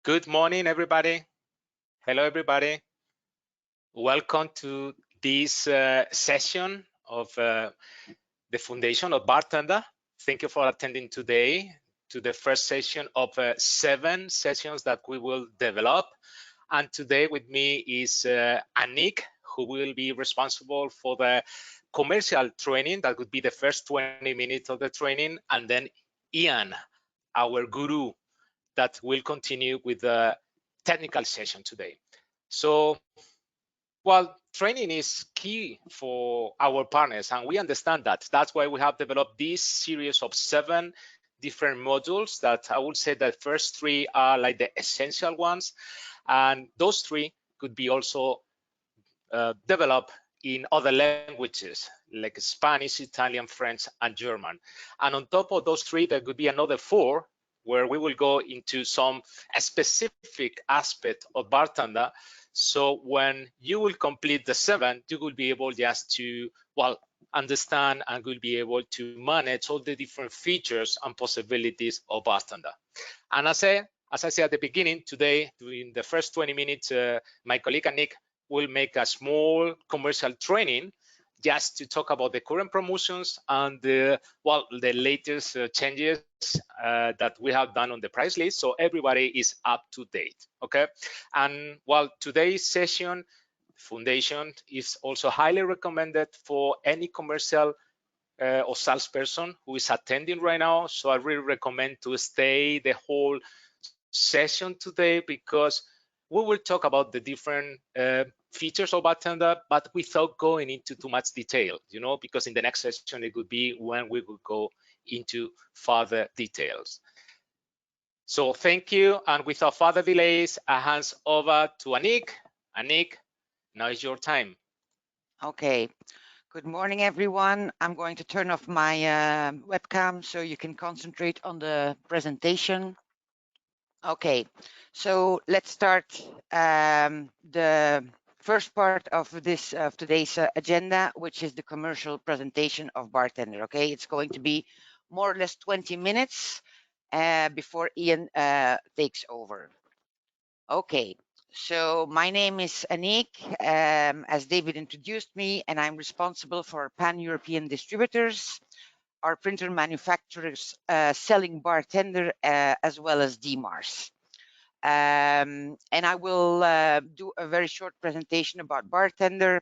Good morning, everybody. Hello, everybody. Welcome to this session of the Foundation of Bartender. Thank you for attending today to the first session of 7 sessions that we will develop. And today with me is Anik, who will be responsible for the commercial training. That would be the first 20 minutes of the training. And then Ian, our guru, that will continue with the technical session today. So, well, training is key for our partners, and we understand that. That's why we have developed this series of 7 different modules that I would say the first 3 are like the essential ones, and those 3 could be also developed in other languages like Spanish, Italian, French, and German. And on top of those 3, there could be another 4 where we will go into some specific aspect of bartender. So when you will complete the 7, you will be able just to, well, understand and will be able to manage all the different features and possibilities of bartender. And as I said at the beginning, today, during the first 20 minutes, my colleague Anik will make a small commercial training just to talk about the current promotions and the latest changes that we have done on the price list, so everybody is up to date. Okay, and today's session Foundation is also highly recommended for any commercial or salesperson who is attending right now. So I really recommend to stay the whole session today, because we will talk about the different features of Bartender, but without going into too much detail, because in the next session it would be when we will go into further details. So thank you, and without further delays, I hand over to Anik. Anik, now is your time. Okay. Good morning, everyone. I'm going to turn off my webcam so you can concentrate on the presentation. Okay, so let's start the first part of this today's agenda, which is the commercial presentation of Bartender. Okay, it's going to be more or less 20 minutes before Ian takes over. Okay, so my name is Anik, as David introduced me, and I'm responsible for pan-European distributors, our printer manufacturers selling Bartender as well as DMARS. And I will do a very short presentation about Bartender,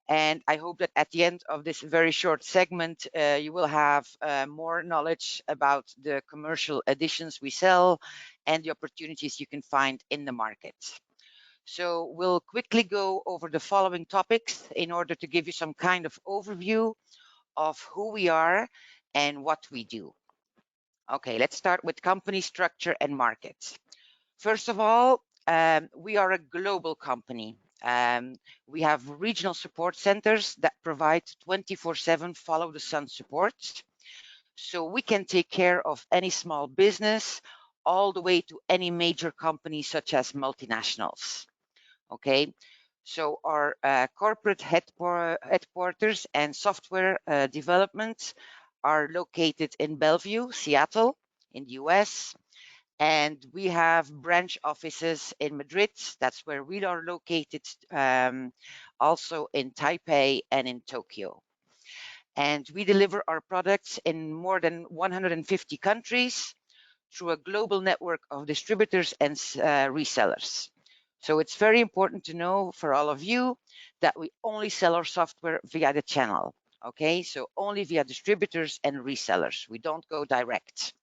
and I hope that at the end of this very short segment, you will have more knowledge about the commercial editions we sell and the opportunities you can find in the market. So we'll quickly go over the following topics in order to give you some kind of overview of who we are and what we do. Okay, let's start with company structure and markets. First of all, we are a global company. We have regional support centers that provide 24/7 follow the sun support. So we can take care of any small business all the way to any major company such as multinationals. Okay, so our corporate headquarters and software development are located in Bellevue, Seattle, in the US. And we have branch offices in Madrid. That's where we are located, also in Taipei and in Tokyo. And we deliver our products in more than 150 countries through a global network of distributors and resellers. So it's very important to know for all of you that we only sell our software via the channel. Okay, so only via distributors and resellers. We don't go direct.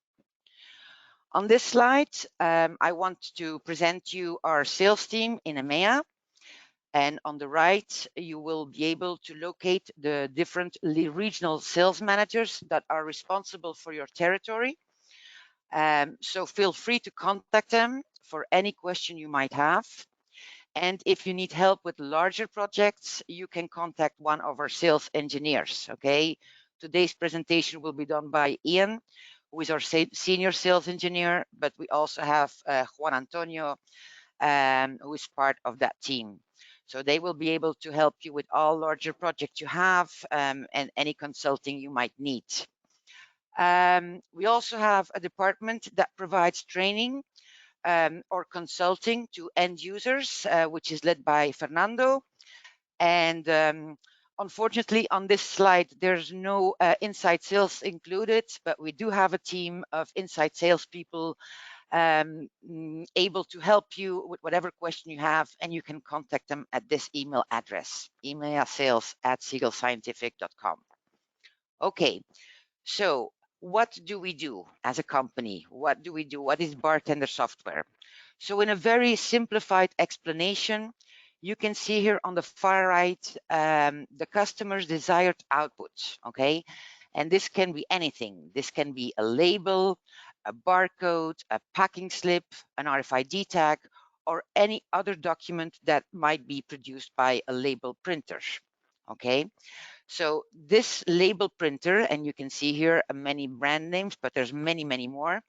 On this slide, I want to present you our sales team in Emea. And on the right, you will be able to locate the different regional sales managers that are responsible for your territory. So feel free to contact them for any question you might have. And if you need help with larger projects, you can contact one of our sales engineers. Okay, today's presentation will be done by Ian, who is our senior sales engineer, but we also have Juan Antonio, who is part of that team. So they will be able to help you with all larger projects you have and any consulting you might need. We also have a department that provides training or consulting to end users, which is led by Fernando. And unfortunately, on this slide, there's no inside sales included, but we do have a team of inside salespeople able to help you with whatever question you have, and you can contact them at this email address, emeasales@siegelscientific.com. Okay, so what do we do as a company? What do we do? What is Bartender software? So in a very simplified explanation, you can see here on the far right, the customer's desired output, okay? And this can be anything. This can be a label, a barcode, a packing slip, an RFID tag, or any other document that might be produced by a label printer, okay? So this label printer, and you can see here many brand names, but there's many, many more,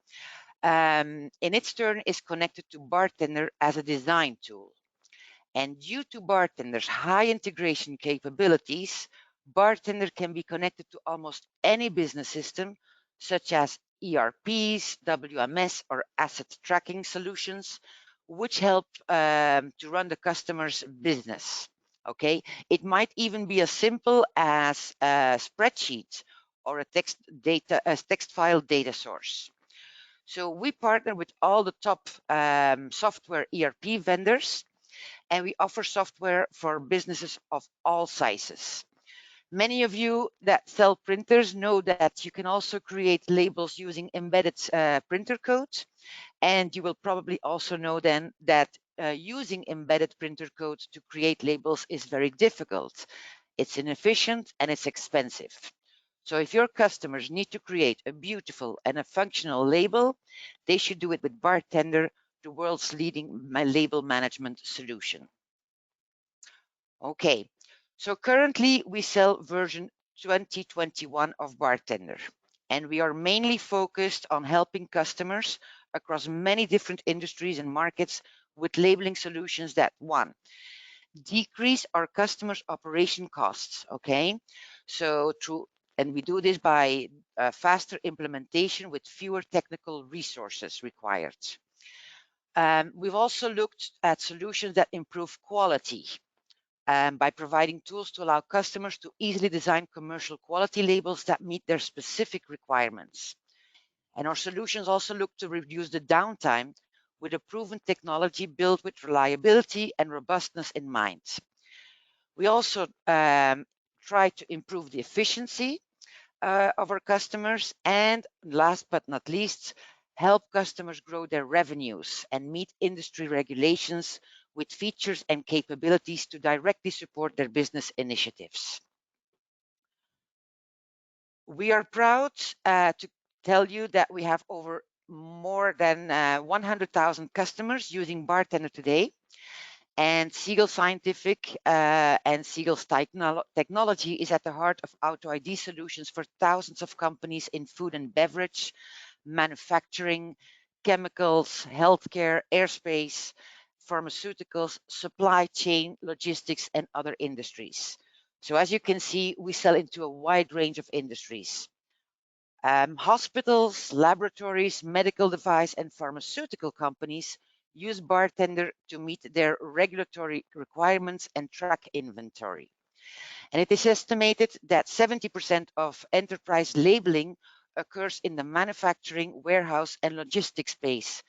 in its turn is connected to Bartender as a design tool. And due to Bartender's high integration capabilities, Bartender can be connected to almost any business system, such as ERPs, WMS, or asset tracking solutions, which help to run the customer's business. Okay, it might even be as simple as a spreadsheet or a text file data source. So we partner with all the top software ERP vendors, and we offer software for businesses of all sizes. Many of you that sell printers know that you can also create labels using embedded printer code, and you will probably also know then that using embedded printer code to create labels is very difficult. It's inefficient and it's expensive. So if your customers need to create a beautiful and a functional label, they should do it with Bartender, the world's leading label management solution. Okay, so currently we sell version 2021 of Bartender, and we are mainly focused on helping customers across many different industries and markets with labeling solutions that, one, decrease our customers' operation costs, okay? So and we do this by faster implementation with fewer technical resources required. We've also looked at solutions that improve quality by providing tools to allow customers to easily design commercial quality labels that meet their specific requirements. And our solutions also look to reduce the downtime with a proven technology built with reliability and robustness in mind. We also try to improve the efficiency of our customers, and last but not least, help customers grow their revenues and meet industry regulations with features and capabilities to directly support their business initiatives. We are proud to tell you that we have over more than 100,000 customers using Bartender today. And Siegel Scientific and Siegel's technology is at the heart of Auto ID solutions for thousands of companies in food and beverage, manufacturing, chemicals, healthcare, airspace, pharmaceuticals, supply chain, logistics, and other industries. So as you can see, we sell into a wide range of industries. Hospitals, laboratories, medical device, and pharmaceutical companies use Bartender to meet their regulatory requirements and track inventory. And it is estimated that 70% of enterprise labeling occurs in the manufacturing, warehouse, and logistics space.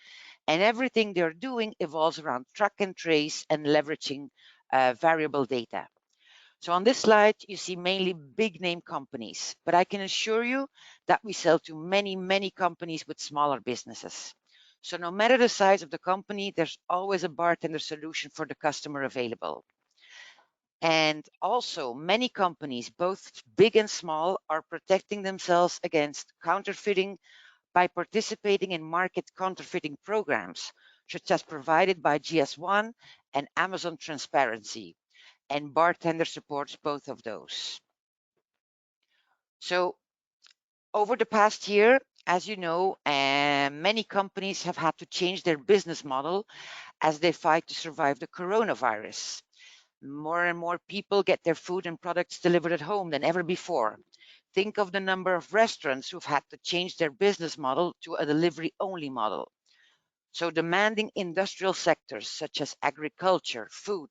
And everything they're doing evolves around track and trace and leveraging variable data. So on this slide, you see mainly big name companies, but I can assure you that we sell to many, many companies with smaller businesses. So no matter the size of the company, there's always a Bartender solution for the customer available. And also many companies, both big and small, are protecting themselves against counterfeiting by participating in market counterfeiting programs, such as provided by GS1 and Amazon Transparency. And Bartender supports both of those. So over the past year, as you know, many companies have had to change their business model as they fight to survive the coronavirus. More and more people get their food and products delivered at home than ever before. Think of the number of restaurants who've had to change their business model to a delivery-only model. So demanding industrial sectors such as agriculture, food,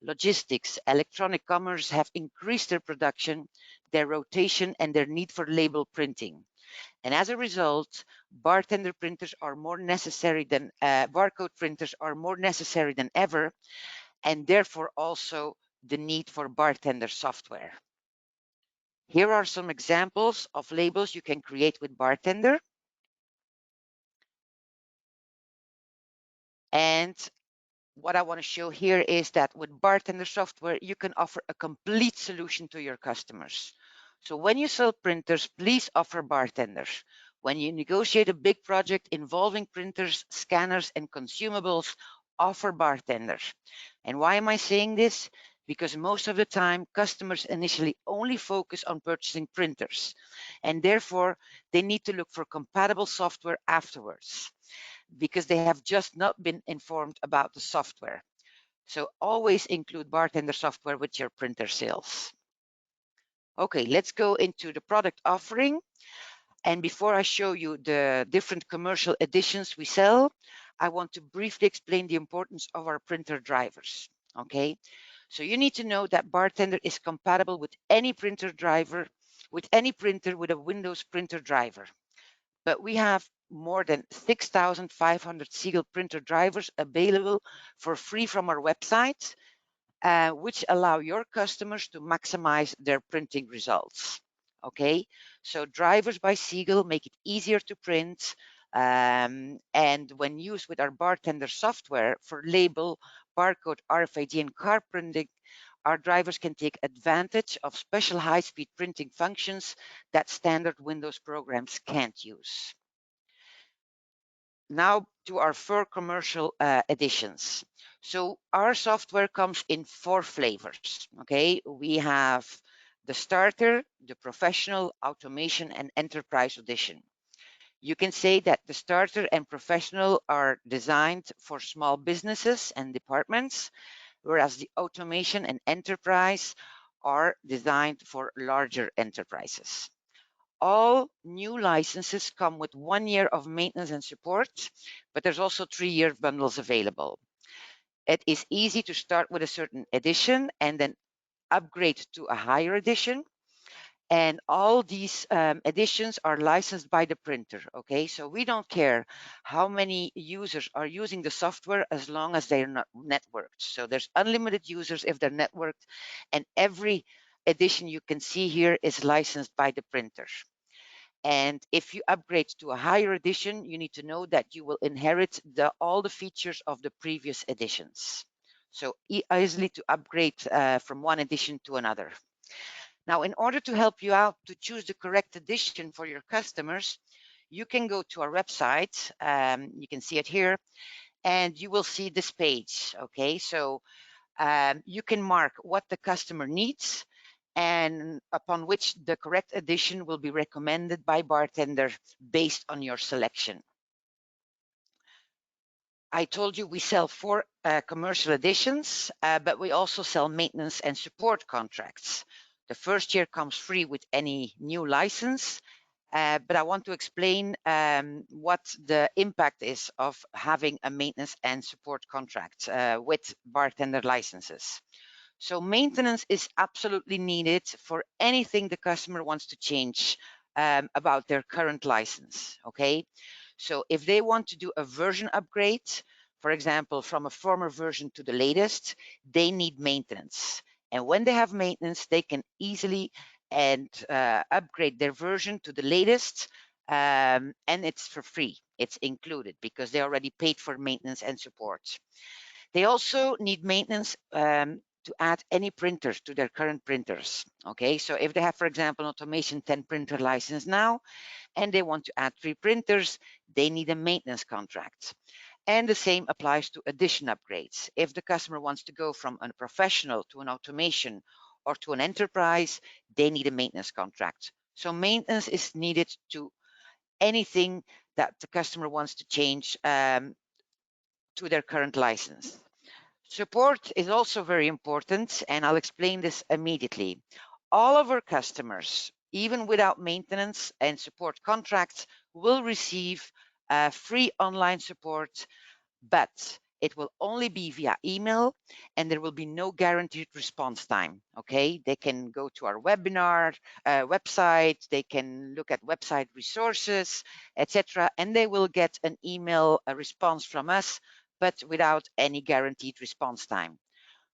logistics, electronic commerce have increased their production, their rotation, and their need for label printing. And as a result, bartender printers are more necessary than barcode printers are more necessary than ever, and therefore also the need for bartender software. Here are some examples of labels you can create with Bartender. And what I want to show here is that with Bartender software, you can offer a complete solution to your customers. So when you sell printers, please offer bartenders. When you negotiate a big project involving printers, scanners, and consumables, offer bartenders. And why am I saying this? Because most of the time, customers initially only focus on purchasing printers, and therefore they need to look for compatible software afterwards, because they have just not been informed about the software. So always include bartender software with your printer sales. Okay, let's go into the product offering. And before I show you the different commercial editions we sell, I want to briefly explain the importance of our printer drivers. Okay, so you need to know that Bartender is compatible with any printer driver, with any printer with a Windows printer driver. But we have more than 6,500 Siegel printer drivers available for free from our website, which allow your customers to maximize their printing results. Okay, so drivers by Siegel make it easier to print, and when used with our Bartender software for label, barcode, RFID, and card printing, our drivers can take advantage of special high-speed printing functions that standard Windows programs can't use. Now to our 4 commercial editions. So our software comes in 4 flavors. Okay, we have the starter, the professional, automation, and enterprise edition. You can say that the starter and professional are designed for small businesses and departments, whereas the automation and enterprise are designed for larger enterprises. All new licenses come with 1 year of maintenance and support, but there's also 3-year bundles available. It is easy to start with a certain edition and then upgrade to a higher edition. And all these editions are licensed by the printer. Okay, so we don't care how many users are using the software as long as they're not networked. So there's unlimited users if they're networked, and every edition you can see here is licensed by the printer. And if you upgrade to a higher edition, you need to know that you will inherit all the features of the previous editions. So easily to upgrade from one edition to another. Now, in order to help you out to choose the correct edition for your customers, you can go to our website. You can see it here, and you will see this page. Okay, so you can mark what the customer needs, and upon which the correct edition will be recommended by Bartender based on your selection. I told you we sell 4 commercial editions, but we also sell maintenance and support contracts. The first year comes free with any new license, but I want to explain what the impact is of having a maintenance and support contract with Bartender licenses. So maintenance is absolutely needed for anything the customer wants to change about their current license, okay? So if they want to do a version upgrade, for example, from a former version to the latest, they need maintenance. And when they have maintenance, they can easily upgrade their version to the latest, and it's for free. It's included because they already paid for maintenance and support. They also need maintenance to add any printers to their current printers. Okay, so if they have, for example, an automation 10 printer license now, and they want to add 3 printers, they need a maintenance contract. And the same applies to edition upgrades. If the customer wants to go from a professional to an automation or to an enterprise, they need a maintenance contract. So maintenance is needed to anything that the customer wants to change to their current license. Support is also very important, and I'll explain this immediately. All of our customers, even without maintenance and support contracts, will receive free online support, but it will only be via email and there will be no guaranteed response time. Okay, they can go to our webinar website, they can look at website resources, etc., and they will get an email response from us, but without any guaranteed response time.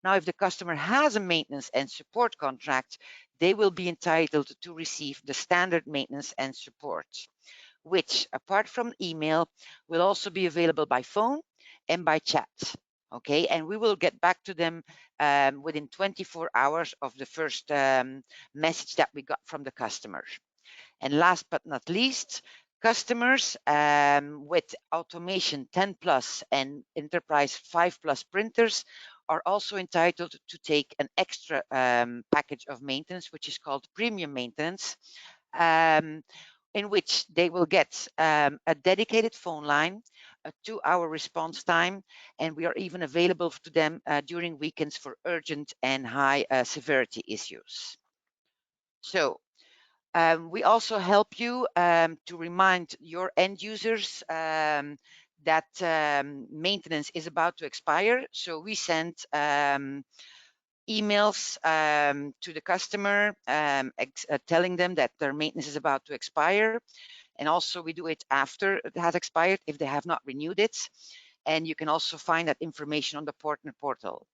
Now, if the customer has a maintenance and support contract, they will be entitled to receive the standard maintenance and support, which, apart from email, will also be available by phone and by chat. Okay, and we will get back to them within 24 hours of the first message that we got from the customer. And last but not least, customers with Automation 10 Plus and Enterprise 5 Plus printers are also entitled to take an extra package of maintenance, which is called premium maintenance, in which they will get a dedicated phone line, a 2-hour response time, and we are even available to them during weekends for urgent and high severity issues. So we also help you to remind your end users that maintenance is about to expire. So we send emails to the customer telling them that their maintenance is about to expire. And also we do it after it has expired if they have not renewed it. And you can also find that information on the partner portal.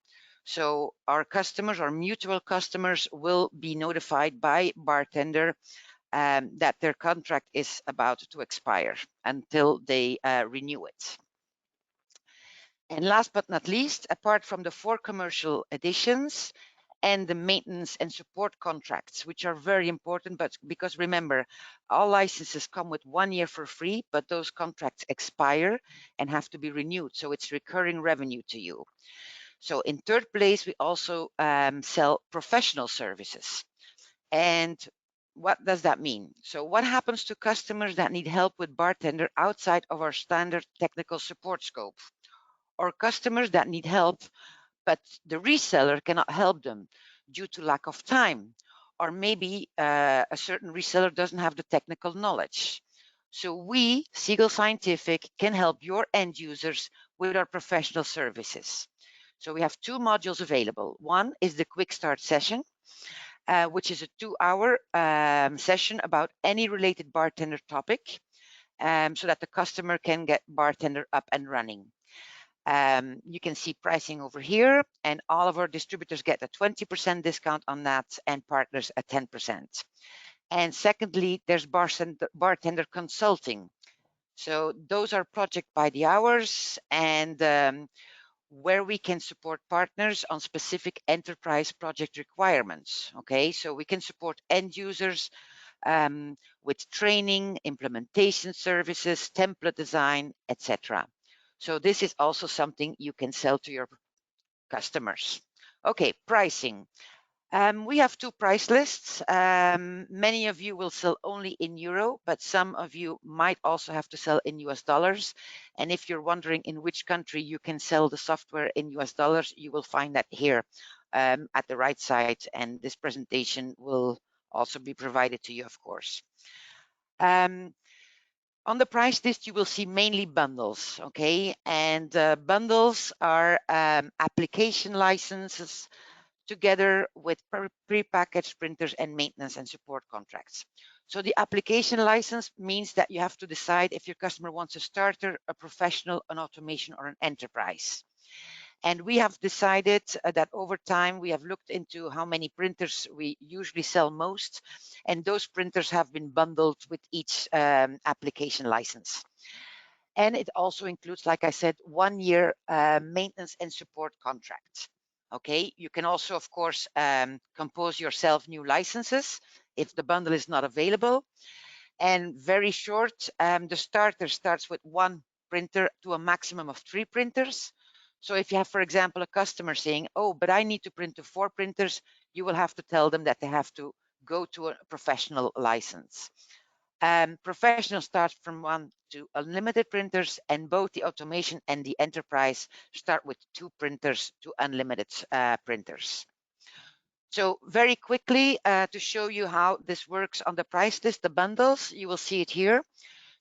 So our customers, our mutual customers, will be notified by Bartender that their contract is about to expire until they renew it. And last but not least, apart from the 4 commercial editions and the maintenance and support contracts, which are very important, but because remember, all licenses come with 1 year for free, but those contracts expire and have to be renewed. So it's recurring revenue to you. So in third place, we also sell professional services. And what does that mean? So what happens to customers that need help with Bartender outside of our standard technical support scope? Or customers that need help, but the reseller cannot help them due to lack of time, or maybe a certain reseller doesn't have the technical knowledge. So we, Siegel Scientific, can help your end users with our professional services. So we have 2 modules available. One is the quick start session, which is a 2-hour session about any related Bartender topic, so that the customer can get Bartender up and running. You can see pricing over here, and all of our distributors get a 20% discount on that, and partners a 10%. And secondly, there's Bartender Consulting. So those are project by the hours, and where we can support partners on specific enterprise project requirements. Okay, so we can support end users with training, implementation services, template design, etc. So this is also something you can sell to your customers. Okay, pricing. We have 2 price lists. Many of you will sell only in euro, but some of you might also have to sell in US dollars. And if you're wondering in which country you can sell the software in US dollars, you will find that here at the right side. And this presentation will also be provided to you, of course. On the price list, you will see mainly bundles, okay? And bundles are application licenses together with pre-packaged printers and maintenance and support contracts. So the application license means that you have to decide if your customer wants a starter, a professional, an automation, or an enterprise. And we have decided that over time, we have looked into how many printers we usually sell most, and those printers have been bundled with each application license. And it also includes, like I said, 1 year maintenance and support contract. Okay, you can also, of course, compose yourself new licenses if the bundle is not available. And very short, the starter starts with 1 printer to a maximum of 3 printers. So if you have, for example, a customer saying, oh, but I need to print to 4 printers, you will have to tell them that they have to go to a professional license. Professional starts from 1 to unlimited printers, and both the automation and the enterprise start with 2 printers to unlimited printers. So very quickly to show you how this works on the price list, the bundles, you will see it here.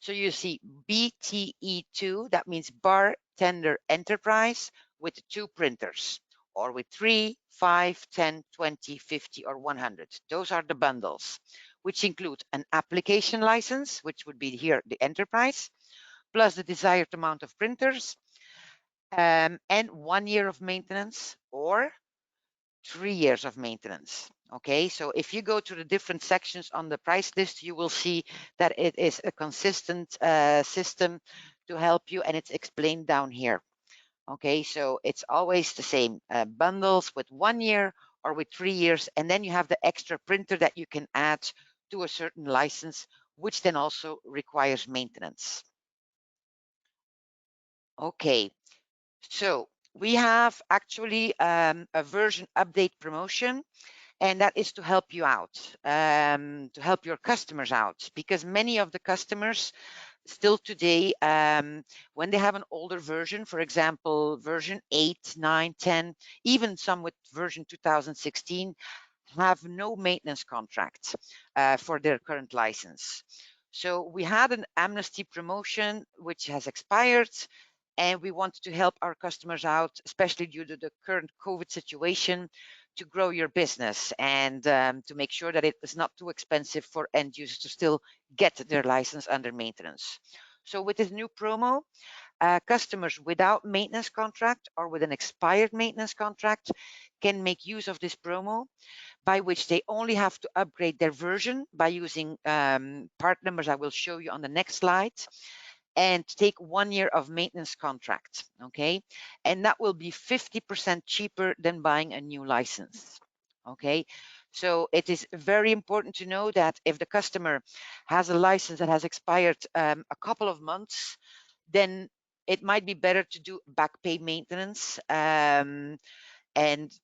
So you see BTE2, that means Bartender Enterprise, with 2 printers, or with 3, 5, 10, 20, 50, or 100. Those are the bundles, which include an application license, which would be here the enterprise, plus the desired amount of printers, and 1 year of maintenance, or 3 years of maintenance. Okay, so if you go to the different sections on the price list, you will see that it is a consistent system to help you, and it's explained down here. Okay, so it's always the same bundles with 1 year or with 3 years, and then you have the extra printer that you can add to a certain license, which then also requires maintenance. Okay, so we have actually a version update promotion, and that is to help you out, to help your customers out, because many of the customers still today, when they have an older version, for example, version 8, 9, 10, even some with version 2016, have no maintenance contract for their current license. So we had an amnesty promotion which has expired, and we wanted to help our customers out, especially due to the current COVID situation, to grow your business and to make sure that it is not too expensive for end users to still get their license under maintenance. So with this new promo, customers without maintenance contract or with an expired maintenance contract can make use of this promo, by which they only have to upgrade their version by using part numbers I will show you on the next slide, and take 1 year of maintenance contract. Okay, and that will be 50% cheaper than buying a new license. Okay, so it is very important to know that if the customer has a license that has expired a couple of months, then it might be better to do back pay maintenance, and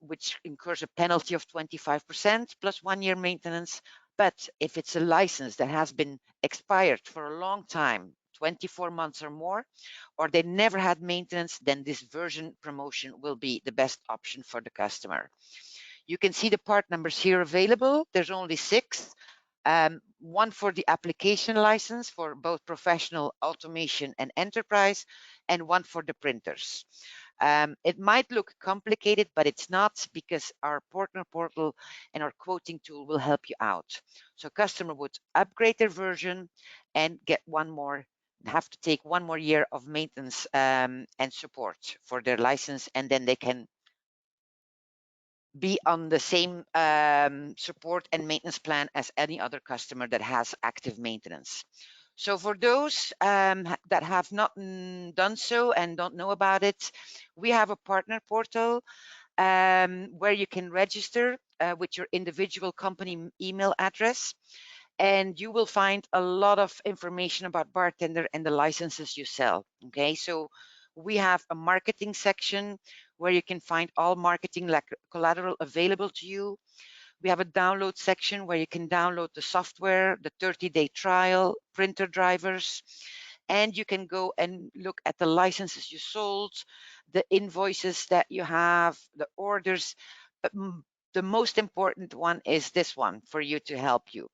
which incurs a penalty of 25% plus 1 year maintenance. But if it's a license that has been expired for a long time, 24 months or more, or they never had maintenance, then this version promotion will be the best option for the customer. You can see the part numbers here available. There's only 6. One for the application license for both professional, automation, and enterprise, and one for the printers. It might look complicated, but it's not, because our partner portal and our quoting tool will help you out. So customer would upgrade their version and get have to take 1 more year of maintenance and support for their license, and then they can be on the same support and maintenance plan as any other customer that has active maintenance. So for those that have not done so and don't know about it, we have a partner portal where you can register with your individual company email address, and you will find a lot of information about Bartender and the licenses you sell. Okay, so we have a marketing section where you can find all marketing collateral available to you. We have a download section where you can download the software, the 30-day trial, printer drivers, and you can go and look at the licenses you sold, the invoices that you have, the orders. But the most important one is this one for you to help you.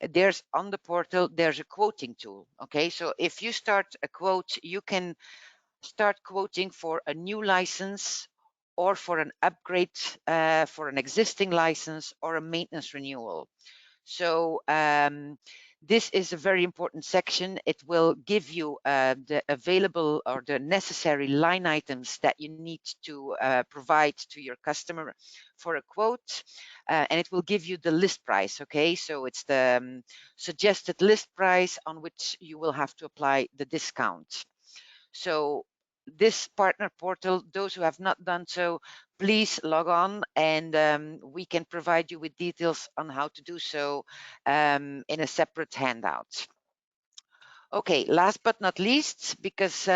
There's on the portal, there's a quoting tool. Okay, so if you start a quote, you can start quoting for a new license or for an upgrade for an existing license or a maintenance renewal. So this is a very important section. It will give you the available or the necessary line items that you need to provide to your customer for a quote, and it will give you the list price. Okay, so it's the suggested list price on which you will have to apply the discount. So this partner portal, those who have not done so, please log on, and we can provide you with details on how to do so in a separate handout. Okay, last but not least, because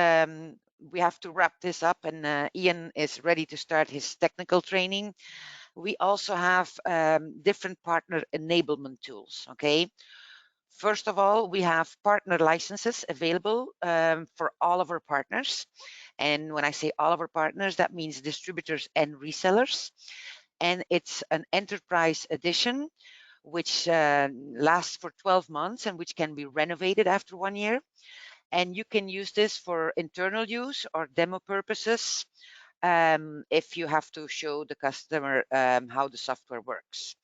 we have to wrap this up, and Ian is ready to start his technical training, we also have different partner enablement tools. Okay, first of all, we have partner licenses available for all of our partners. And when I say all of our partners, that means distributors and resellers. And it's an enterprise edition which lasts for 12 months and which can be renovated after 1 year. And you can use this for internal use or demo purposes if you have to show the customer how the software works.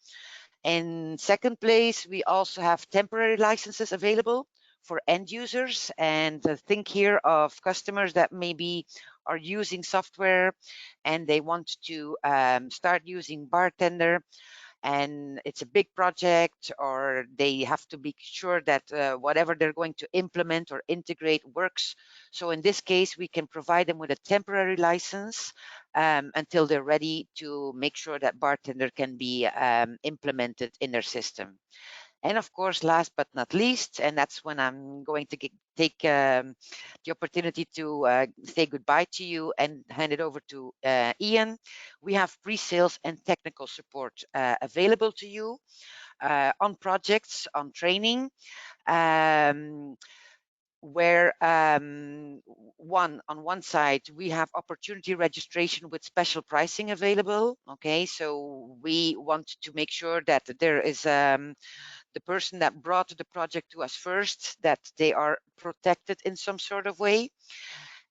In second place, we also have temporary licenses available for end users. And think here of customers that maybe are using software and they want to start using Bartender, and it's a big project, or they have to be sure that whatever they're going to implement or integrate works. So in this case, we can provide them with a temporary license until they're ready to make sure that Bartender can be implemented in their system. And of course, last but not least, and that's when I'm going to take the opportunity to say goodbye to you and hand it over to Ian. We have pre-sales and technical support available to you on projects, on training, where on one side we have opportunity registration with special pricing available. Okay, so we want to make sure that there is the person that brought the project to us first, that they are protected in some sort of way.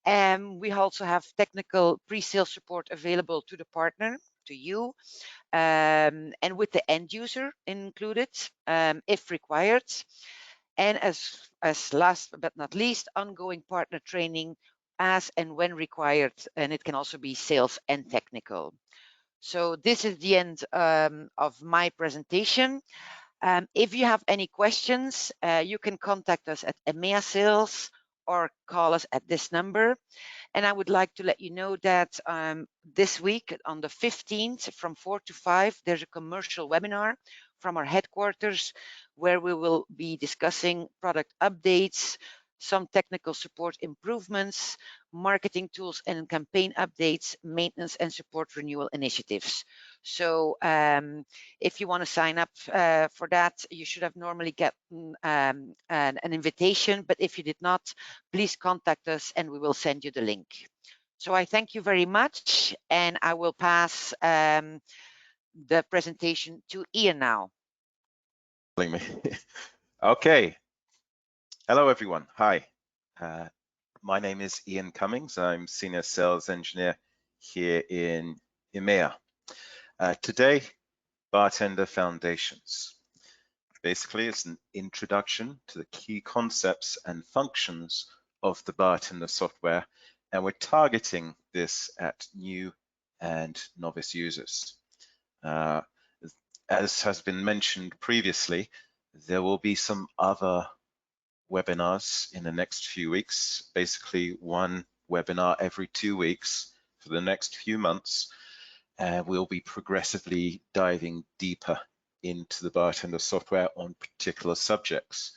And we also have technical pre-sale support available to the partner, to you, and with the end user included, if required. And as last but not least, ongoing partner training as and when required, and it can also be sales and technical. So this is the end of my presentation. If you have any questions, you can contact us at Emea Sales or call us at this number. And I would like to let you know that this week on the 15th from 4 to 5, there's a commercial webinar from our headquarters where we will be discussing product updates, some technical support improvements, marketing tools and campaign updates, maintenance and support renewal initiatives. So if you want to sign up for that, you should have normally gotten an invitation, but if you did not, please contact us and we will send you the link. So I thank you very much, and I will pass the presentation to Ian now. Okay. Hello, everyone. Hi. My name is Ian Cummings. I'm Senior Sales Engineer here in Emea. Today, Bartender Foundations. Basically, it's an introduction to the key concepts and functions of the Bartender software, and we're targeting this at new and novice users. As has been mentioned previously, there will be some other webinars in the next few weeks, basically one webinar every 2 weeks for the next few months. We'll be progressively diving deeper into the Bartender software on particular subjects.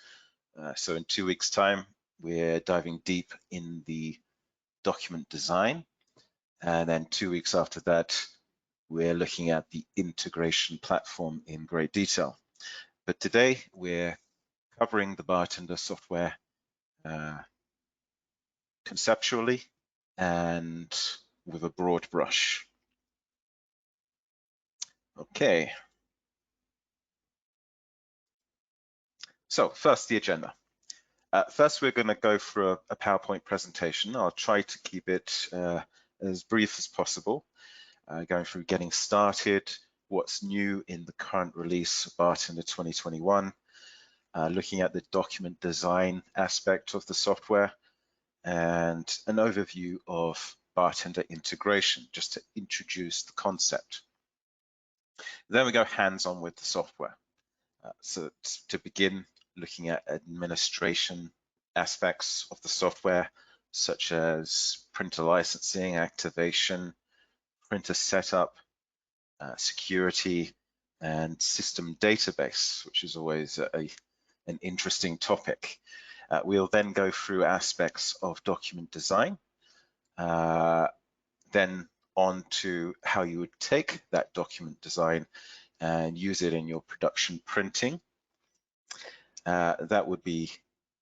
So in 2 weeks' time, we're diving deep in the document design. And then 2 weeks after that, we're looking at the integration platform in great detail. But today, we're covering the Bartender software conceptually and with a broad brush. Okay. So first, the agenda. First, we're going to go through a PowerPoint presentation. I'll try to keep it as brief as possible, going through getting started, what's new in the current release of Bartender 2021, looking at the document design aspect of the software, and an overview of Bartender integration, just to introduce the concept. Then we go hands-on with the software. So to begin, looking at administration aspects of the software, such as printer licensing, activation, printer setup, security, and system database, which is always an interesting topic. We'll then go through aspects of document design, then on to how you would take that document design and use it in your production printing. That would be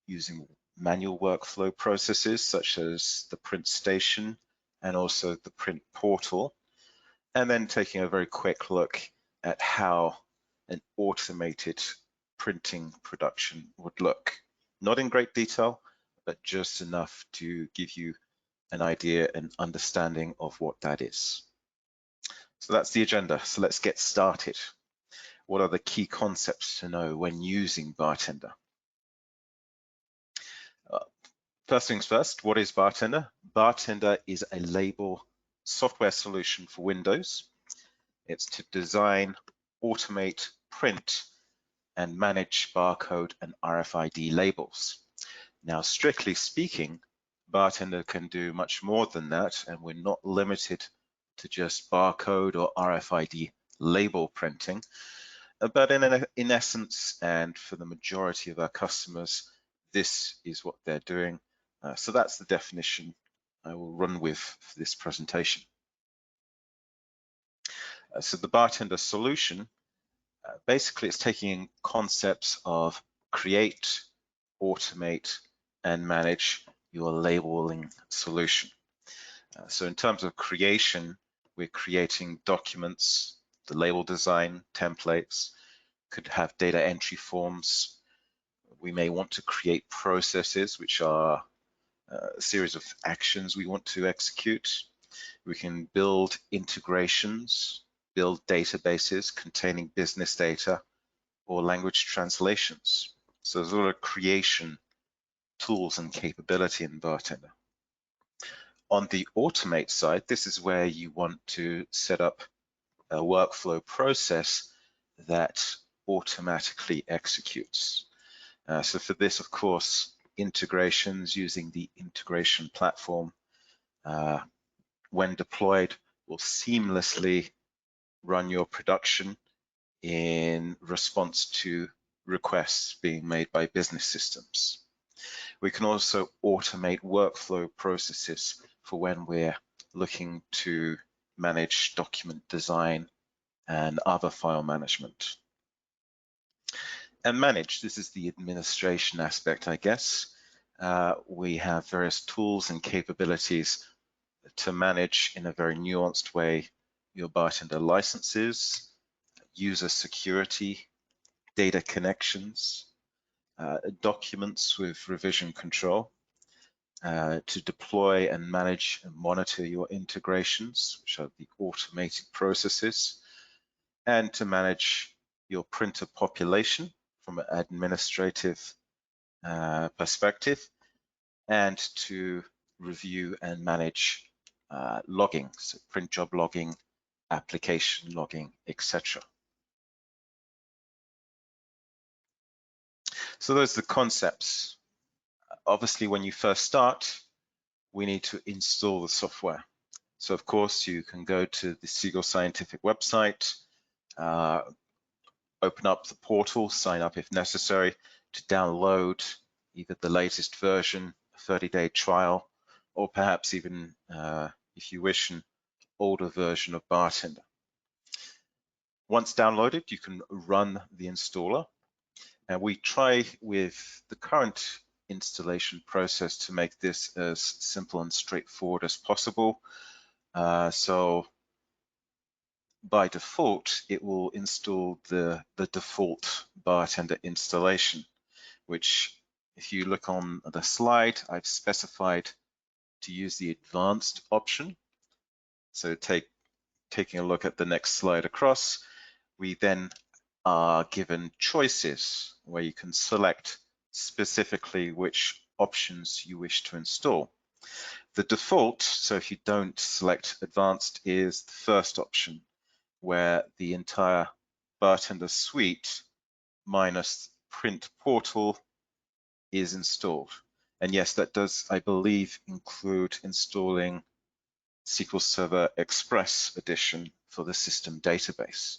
using manual workflow processes such as the print station and also the print portal, and then taking a very quick look at how an automated printing production would look. Not in great detail, but just enough to give you an idea and understanding of what that is. So that's the agenda. So let's get started. What are the key concepts to know when using Bartender? First things first, what is Bartender? Bartender is a label software solution for Windows. It's to design, automate, print, and manage barcode and RFID labels. Now, strictly speaking, Bartender can do much more than that, and we're not limited to just barcode or RFID label printing. But in essence, and for the majority of our customers, this is what they're doing. So that's the definition I will run with for this presentation. So the Bartender Solution, basically it's taking concepts of create, automate, and manage your labeling solution. So in terms of creation, we're creating documents, the label design, templates, could have data entry forms. We may want to create processes, which are a series of actions we want to execute. We can build integrations, build databases containing business data or language translations. So there's a lot of creation tools and capability in Bartender. On the automate side, this is where you want to set up a workflow process that automatically executes. So for this, of course, integrations using the integration platform, when deployed, will seamlessly run your production in response to requests being made by business systems. We can also automate workflow processes for when we're looking to manage document design and other file management. And manage, this is the administration aspect, I guess. We have various tools and capabilities to manage in a very nuanced way your Bartender licenses, user security, data connections, documents with revision control, to deploy and manage and monitor your integrations, which are the automated processes, and to manage your printer population from an administrative perspective, and to review and manage logging, so print job logging, application logging, etc. So those are the concepts. Obviously, when you first start, we need to install the software. So of course, you can go to the Siegel Scientific website, open up the portal, sign up if necessary, to download either the latest version, a 30-day trial, or perhaps even, if you wish, an older version of Bartender. Once downloaded, you can run the installer. And we try with the current installation process to make this as simple and straightforward as possible. So by default, it will install the default Bartender installation, which if you look on the slide, I've specified to use the advanced option. So taking a look at the next slide across, we then are given choices where you can select specifically which options you wish to install. The default, so if you don't select advanced, is the first option, where the entire Bartender suite minus print portal is installed. And yes, that does, I believe, include installing SQL Server Express edition for the system database.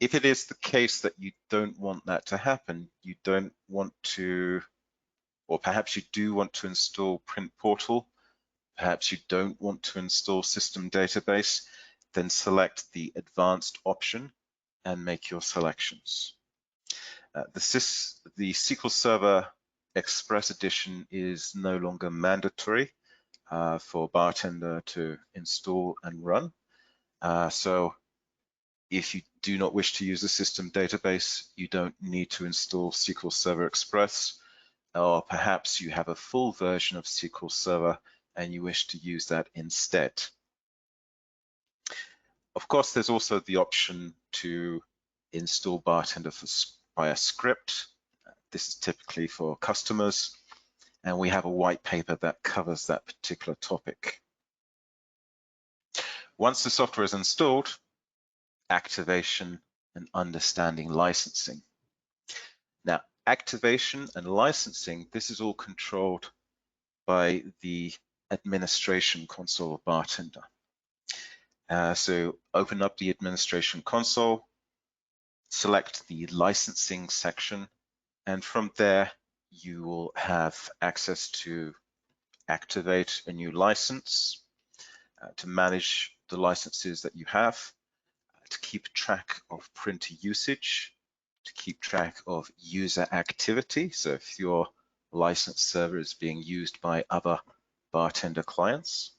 If it is the case that you don't want that to happen, you don't want to, or perhaps you do want to install print portal, perhaps you don't want to install system database, then select the advanced option and make your selections. The SQL Server Express edition is no longer mandatory for Bartender to install and run. So If you do not wish to use a system database, you don't need to install SQL Server Express, or perhaps you have a full version of SQL Server and you wish to use that instead. Of course, there's also the option to install Bartender via script. This is typically for customers, and we have a white paper that covers that particular topic. Once the software is installed, activation and understanding licensing. Now, activation and licensing, this is all controlled by the administration console of Bartender. So open up the administration console, select the licensing section, and from there you will have access to activate a new license, to manage the licenses that you have, to keep track of printer usage, to keep track of user activity. So if your license server is being used by other Bartender clients.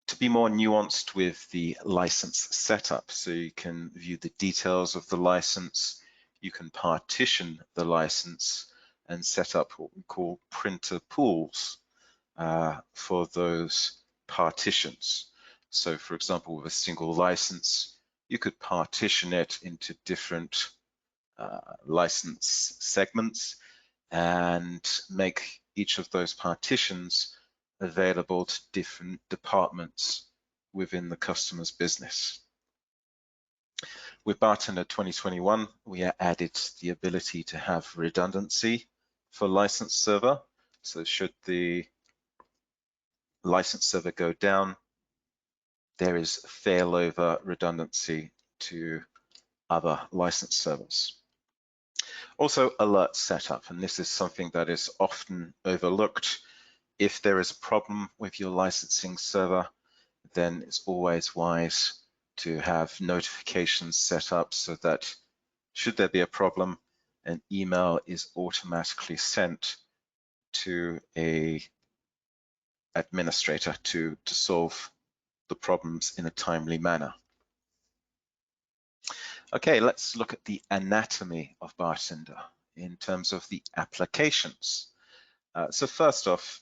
To be more nuanced with the license setup, so you can view the details of the license, you can partition the license and set up what we call printer pools for those partitions. So for example, with a single license, you could partition it into different license segments and make each of those partitions available to different departments within the customer's business. With Bartender 2021, we added the ability to have redundancy for license server. So should the license server go down, there is failover redundancy to other license servers. Also, alert setup, and this is something that is often overlooked. If there is a problem with your licensing server, then it's always wise to have notifications set up so that should there be a problem, an email is automatically sent to an administrator to solve the problems in a timely manner. Okay, let's look at the anatomy of Bartender in terms of the applications. So first off,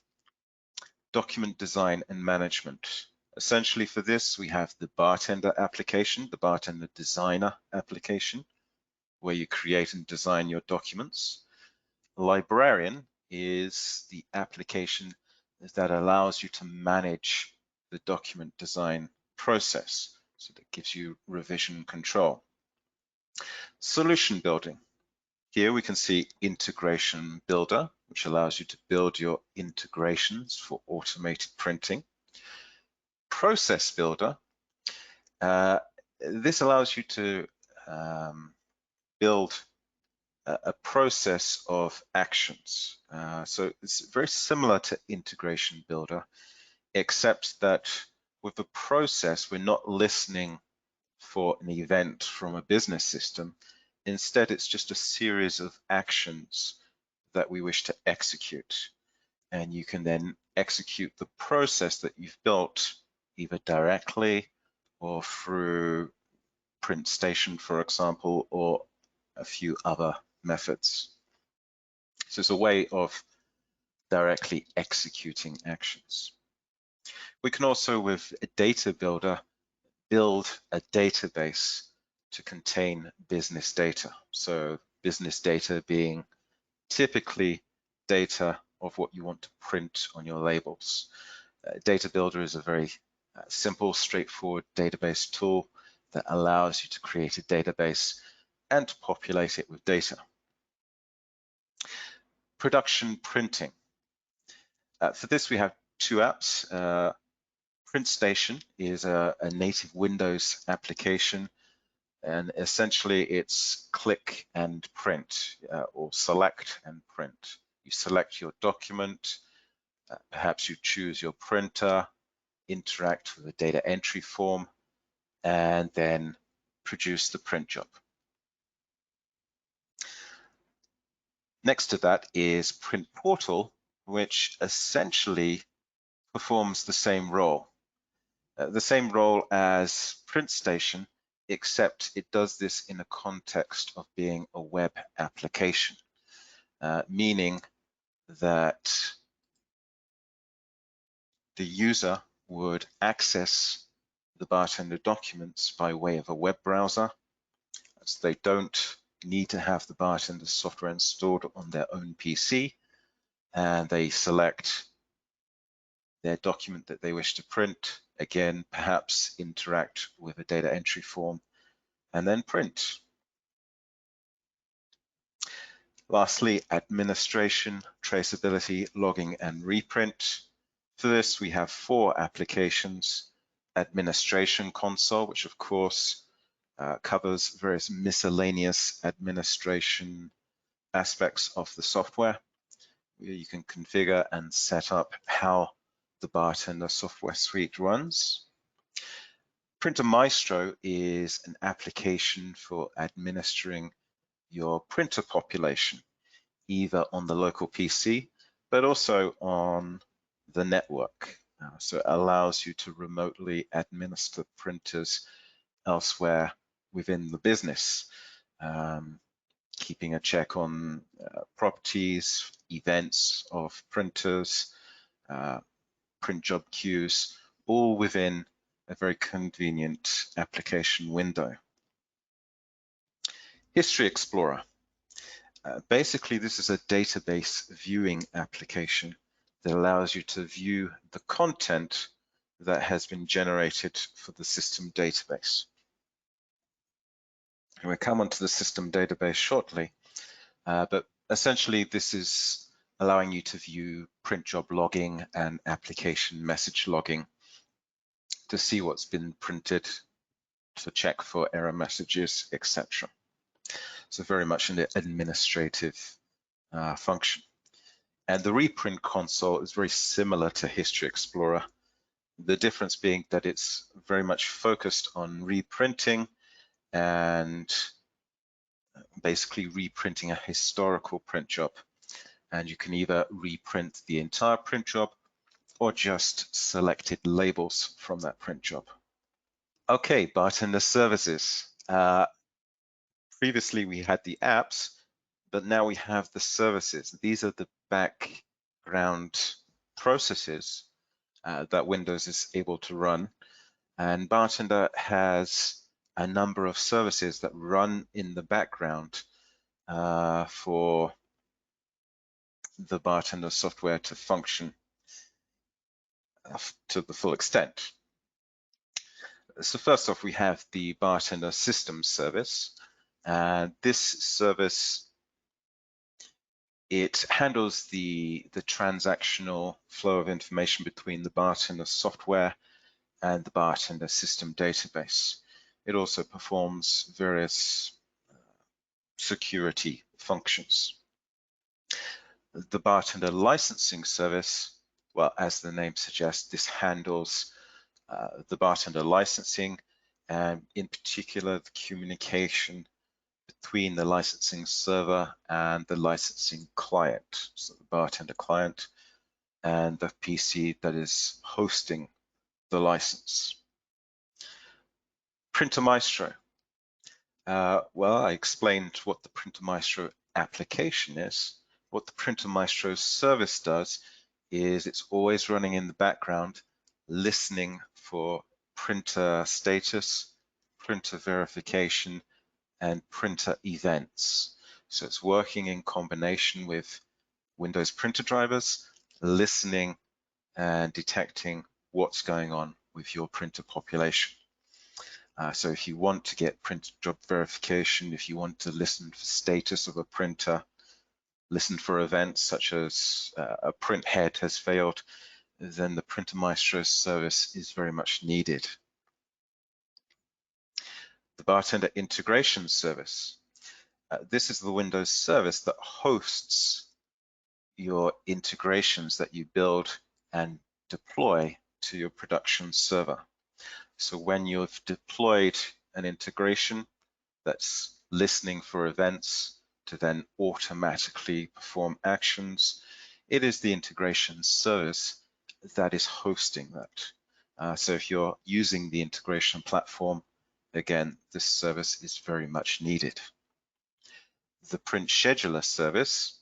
document design and management. Essentially for this, we have the Bartender application, the Bartender Designer application, where you create and design your documents. Librarian is the application that allows you to manage the document design process. So that gives you revision control. Solution building. Here we can see Integration Builder, which allows you to build your integrations for automated printing. Process Builder. This allows you to build a process of actions. So it's very similar to Integration Builder, except that with the process, we're not listening for an event from a business system. Instead, it's just a series of actions that we wish to execute. And you can then execute the process that you've built either directly or through PrintStation, for example, or a few other methods. So it's a way of directly executing actions. We can also, with a data builder, build a database to contain business data. So business data being typically data of what you want to print on your labels. Data Builder is a very simple, straightforward database tool that allows you to create a database and to populate it with data. Production printing. For this, we have two apps. PrintStation is a native Windows application, and essentially it's click and print, or select and print. You select your document, perhaps you choose your printer, interact with a data entry form, and then produce the print job. Next to that is Print Portal, which essentially performs the same role. The same role as Print Station, except it does this in a context of being a web application, meaning that the user would access the Bartender documents by way of a web browser, so they don't need to have the Bartender software installed on their own PC, and they select their document that they wish to print, again, perhaps interact with a data entry form, and then print. Lastly, administration, traceability, logging, and reprint. For this, we have 4 applications. Administration Console, which of course covers various miscellaneous administration aspects of the software. You can configure and set up how the Bartender software suite runs. Printer Maestro is an application for administering your printer population, either on the local PC, but also on the network. So it allows you to remotely administer printers elsewhere within the business, keeping a check on properties, events of printers, print job queues, all within a very convenient application window. History Explorer. Basically, this is a database viewing application that allows you to view the content that has been generated for the system database. And we'll come onto the system database shortly, but essentially this is allowing you to view print job logging and application message logging to see what's been printed, to check for error messages, etc. So very much an administrative function. And the Reprint Console is very similar to History Explorer, the difference being that it's very much focused on reprinting and basically reprinting a historical print job. And you can either reprint the entire print job or just selected labels from that print job. Okay, Bartender Services. Previously we had the apps, but now we have the services. These are the background processes that Windows is able to run. And Bartender has a number of services that run in the background for the Bartender software to function to the full extent. So first off, we have the Bartender Systems service. This service, it handles the transactional flow of information between the Bartender software and the Bartender system database. It also performs various security functions. The Bartender licensing service, well, as the name suggests, this handles the Bartender licensing, and in particular the communication between the licensing server and the licensing client, so the Bartender client and the PC that is hosting the license. Printer Maestro. Well, I explained what the Printer Maestro application is. What the Printer Maestro service does is it's always running in the background, listening for printer status, printer verification, and printer events. So it's working in combination with Windows printer drivers, listening and detecting what's going on with your printer population. So if you want to get print job verification, if you want to listen for status of a printer, listen for events such as a print head has failed, then the Printer Maestro service is very much needed. The Bartender Integration Service. This is the Windows service that hosts your integrations that you build and deploy to your production server. So when you've deployed an integration that's listening for events to then automatically perform actions, it is the integration service that is hosting that. So if you're using the integration platform, again, this service is very much needed. The print scheduler service,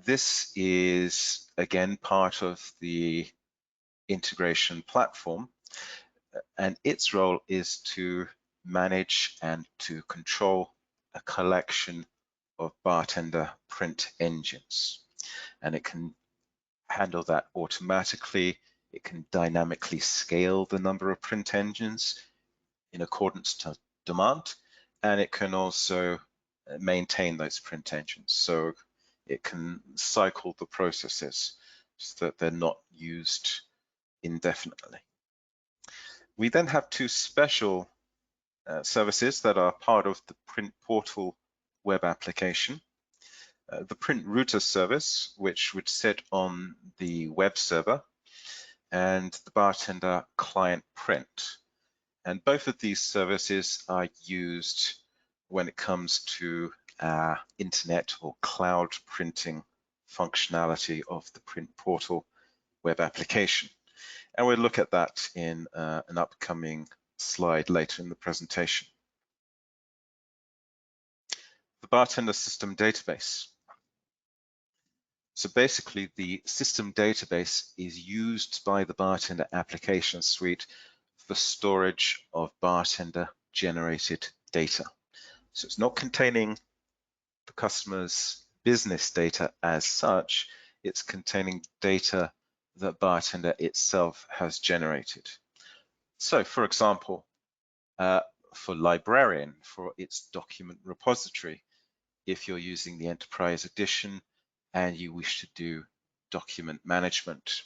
this is again part of the integration platform, and its role is to manage and to control a collection of Bartender print engines, and it can handle that automatically. It can dynamically scale the number of print engines in accordance to demand, and it can also maintain those print engines. So it can cycle the processes so that they're not used indefinitely. We then have two special services that are part of the print portal web application. The print router service, which would sit on the web server, and the Bartender client print. And both of these services are used when it comes to internet or cloud printing functionality of the print portal web application. And we'll look at that in an upcoming slide later in the presentation. The Bartender System Database. So basically, the system database is used by the Bartender application suite for storage of Bartender generated data. So it's not containing the customer's business data as such, it's containing data that Bartender itself has generated. So for example, for Librarian, for its document repository, if you're using the Enterprise Edition and you wish to do document management.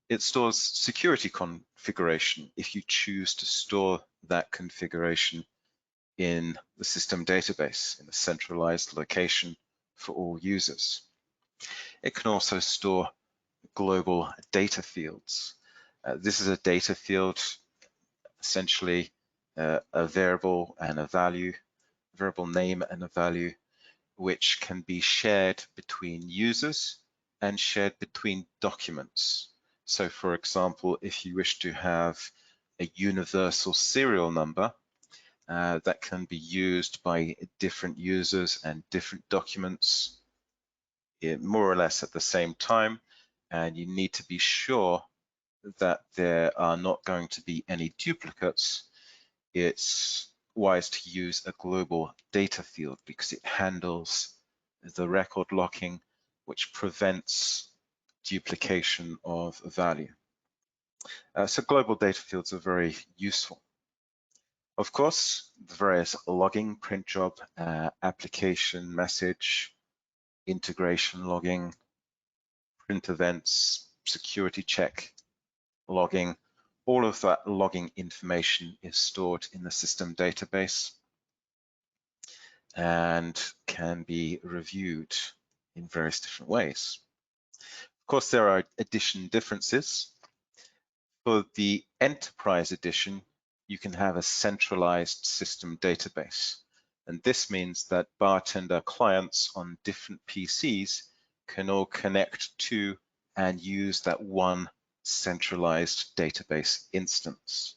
It stores security configuration if you choose to store that configuration in the system database in a centralized location for all users. It can also store global data fields. This is a data field, essentially a variable and a value, variable name and a value, which can be shared between users and shared between documents. So for example, if you wish to have a universal serial number that can be used by different users and different documents more or less at the same time, and you need to be sure that there are not going to be any duplicates, it's wise to use a global data field because it handles the record locking, which prevents duplication of value. So global data fields are very useful. Of course, the various logging, print job, application message, integration logging, print events, security check logging, all of that logging information is stored in the system database and can be reviewed in various different ways. Of course, there are edition differences. For the Enterprise Edition, you can have a centralized system database. And this means that Bartender clients on different PCs can all connect to and use that one centralized database instance.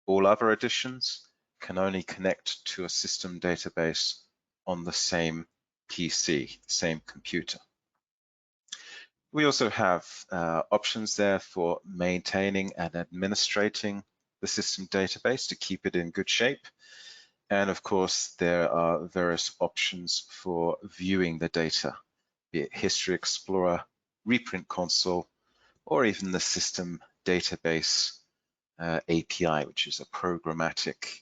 All other editions can only connect to a system database on the same PC, the same computer. We also have options there for maintaining and administrating the system database to keep it in good shape. And of course, there are various options for viewing the data, be it History Explorer, Reprint Console, or even the system database API, which is a programmatic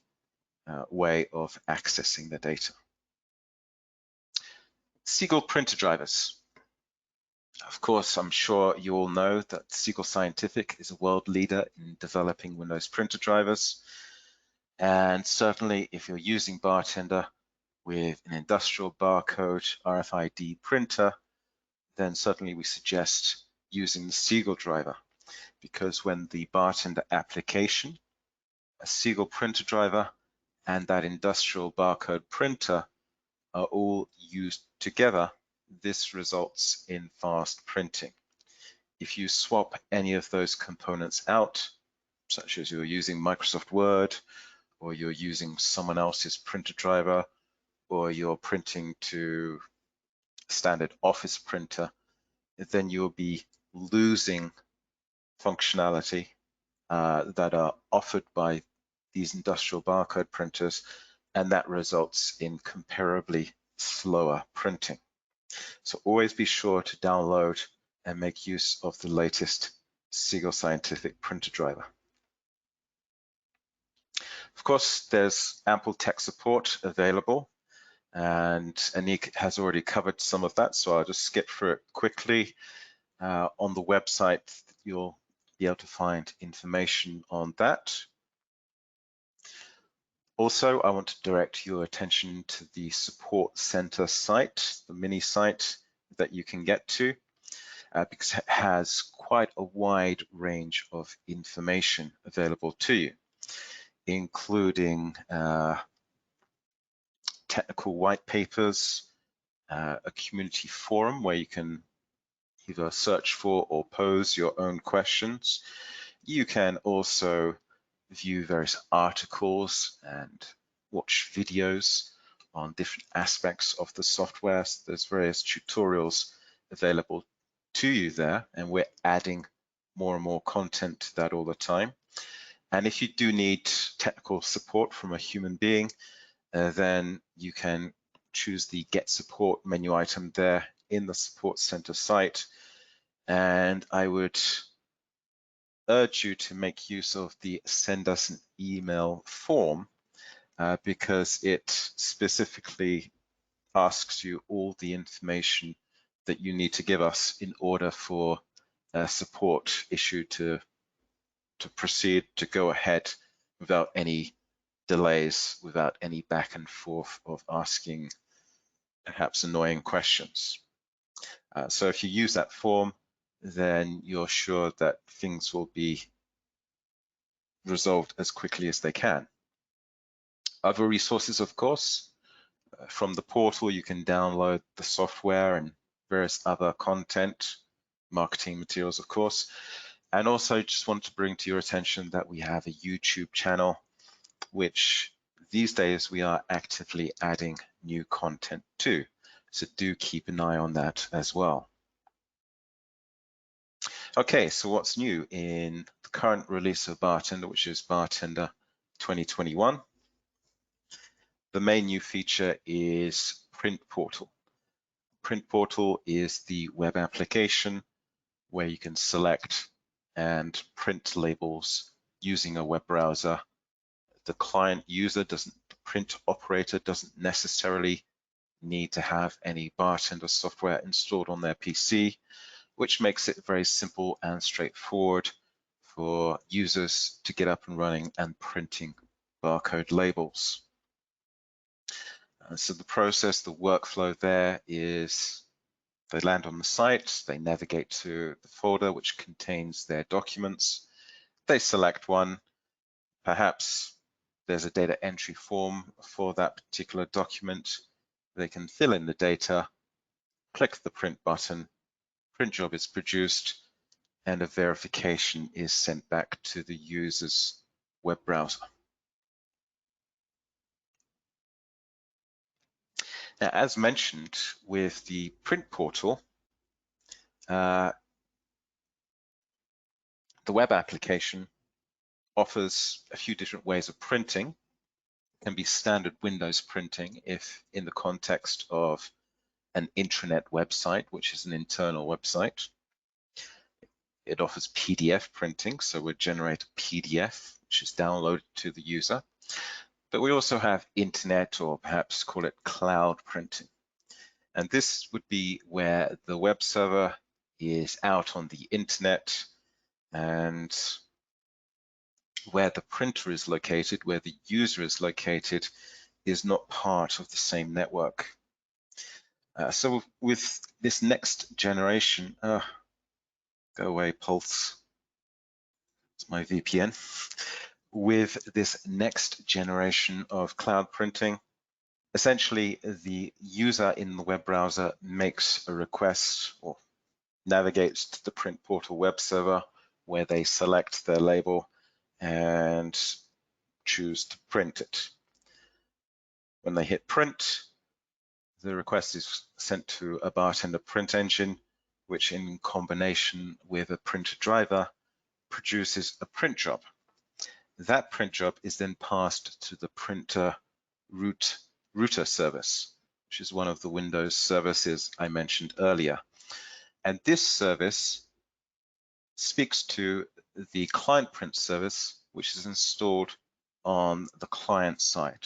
way of accessing the data. Siegel printer drivers. Of course, I'm sure you all know that Siegel Scientific is a world leader in developing Windows printer drivers. And certainly if you're using Bartender with an industrial barcode RFID printer, then certainly we suggest using the Siegel driver, because when the Bartender application, a Siegel printer driver, and that industrial barcode printer are all used together, this results in fast printing. if you swap any of those components out, such as you're using Microsoft Word, or you're using someone else's printer driver, or you're printing to standard Office printer, then you'll be losing functionality that are offered by these industrial barcode printers, and that results in comparably slower printing. So always be sure to download and make use of the latest Siegel Scientific printer driver. Of course, there's ample tech support available, and Anik has already covered some of that, so I'll just skip through it quickly. On the website, you'll be able to find information on that. Also, I want to direct your attention to the support center site, the mini site that you can get to, because it has quite a wide range of information available to you, including technical white papers, a community forum where you can either search for or pose your own questions. You can also view various articles and watch videos on different aspects of the software. So there's various tutorials available to you there, and we're adding more and more content to that all the time. And if you do need technical support from a human being, then you can choose the Get Support menu item there in the Support Center site. And I would urge you to make use of the Send Us an Email form because it specifically asks you all the information that you need to give us in order for a support issue to proceed, to go ahead without any delays, without any back and forth of asking perhaps annoying questions. So if you use that form, then you're sure that things will be resolved as quickly as they can. Other resources, of course, from the portal, you can download the software and various other content, marketing materials, of course. And also just want to bring to your attention that we have a YouTube channel, which these days we are actively adding new content to. So do keep an eye on that as well. Okay, so what's new in the current release of Bartender, which is Bartender 2021? The main new feature is Print Portal. Print Portal is the web application where you can select and print labels using a web browser. The client user the print operator doesn't necessarily need to have any Bartender software installed on their PC, which makes it very simple and straightforward for users to get up and running and printing barcode labels. So the process, the workflow there is they land on the site, they navigate to the folder which contains their documents, they select one, perhaps there's a data entry form for that particular document, they can fill in the data, click the print button, print job is produced, and a verification is sent back to the user's web browser. Now, as mentioned with the print portal, the web application offers a few different ways of printing. It can be standard Windows printing if in the context of an intranet website, which is an internal website. It offers PDF printing, so we generate a PDF, which is downloaded to the user. But we also have internet, or perhaps call it cloud printing. And this would be where the web server is out on the internet and where the printer is located, where the user is located, is not part of the same network. So with this next generation, go away, Pulse, it's my VPN. With this next generation of cloud printing, essentially the user in the web browser makes a request or navigates to the Print Portal web server where they select their label and choose to print it. When they hit print, the request is sent to a Bartender print engine, which in combination with a printer driver produces a print job. That print job is then passed to the printer router service, which is one of the Windows services I mentioned earlier. And this service speaks to the client print service, which is installed on the client side.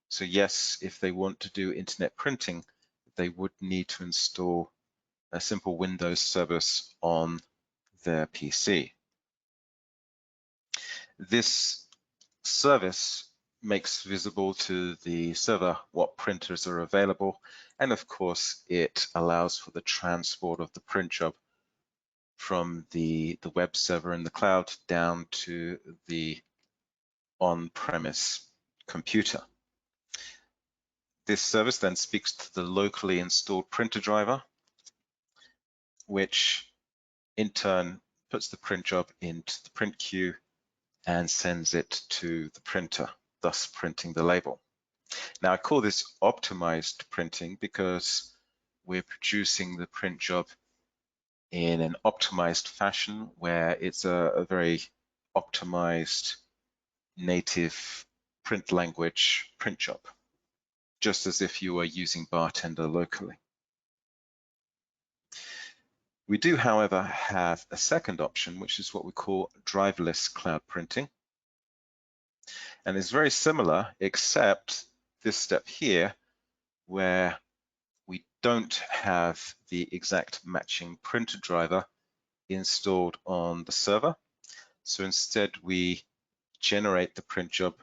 So yes, if they want to do internet printing, they would need to install a simple Windows service on their PC. This service makes visible to the server what printers are available, and of course it allows for the transport of the print job from the web server in the cloud down to the on-premise computer. This service then speaks to the locally installed printer driver, which in turn puts the print job into the print queue and sends it to the printer, thus printing the label. Now I call this optimized printing because we're producing the print job in an optimized fashion where it's a very optimized native print language print job, just as if you were using Bartender locally. We do, however, have a second option, which is what we call driverless cloud printing. And it's very similar, except this step here, where we don't have the exact matching printer driver installed on the server. So instead, we generate the print job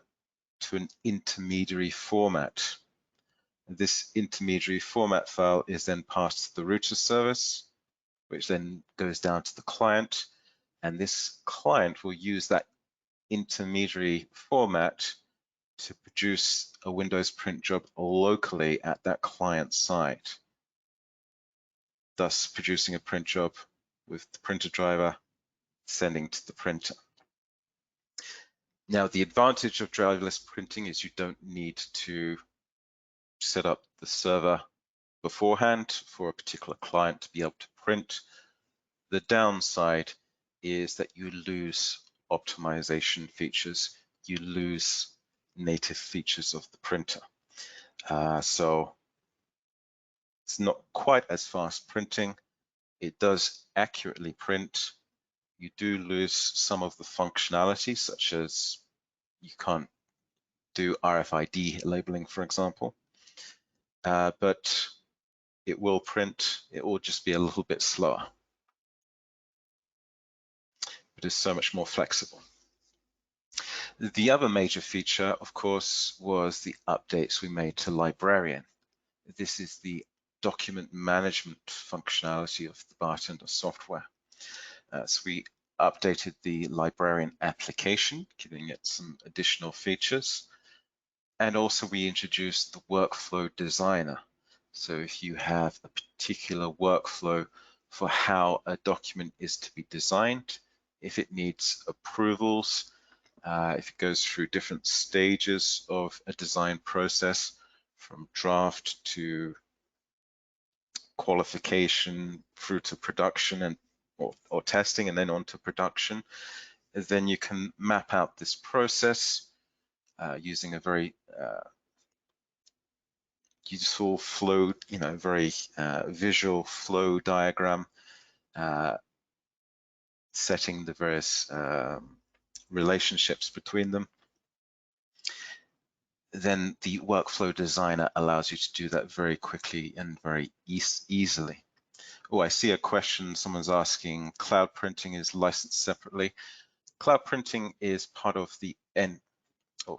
to an intermediary format. This intermediary format file is then passed to the router service, which then goes down to the client, and this client will use that intermediary format to produce a Windows print job locally at that client side, thus producing a print job with the printer driver sending to the printer. Now, the advantage of driverless printing is you don't need to set up the server beforehand for a particular client to be able to print. The downside is that you lose optimization features, you lose native features of the printer. So it's not quite as fast printing. It does accurately print. You do lose some of the functionality, such as you can't do RFID labeling, for example, but it will print. It will just be a little bit slower. It is so much more flexible. The other major feature, of course, was the updates we made to Librarian. This is the document management functionality of the Bartender software. So we updated the Librarian application, giving it some additional features. And also we introduced the Workflow Designer. So if you have a particular workflow for how a document is to be designed, if it needs approvals, if it goes through different stages of a design process, from draft to qualification through to production and or testing and then on to production, then you can map out this process using a very useful flow, very visual flow diagram, setting the various relationships between them. Then the Workflow Designer allows you to do that very quickly and very easily. Oh, I see a question. Someone's asking, cloud printing is licensed separately. Cloud printing is part of the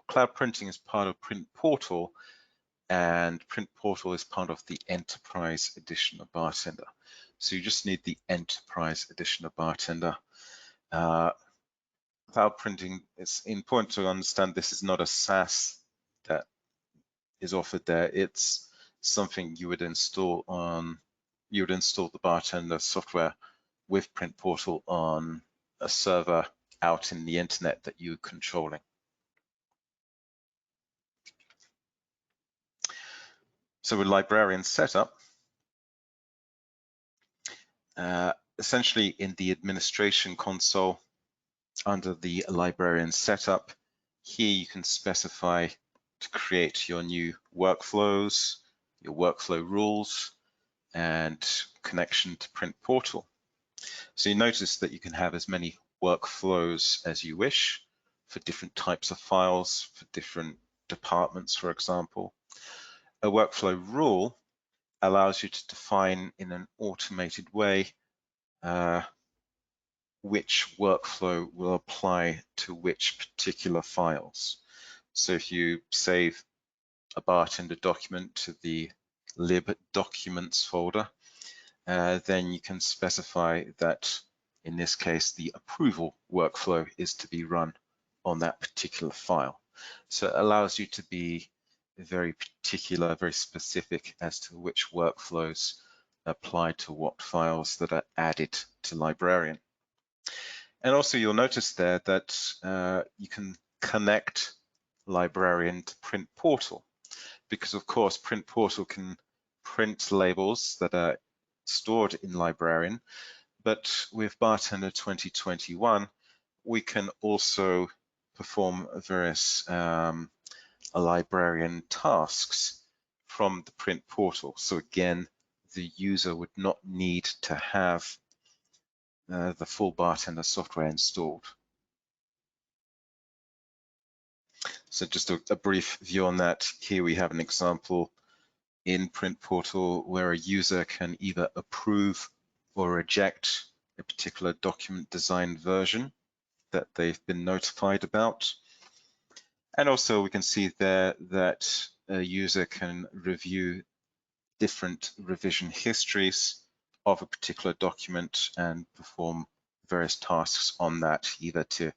Cloud printing is part of Print Portal, and Print Portal is part of the Enterprise edition of Bartender. So you just need the Enterprise edition of Bartender. Cloud printing, it's important to understand this is not a SaaS that is offered there. It's something you would install the Bartender software with Print Portal on a server out in the internet that you're controlling. So with Librarian Setup, essentially in the administration console under the Librarian Setup, here you can specify to create your new workflows, your workflow rules, and connection to Print Portal. So you notice that you can have as many workflows as you wish for different types of files, for different departments, for example. A workflow rule allows you to define in an automated way which workflow will apply to which particular files. So if you save a Bartender document to the lib documents folder, then you can specify that in this case the approval workflow is to be run on that particular file. So it allows you to be very particular, very specific as to which workflows apply to what files that are added to Librarian. And also you'll notice there that you can connect Librarian to Print Portal, because of course Print Portal can print labels that are stored in Librarian, but with Bartender 2021 we can also perform various Librarian tasks from the Print Portal. So again, the user would not need to have the full Bartender software installed. So just a brief view on that. Here we have an example in Print Portal where a user can either approve or reject a particular document design version that they've been notified about. And also we can see there that a user can review different revision histories of a particular document and perform various tasks on that, either to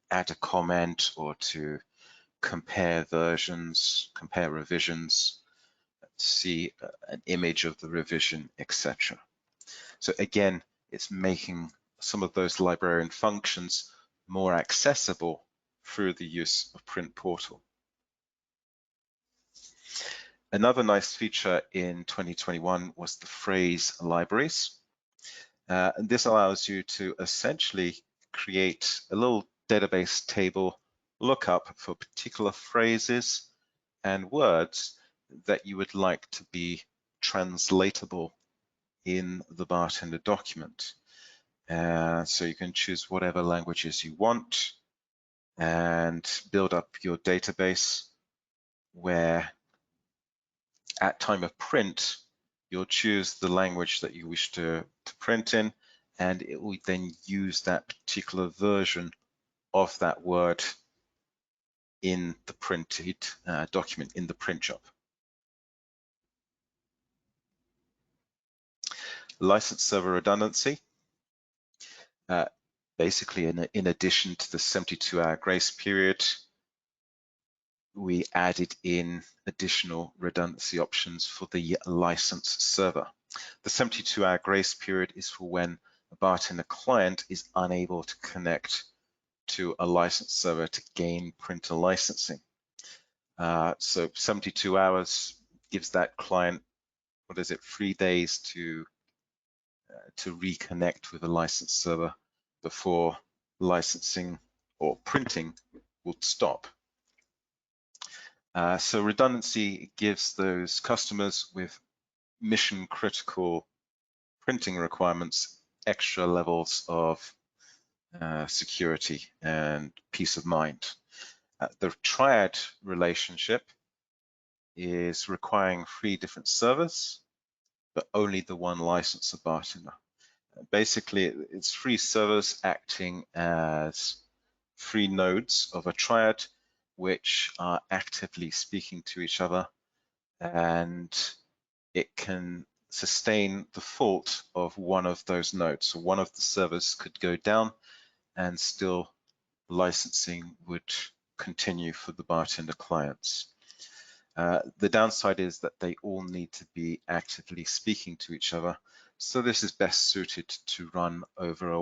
add a comment or to compare versions, compare revisions, see an image of the revision, etc. So again, it's making some of those Librarian functions more accessible through the use of Print Portal. Another nice feature in 2021 was the phrase libraries. And this allows you to essentially create a little database table lookup for particular phrases and words that you would like to be translatable in the Bartender document. So you can choose whatever languages you want and build up your database where at time of print, you'll choose the language that you wish to print in, and it will then use that particular version of that word in the printed document in the print job. License server redundancy. Basically, in addition to the 72-hour grace period, we added in additional redundancy options for the license server. The 72-hour grace period is for when a Bartender client is unable to connect to a license server to gain printer licensing. So 72 hours gives that client, 3 days to reconnect with a license server before licensing or printing will stop. So redundancy gives those customers with mission critical printing requirements extra levels of security and peace of mind. The triad relationship is requiring 3 different servers, but only the one license of Bartender. Basically, it's 3 servers acting as 3 nodes of a triad, which are actively speaking to each other, and it can sustain the fault of one of those nodes. So one of the servers could go down and still licensing would continue for the Bartender clients. The downside is that they all need to be actively speaking to each other, So this is best suited to run over a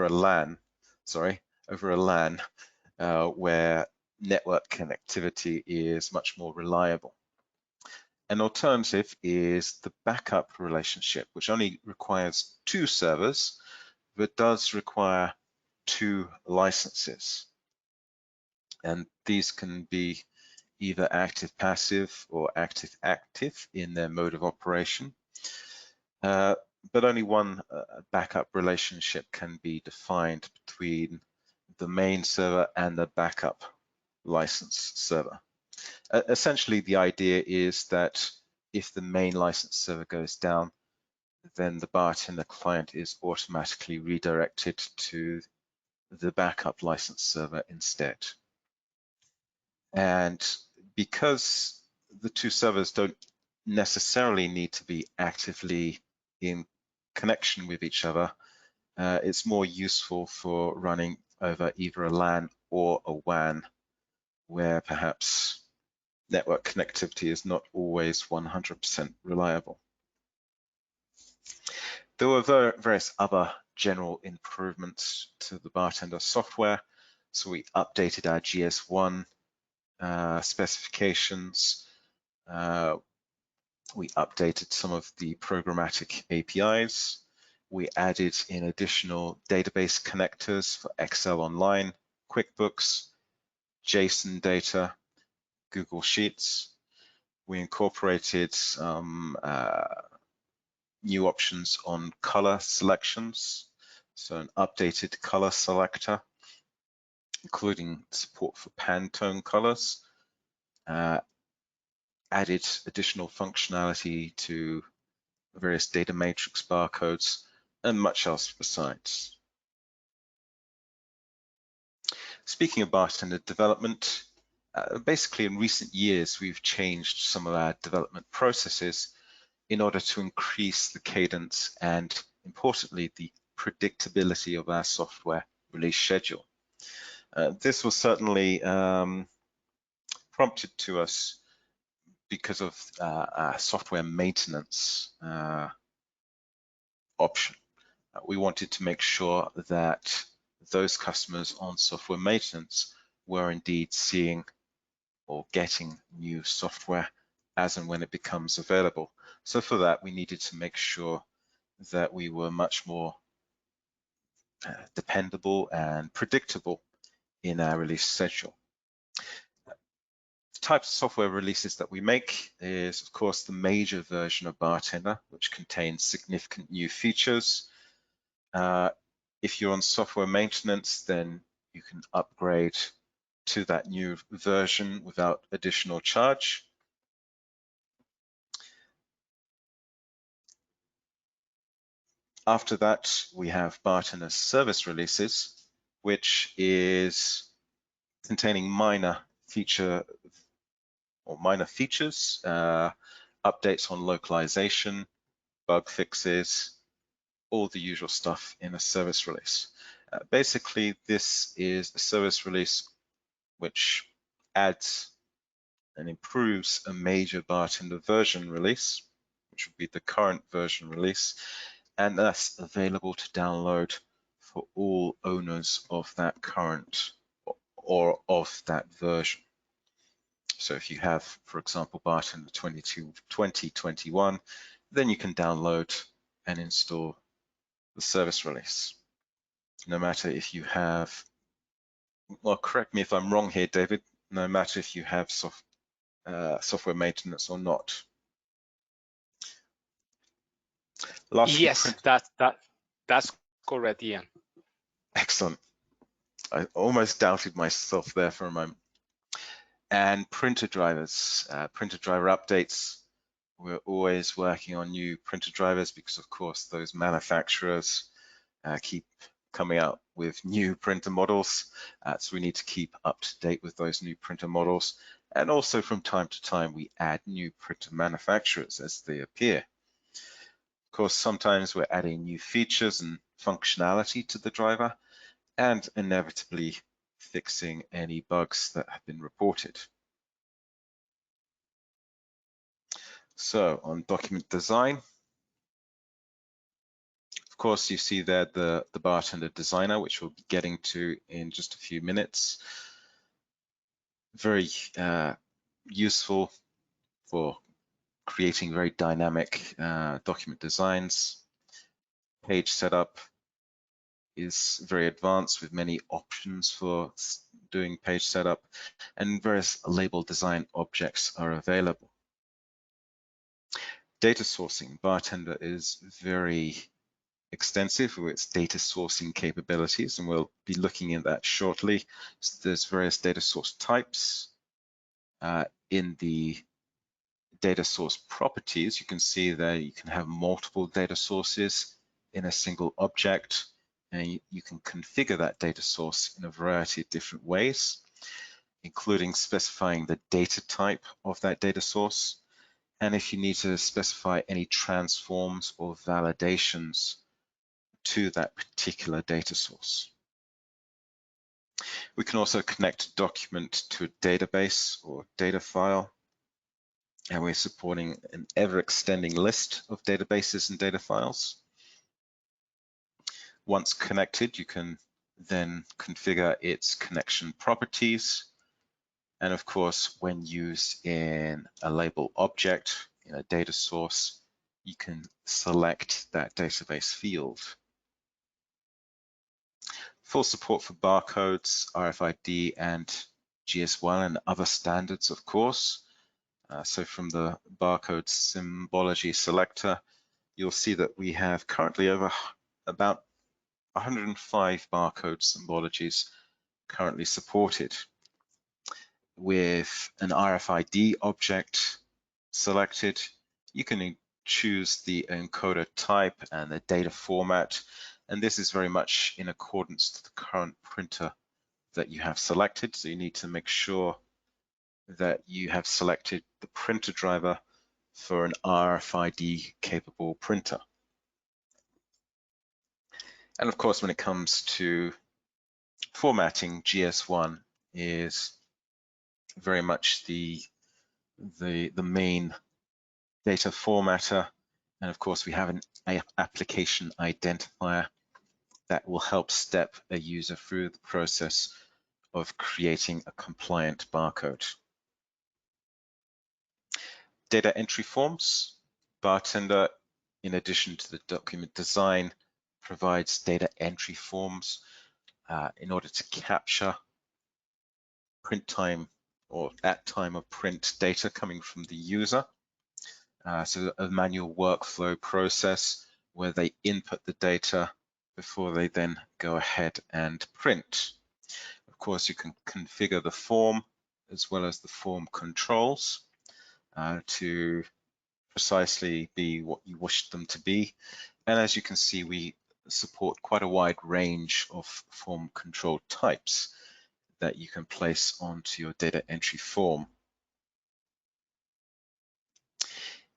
LAN, where network connectivity is much more reliable. An alternative is the backup relationship, which only requires 2 servers, but does require 2 licenses. And these can be either active-passive or active-active in their mode of operation. But only one backup relationship can be defined between the main server and the backup license server. Essentially, the idea is that if the main license server goes down, then the Bartender client is automatically redirected to the backup license server instead. And because the 2 servers don't necessarily need to be actively in connection with each other, it's more useful for running over either a LAN or a WAN, where perhaps network connectivity is not always 100% reliable. There were various other general improvements to the Bartender software. So we updated our GS1 specifications. We updated some of the programmatic APIs. We added in additional database connectors for Excel Online, QuickBooks, JSON data, Google Sheets. We incorporated some new options on color selections, so an updated color selector, including support for Pantone colors, added additional functionality to various data matrix barcodes, and much else besides. Speaking of Bartender development, basically in recent years, we've changed some of our development processes in order to increase the cadence and, importantly, the predictability of our software release schedule. This was certainly prompted to us because of our software maintenance option. We wanted to make sure that those customers on software maintenance were indeed seeing or getting new software as and when it becomes available. So for that, we needed to make sure that we were much more dependable and predictable in our release schedule. The types of software releases that we make is, of course, the major version of Bartender, which contains significant new features. If you're on software maintenance, then you can upgrade to that new version without additional charge. After that, we have Bartender service releases, which is containing minor features, updates on localization, bug fixes, all the usual stuff in a service release. Basically, this is a service release which adds and improves a major Bartender version release, which would be the current version release, and that's available to download for all owners of that current or of that version. So if you have, for example, Bartender 2021, then you can download and install the service release. No matter if you have, well, correct me if I'm wrong here, David, no matter if you have software maintenance or not. Lastly, yes, that's correct, Ian. Excellent. I almost doubted myself there for a moment. And printer drivers, printer driver updates. We're always working on new printer drivers because, of course, those manufacturers keep coming out with new printer models. So we need to keep up to date with those new printer models. And also from time to time, we add new printer manufacturers as they appear. Of course, sometimes we're adding new features and functionality to the driver and inevitably fixing any bugs that have been reported. So on document design, course, you see there the Bartender Designer, which we'll be getting to in just a few minutes. Very useful for creating very dynamic document designs. Page setup is very advanced with many options for doing page setup, and various label design objects are available. Data sourcing. Bartender is very extensive with its data sourcing capabilities, and we'll be looking at that shortly. So there's various data source types. In the data source properties, you can see there you can have multiple data sources in a single object, and you can configure that data source in a variety of different ways, including specifying the data type of that data source, and if you need to specify any transforms or validations to that particular data source. We can also connect a document to a database or data file, and we're supporting an ever-extending list of databases and data files. Once connected, you can then configure its connection properties. And of course, when used in a label object in a data source, you can select that database field. Full support for barcodes, RFID, and GS1 and other standards, of course. So from the barcode symbology selector, you'll see that we have currently over about 105 barcode symbologies currently supported. With an RFID object selected, you can choose the encoder type and the data format, and this is very much in accordance to the current printer that you have selected. So you need to make sure that you have selected the printer driver for an RFID capable printer. And of course, when it comes to formatting, GS1 is very much the main data formatter. And of course, we have an application identifier that will help step a user through the process of creating a compliant barcode. Data entry forms. Bartender, in addition to the document design, provides data entry forms in order to capture print time or at time of print data coming from the user. So a manual workflow process where they input the data before they then go ahead and print. Of course, you can configure the form as well as the form controls to precisely be what you wish them to be. And as you can see, we support quite a wide range of form control types that you can place onto your data entry form.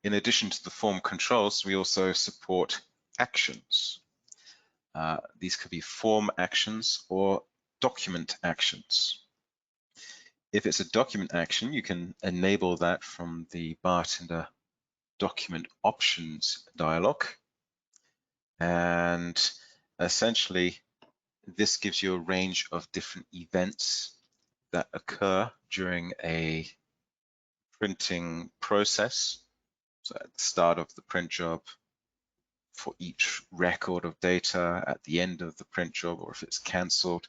In addition to the form controls, we also support actions. These could be form actions or document actions. If it's a document action, you can enable that from the Bartender document options dialog. And essentially, this gives you a range of different events that occur during a printing process. So at the start of the print job, for each record of data, at the end of the print job, or if it's cancelled,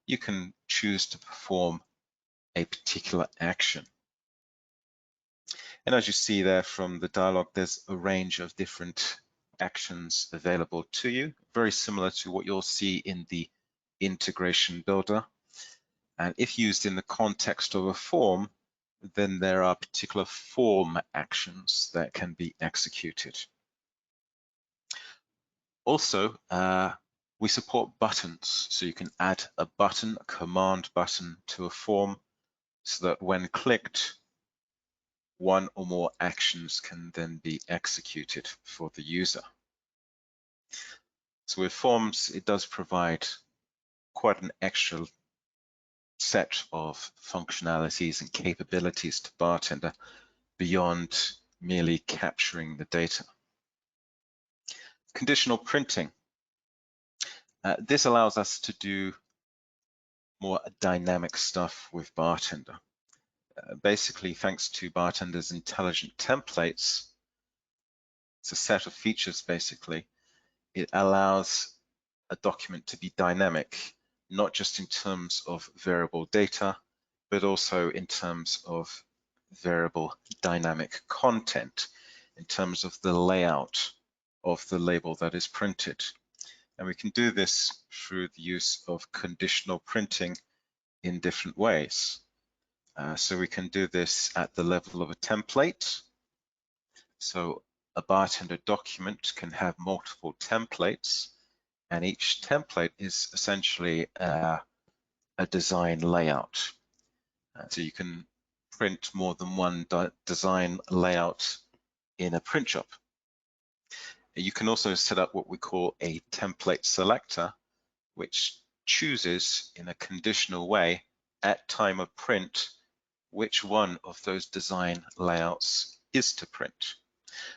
you can choose to perform a particular action. And as you see there from the dialog, there's a range of different actions available to you, very similar to what you'll see in the integration builder. And if used in the context of a form, then there are particular form actions that can be executed. Also, we support buttons, so you can add a button, a command button to a form, so that when clicked, one or more actions can then be executed for the user. So with forms, it does provide quite an extra set of functionalities and capabilities to Bartender beyond merely capturing the data. Conditional printing. This allows us to do more dynamic stuff with Bartender. Basically, thanks to Bartender's intelligent templates, it's a set of features basically. It allows a document to be dynamic, not just in terms of variable data, but also in terms of variable dynamic content, in terms of the layout of the label that is printed. And we can do this through the use of conditional printing in different ways. So we can do this at the level of a template. So a Bartender document can have multiple templates, and each template is essentially a design layout. So you can print more than one design layout in a print job. You can also set up what we call a template selector, which chooses in a conditional way at time of print which one of those design layouts is to print.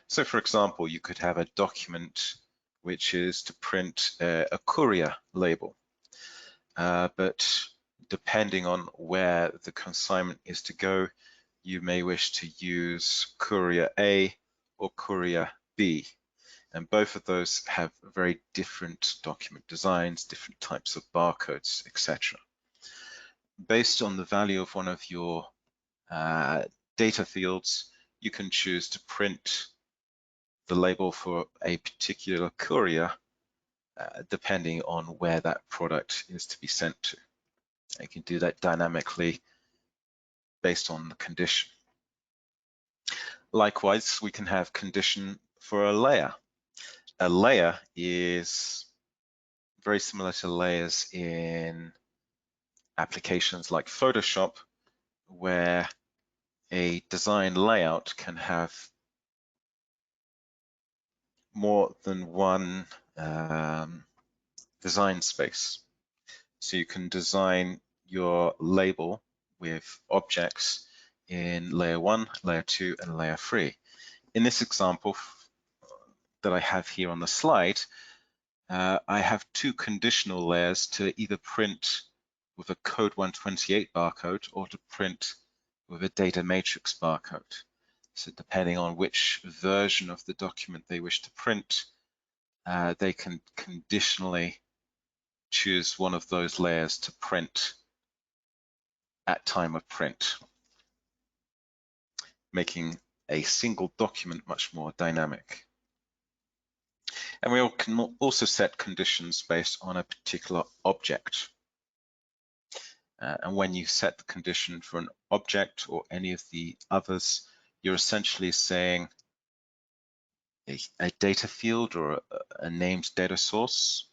So for example, you could have a document which is to print a courier label, but depending on where the consignment is to go, you may wish to use courier A or courier B. And both of those have very different document designs, different types of barcodes, etc. Based on the value of one of your data fields, you can choose to print the label for a particular courier depending on where that product is to be sent to. You can do that dynamically based on the condition. Likewise, we can have condition for a layer. A layer is very similar to layers in applications like Photoshop, where a design layout can have more than one design space. So you can design your label with objects in layer 1, layer 2, and layer 3. In this example that I have here on the slide, I have two conditional layers to either print with a code 128 barcode or to print with a data matrix barcode. So depending on which version of the document they wish to print, they can conditionally choose one of those layers to print at time of print, making a single document much more dynamic. And we can also set conditions based on a particular object. And when you set the condition for an object or any of the others, you're essentially saying a data field or a named data source,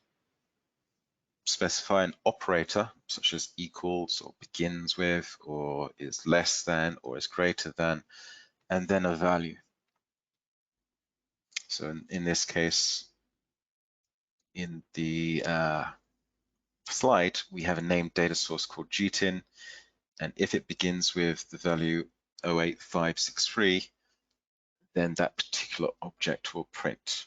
specify an operator such as equals or begins with or is less than or is greater than, and then a value. So in this case, in the slide, we have a named data source called GTIN, and if it begins with the value 08563, then that particular object will print.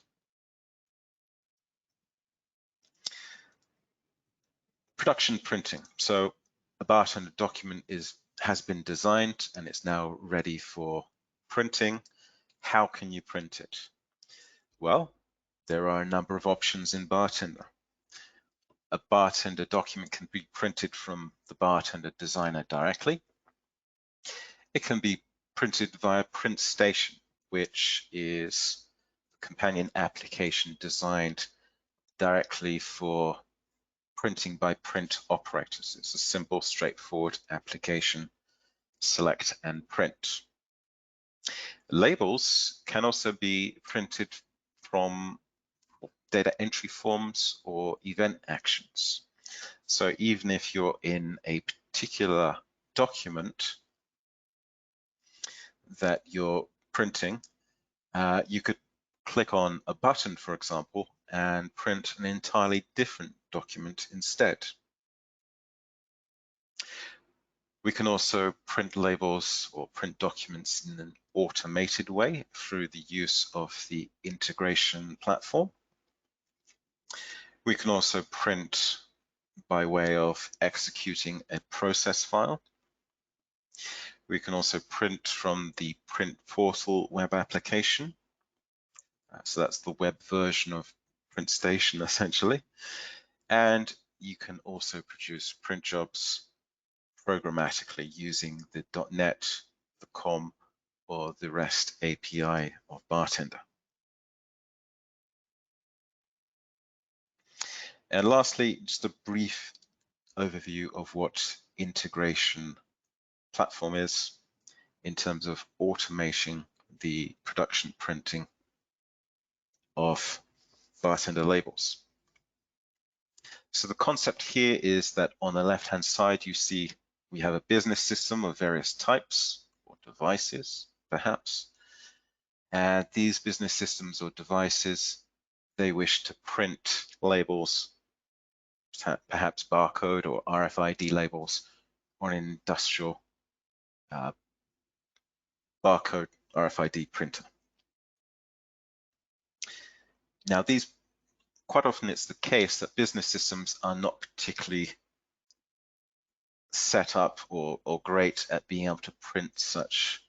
Production printing. So a Bartender document has been designed and it's now ready for printing. How can you print it? Well, there are a number of options in Bartender. A Bartender document can be printed from the Bartender Designer directly. It can be printed via Print Station, which is a companion application designed directly for printing by print operators. It's a simple, straightforward application. Select and print. Labels can also be printed from data entry forms or event actions. So even if you're in a particular document that you're printing, you could click on a button, for example, and print an entirely different document instead. We can also print labels or print documents in an automated way through the use of the integration platform. We can also print by way of executing a process file. We can also print from the Print Portal web application. So that's the web version of PrintStation essentially. And you can also produce print jobs programmatically using the .NET, the COM, or the REST API of Bartender. And lastly, just a brief overview of what integration platform is in terms of automating the production printing of Bartender labels. So the concept here is that on the left-hand side, you see we have a business system of various types or devices, perhaps. And these business systems or devices, they wish to print labels, perhaps barcode or RFID labels on an industrial barcode RFID printer. Now, quite often it's the case that business systems are not particularly set up or great at being able to print such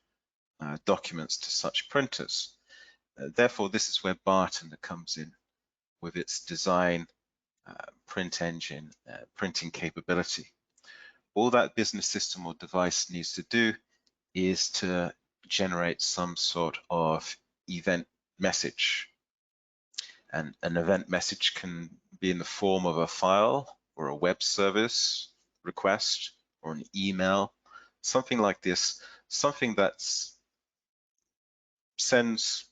documents to such printers. Therefore, this is where Bartender comes in with its design, print engine, printing capability. All that business system or device needs to do is to generate some sort of event message. And an event message can be in the form of a file or a web service request or an email, something like this, something that sends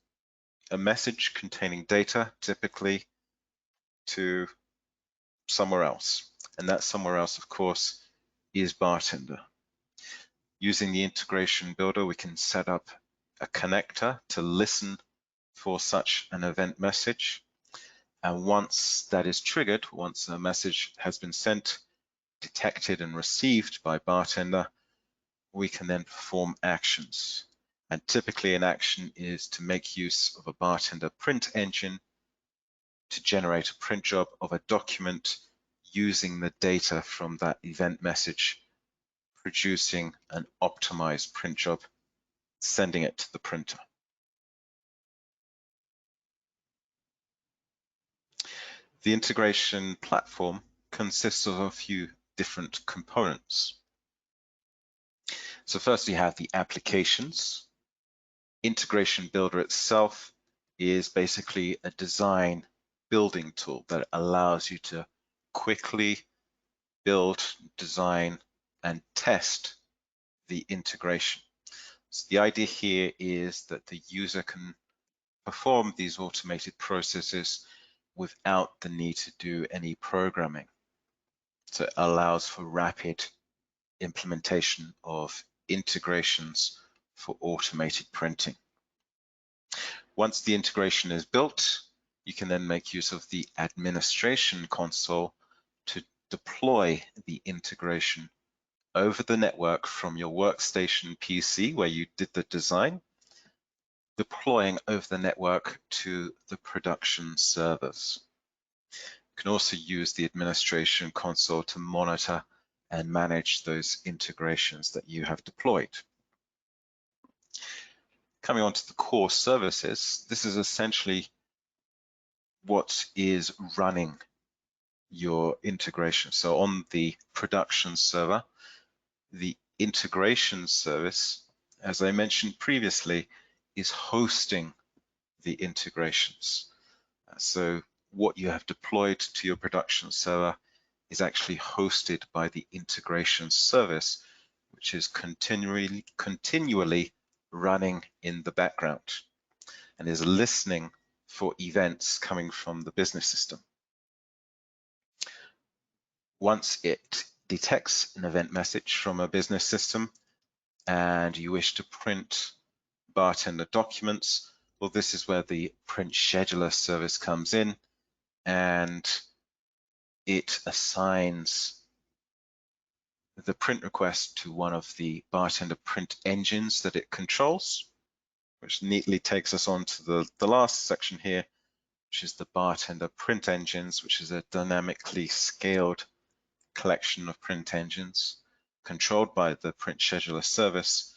a message containing data, typically, to somewhere else. And that somewhere else, of course, is Bartender. Using the integration builder, we can set up a connector to listen for such an event message. And once that is triggered, once a message has been sent, detected and received by Bartender, we can then perform actions. And typically an action is to make use of a Bartender print engine to generate a print job of a document using the data from that event message, producing an optimized print job, sending it to the printer. The integration platform consists of a few different components. So first we have the applications. Integration Builder itself is basically a design building tool that allows you to quickly build, design, and test the integration. So the idea here is that the user can perform these automated processes without the need to do any programming. So it allows for rapid implementation of integrations for automated printing. Once the integration is built, you can then make use of the administration console to deploy the integration over the network from your workstation PC where you did the design, deploying over the network to the production servers. You can also use the administration console to monitor and manage those integrations that you have deployed. Coming on to the core services, this is essentially what is running your integration. So on the production server, the integration service, as I mentioned previously, is hosting the integrations. So what you have deployed to your production server is actually hosted by the integration service, which is continually running in the background and is listening for events coming from the business system. Once it detects an event message from a business system and you wish to print Bartender documents, well, this is where the print scheduler service comes in and it assigns the print request to one of the Bartender print engines that it controls, which neatly takes us on to the last section here, which is the Bartender print engines, which is a dynamically scaled collection of print engines controlled by the print scheduler service.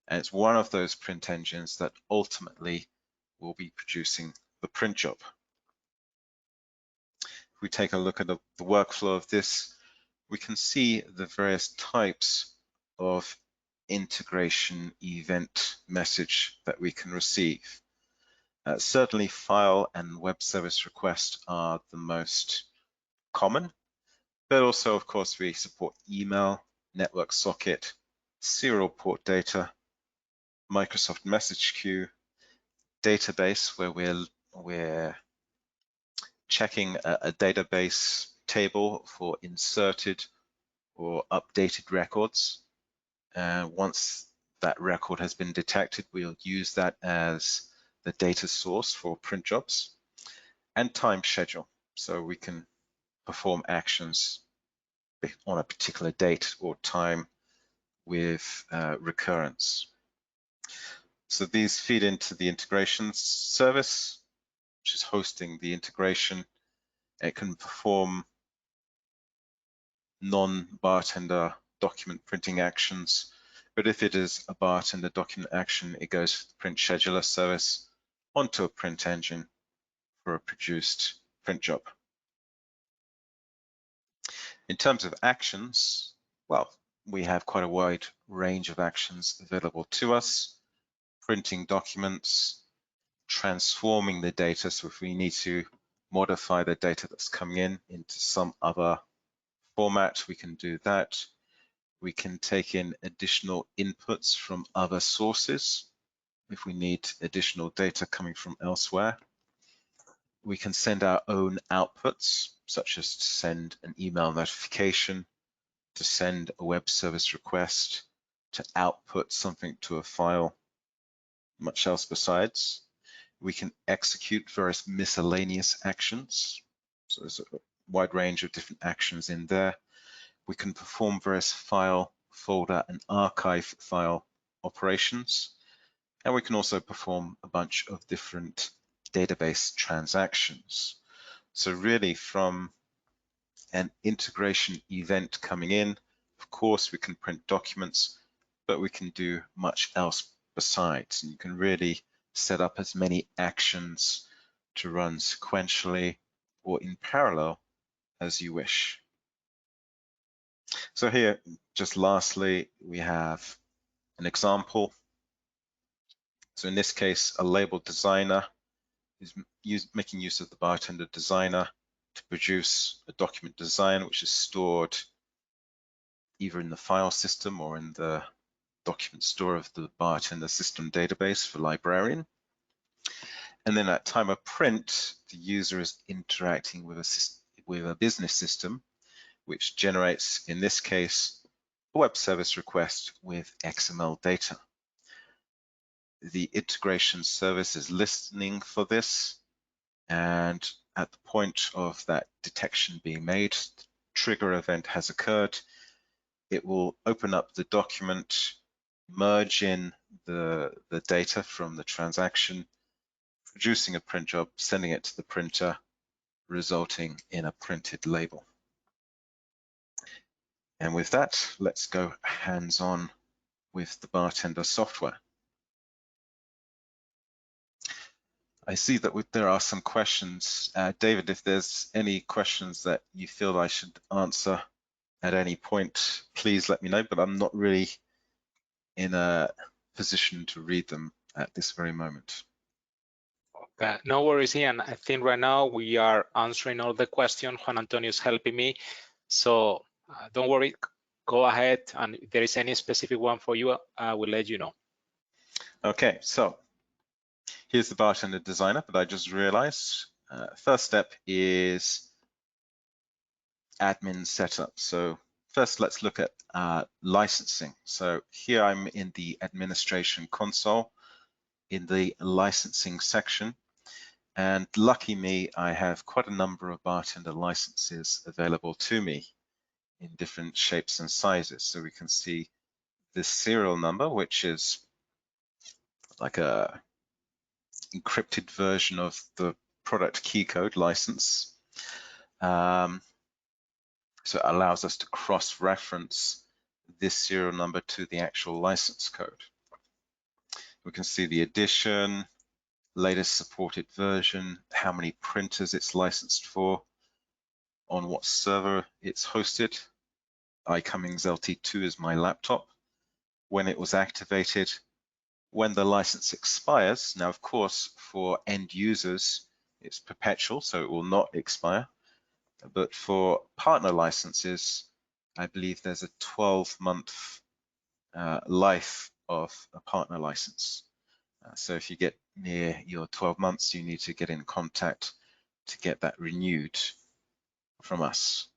And it's one of those print engines that ultimately will be producing the print job. If we take a look at the workflow of this, we can see the various types of integration event message that we can receive. Certainly file and web service request are the most common, but also of course we support email, network socket, serial port data, Microsoft message queue, database where we're checking a database table for inserted or updated records. Once that record has been detected, we'll use that as the data source for print jobs, and time schedule, so we can perform actions on a particular date or time with recurrence. So these feed into the integration service, which is hosting the integration. It can perform non-Bartender document printing actions, but if it is a Bartender document action, it goes to the print scheduler service onto a print engine for a produced print job. In terms of actions, well, we have quite a wide range of actions available to us: printing documents, transforming the data. So if we need to modify the data that's coming in into some other format, we can do that. We can take in additional inputs from other sources if we need additional data coming from elsewhere. We can send our own outputs, such as to send an email notification, to send a web service request, to output something to a file, much else besides. We can execute various miscellaneous actions. So there's a wide range of different actions in there. We can perform various file, folder, and archive file operations. And we can also perform a bunch of different database transactions. So really, from an integration event coming in, of course, we can print documents, but we can do much else besides. And you can really set up as many actions to run sequentially or in parallel as you wish. So here, just lastly, we have an example. So in this case, a label designer is making use of the Bartender Designer to produce a document design which is stored either in the file system or in the document store of the Bartender system database for Librarian. And then at time of print, the user is interacting with a business system which generates, in this case, a web service request with XML data. The integration service is listening for this, and at the point of that detection being made, the trigger event has occurred. It will open up the document, merge in the data from the transaction, producing a print job, sending it to the printer, resulting in a printed label. And with that, let's go hands-on with the Bartender software. I see that there are some questions. David, if there's any questions that you feel I should answer at any point, please let me know, but I'm not really in a position to read them at this very moment. No worries, Ian. I think right now we are answering all the questions. Juan Antonio is helping me. So don't worry, go ahead. And if there is any specific one for you, I will let you know. Okay, so here's the Bartender Designer, but I just realized first step is admin setup. So first, let's look at licensing. So here I'm in the administration console in the licensing section. And lucky me, I have quite a number of Bartender licenses available to me in different shapes and sizes. So we can see this serial number, which is like a encrypted version of the product key code license. So it allows us to cross-reference this serial number to the actual license code. We can see the edition, latest supported version, how many printers it's licensed for, on what server it's hosted. iCummings LT2 is my laptop, when it was activated, when the license expires. Now, of course, for end users, it's perpetual, so it will not expire. But for partner licenses, I believe there's a 12-month life of a partner license. So if you get near your 12 months, you need to get in contact to get that renewed from us.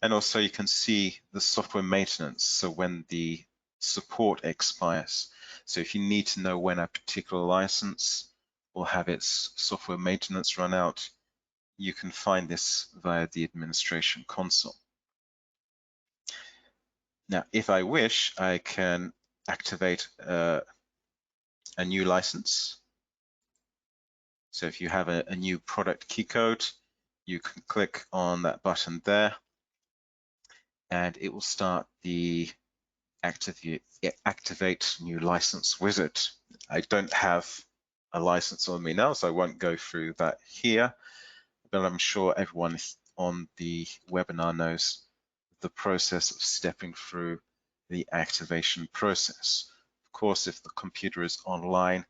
And also you can see the software maintenance, so when the support expires. So if you need to know when a particular license will have its software maintenance run out, you can find this via the administration console. Now, if I wish, I can activate a new license. So if you have a new product key code, you can click on that button there, and it will start the activate new license wizard. I don't have a license on me now, so I won't go through that here, but I'm sure everyone on the webinar knows the process of stepping through the activation process. Of course, if the computer is online,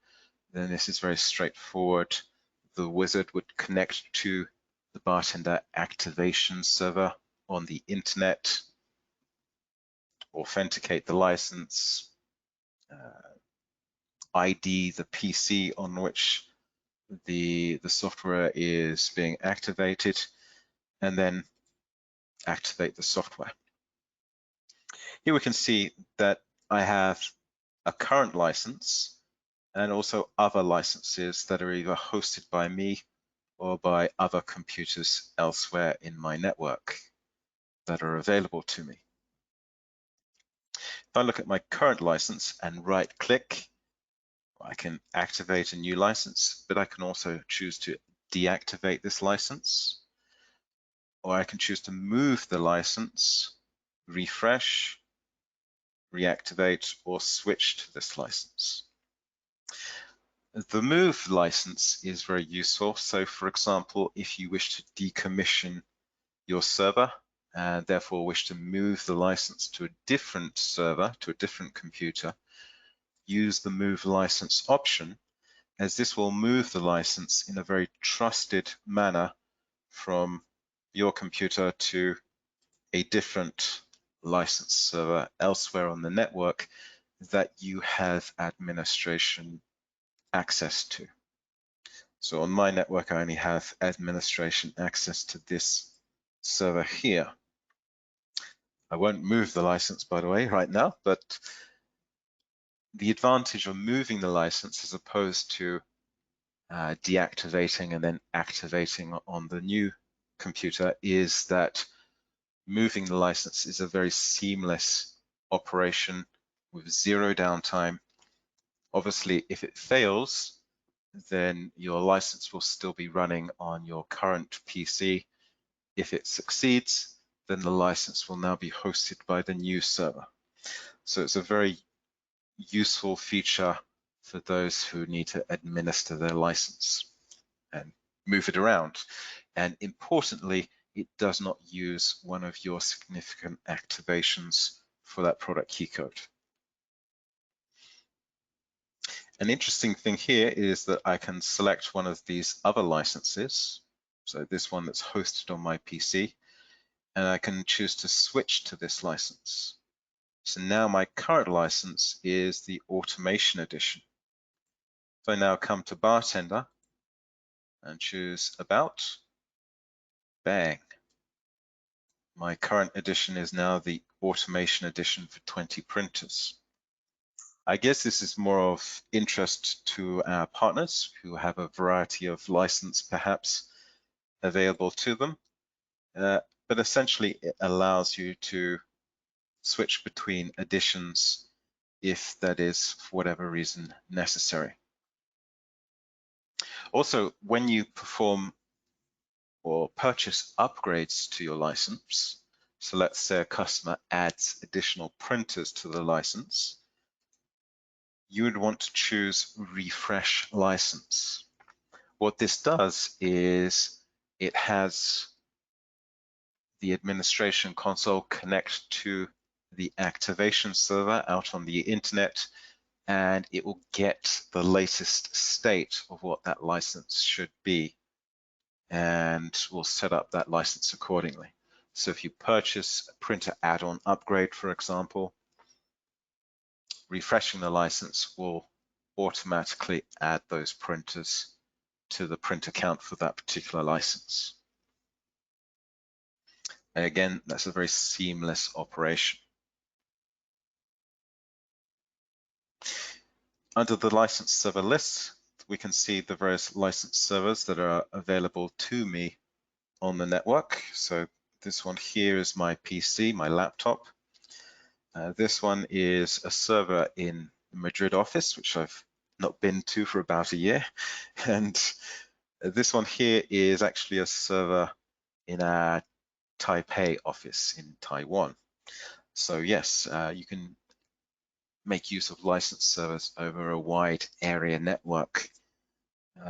then this is very straightforward. The wizard would connect to the Bartender activation server on the internet, authenticate the license, ID the PC on which the software is being activated, and then activate the software. Here we can see that I have a current license and also other licenses that are either hosted by me or by other computers elsewhere in my network that are available to me. If I look at my current license and right-click, I can activate a new license, but I can also choose to deactivate this license, or I can choose to move the license, refresh, reactivate, or switch to this license. The move license is very useful. So for example, if you wish to decommission your server and therefore wish to move the license to a different server, to a different computer, use the move license option, as this will move the license in a very trusted manner from your computer to a different license server elsewhere on the network that you have administration access to. So on my network, I only have administration access to this server here. I won't move the license, by the way, right now, but the advantage of moving the license as opposed to deactivating and then activating on the new computer is that moving the license is a very seamless operation with zero downtime. Obviously, if it fails, then your license will still be running on your current PC. If it succeeds, then the license will now be hosted by the new server. So it's a very useful feature for those who need to administer their license and move it around. And importantly, it does not use one of your significant activations for that product key code. An interesting thing here is that I can select one of these other licenses. So this one that's hosted on my PC, and I can choose to switch to this license. So now my current license is the Automation Edition. So I now come to Bartender and choose About. Bang. My current edition is now the Automation Edition for 20 printers. I guess this is more of interest to our partners who have a variety of license perhaps available to them, but essentially it allows you to switch between editions if that is, for whatever reason, necessary. Also, when you perform or purchase upgrades to your license, so let's say a customer adds additional printers to the license, you would want to choose refresh license. What this does is it has the administration console connect to the activation server out on the internet, and it will get the latest state of what that license should be, and will set up that license accordingly. So if you purchase a printer add-on upgrade, for example, refreshing the license will automatically add those printers to the print account for that particular license. And again, that's a very seamless operation. Under the license server list, we can see the various license servers that are available to me on the network. So this one here is my PC, my laptop. This one is a server in Madrid office, which I've not been to for about a year. And this one here is actually a server in our Taipei office in Taiwan. So yes, you can make use of license servers over a wide area network.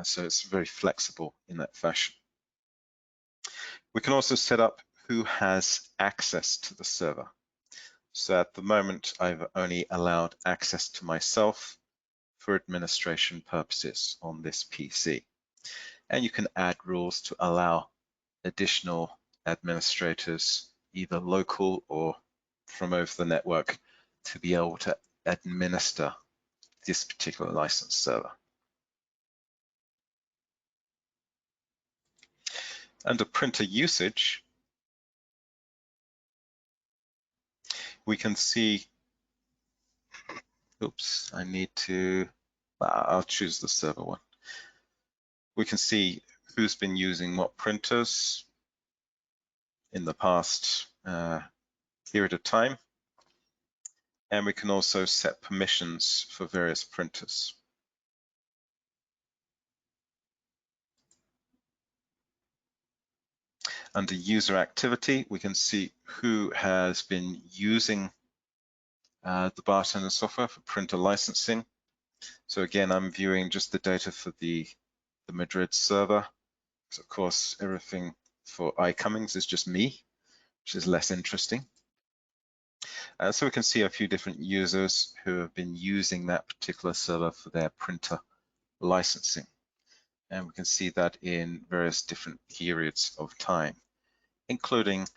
So it's very flexible in that fashion. We can also set up who has access to the server. So at the moment, I've only allowed access to myself for administration purposes on this PC. And you can add rules to allow additional administrators, either local or from over the network, to be able to administer this particular license server. Under printer usage, we can see, oops, I need to, I'll choose the server one. We can see who's been using what printers in the past period of time. And we can also set permissions for various printers. Under user activity, we can see who has been using the Bartender software for printer licensing. So again, I'm viewing just the data for the Madrid server. So of course, everything for iCummings is just me, which is less interesting. So we can see a few different users who have been using that particular server for their printer licensing. And we can see that in various different periods of time, including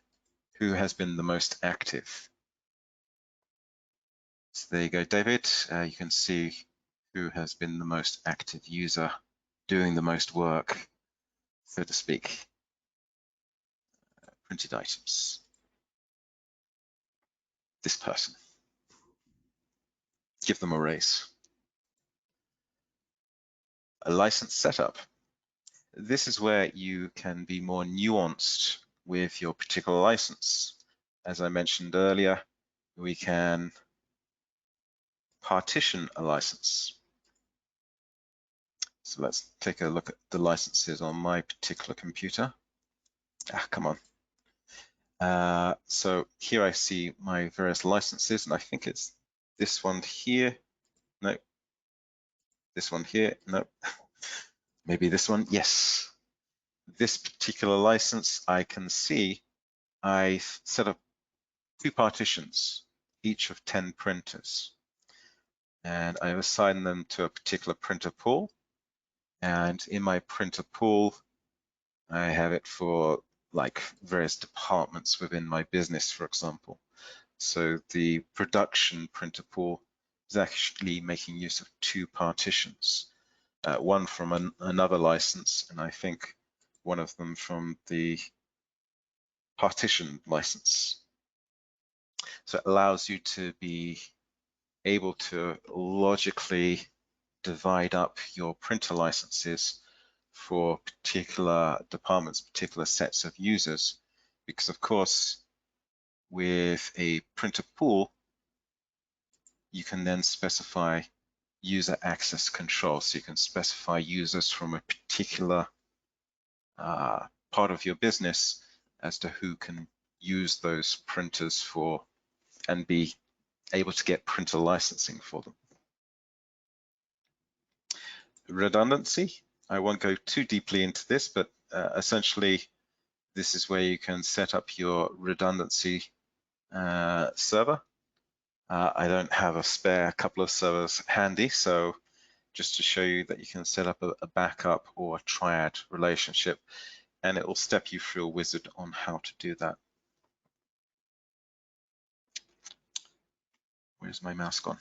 who has been the most active. So there you go, David. You can see who has been the most active user, doing the most work, so to speak. Printed items. This person. Give them a raise. A license setup. This is where you can be more nuanced with your particular license. As I mentioned earlier, we can partition a license. So let's take a look at the licenses on my particular computer. Come on. So here I see my various licenses, and I think it's this one here. No. This one here. No. Maybe this one. Yes. This particular license, I can see I set up 2 partitions, each of 10 printers. And I've assigned them to a particular printer pool. And in my printer pool, I have it for like various departments within my business, for example. So the production printer pool is actually making use of 2 partitions, one from another license, and I think one of them from the partition license. So it allows you to be able to logically divide up your printer licenses for particular departments, particular sets of users, because of course, with a printer pool, you can then specify user access control. So you can specify users from a particular part of your business as to who can use those printers for and be able to get printer licensing for them. Redundancy, I won't go too deeply into this, but essentially this is where you can set up your redundancy server. I don't have a spare couple of servers handy, so just to show you that you can set up a backup or a triad relationship, and it will step you through a wizard on how to do that. Where's my mouse gone?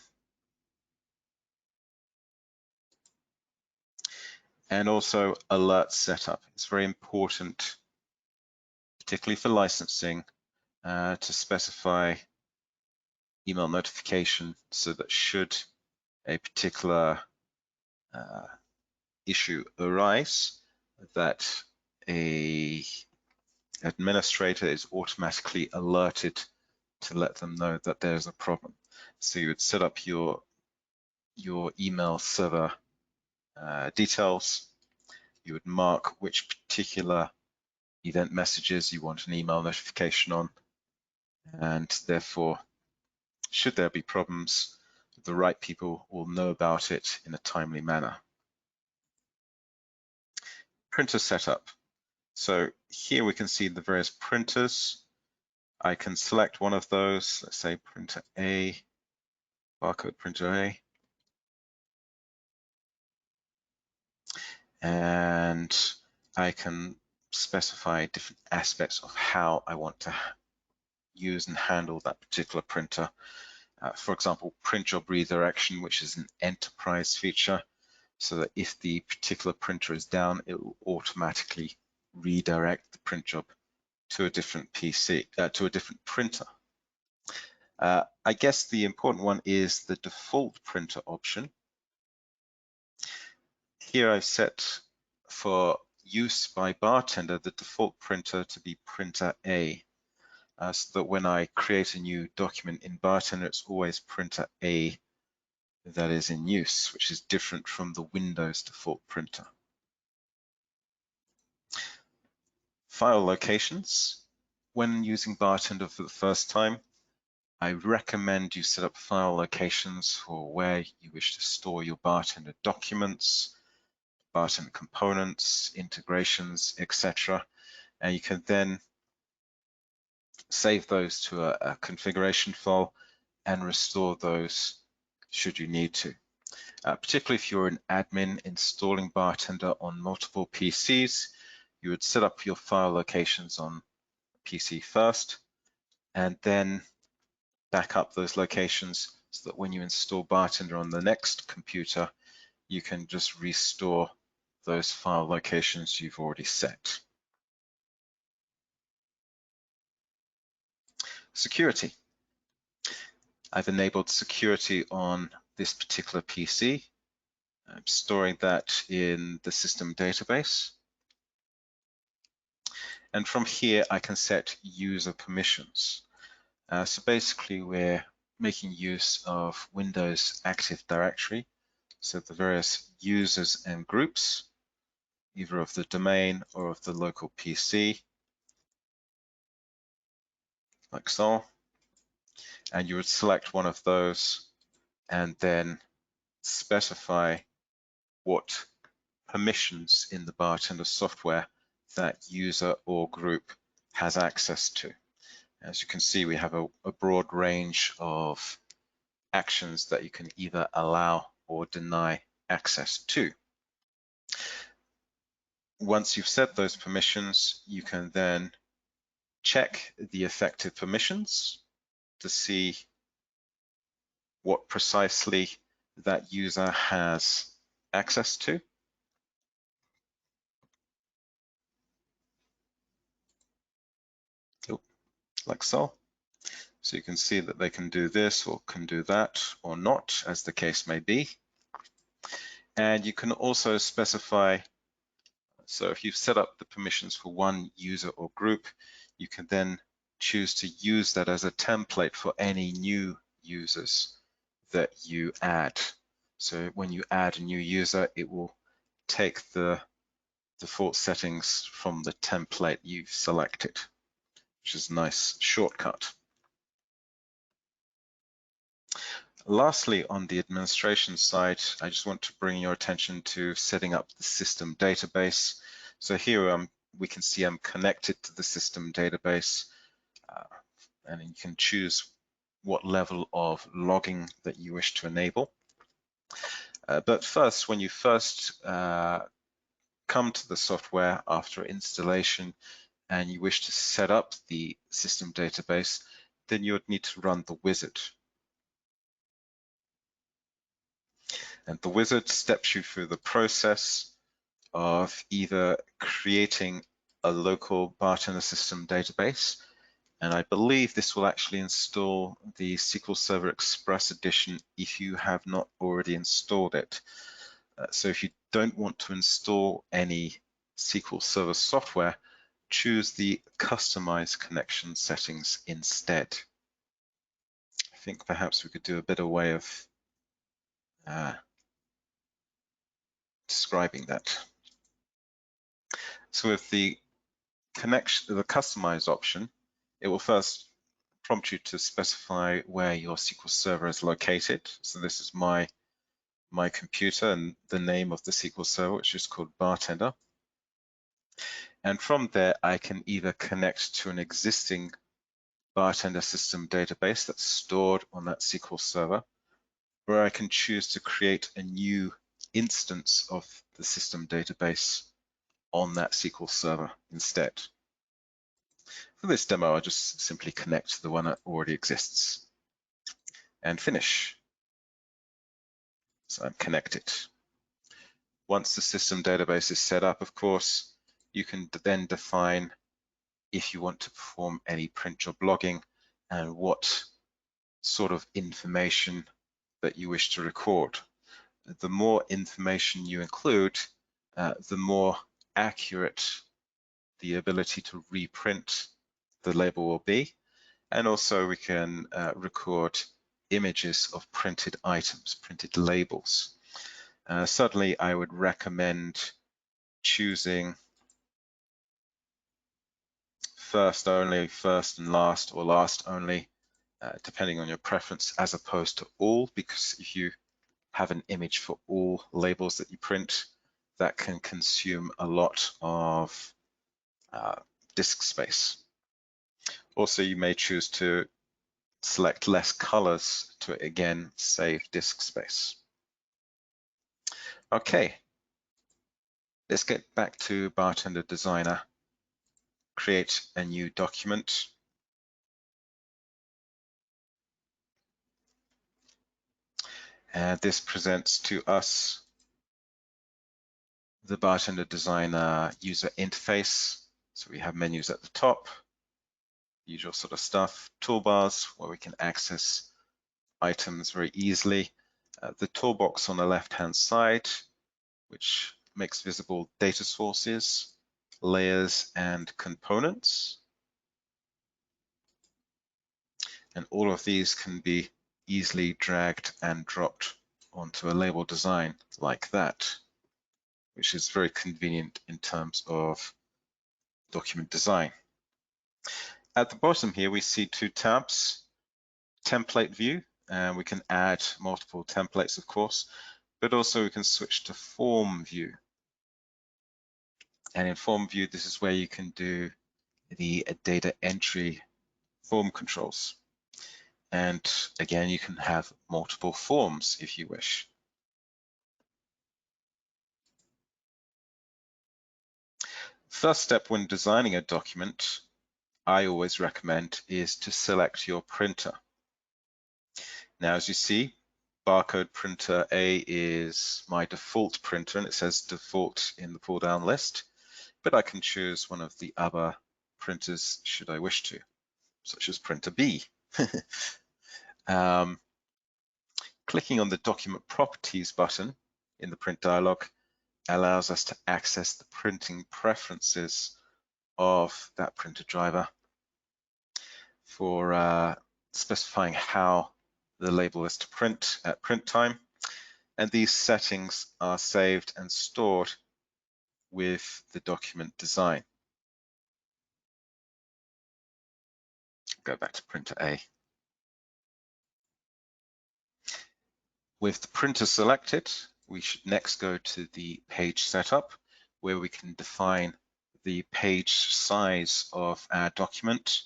And also alert setup. It's very important, particularly for licensing, to specify email notification so that should a particular issue arise, that a administrator is automatically alerted to let them know that there's a problem. So you would set up your email server details. You would mark which particular event messages you want an email notification on, and therefore, should there be problems, the right people will know about it in a timely manner. Printer setup. So here we can see the various printers. I can select one of those, let's say printer A, barcode printer A. And I can specify different aspects of how I want to use and handle that particular printer. For example, print job redirection, which is an enterprise feature, so that if the particular printer is down, it will automatically redirect the print job to a different PC, to a different printer. I guess the important one is the default printer option. Here I've set for use by Bartender the default printer to be printer A, so that when I create a new document in Bartender, it's always printer A that is in use, which is different from the Windows default printer. File locations. When using Bartender for the first time, I recommend you set up file locations for where you wish to store your Bartender documents, Bartender components, integrations, etc. And you can then save those to a configuration file and restore those should you need to. Particularly if you're an admin installing Bartender on multiple PCs, you would set up your file locations on PC first and then back up those locations so that when you install Bartender on the next computer, you can just restore those file locations you've already set. Security. I've enabled security on this particular PC. I'm storing that in the system database. And from here, I can set user permissions. So basically, we're making use of Windows Active Directory. So the various users and groups, either of the domain or of the local PC, like so. And you would select one of those and then specify what permissions in the Bartender software that user or group has access to. As you can see, we have a broad range of actions that you can either allow or deny access to. Once you've set those permissions, you can then check the effective permissions to see what precisely that user has access to. Like so. So you can see that they can do this or can do that or not, as the case may be. And you can also specify, so if you've set up the permissions for one user or group, you can then choose to use that as a template for any new users that you add. So when you add a new user, it will take the default settings from the template you've selected, which is a nice shortcut. Lastly, on the administration side, I just want to bring your attention to setting up the system database. So here we can see I'm connected to the system database, and you can choose what level of logging that you wish to enable. But first, when you first come to the software after installation and you wish to set up the system database, then you would need to run the wizard. And the wizard steps you through the process of either creating a local Bartender system database, and I believe this will actually install the SQL Server Express edition if you have not already installed it. So if you don't want to install any SQL Server software, choose the Customize Connection settings instead. I think perhaps we could do a better way of describing that. So with the Customize option, it will first prompt you to specify where your SQL Server is located. So this is my computer and the name of the SQL Server, which is called Bartender. And from there, I can either connect to an existing Bartender system database that's stored on that SQL Server, or I can choose to create a new instance of the system database on that SQL Server instead. For this demo, I'll just simply connect to the one that already exists and finish. So I'm connected. Once the system database is set up, of course, you can then define if you want to perform any print job logging and what sort of information that you wish to record. The more information you include, the more accurate the ability to reprint the label will be. And also we can record images of printed items, printed labels. Certainly I would recommend choosing first only, first and last, or last only, depending on your preference, as opposed to all, because if you have an image for all labels that you print, that can consume a lot of disk space. Also, you may choose to select less colors to, again, save disk space. Okay, let's get back to Bartender Designer. Create a new document. And this presents to us the Bartender Designer user interface. So we have menus at the top, usual sort of stuff, toolbars where we can access items very easily. The toolbox on the left-hand side, which makes visible data sources, layers, and components. And all of these can be easily dragged and dropped onto a label design like that, which is very convenient in terms of document design. At the bottom here, we see two tabs, template view, and we can add multiple templates, of course, but also we can switch to form view. And in form view, this is where you can do the data entry form controls. And again, you can have multiple forms if you wish. First step when designing a document, I always recommend, is to select your printer. Now, as you see, barcode printer A is my default printer, and it says default in the pull-down list, but I can choose one of the other printers should I wish to, such as printer B. Clicking on the document properties button in the print dialog allows us to access the printing preferences of that printer driver for specifying how the label is to print at print time. and these settings are saved and stored with the document design. Go back to printer A. With the printer selected, we should next go to the page setup, where we can define the page size of our document.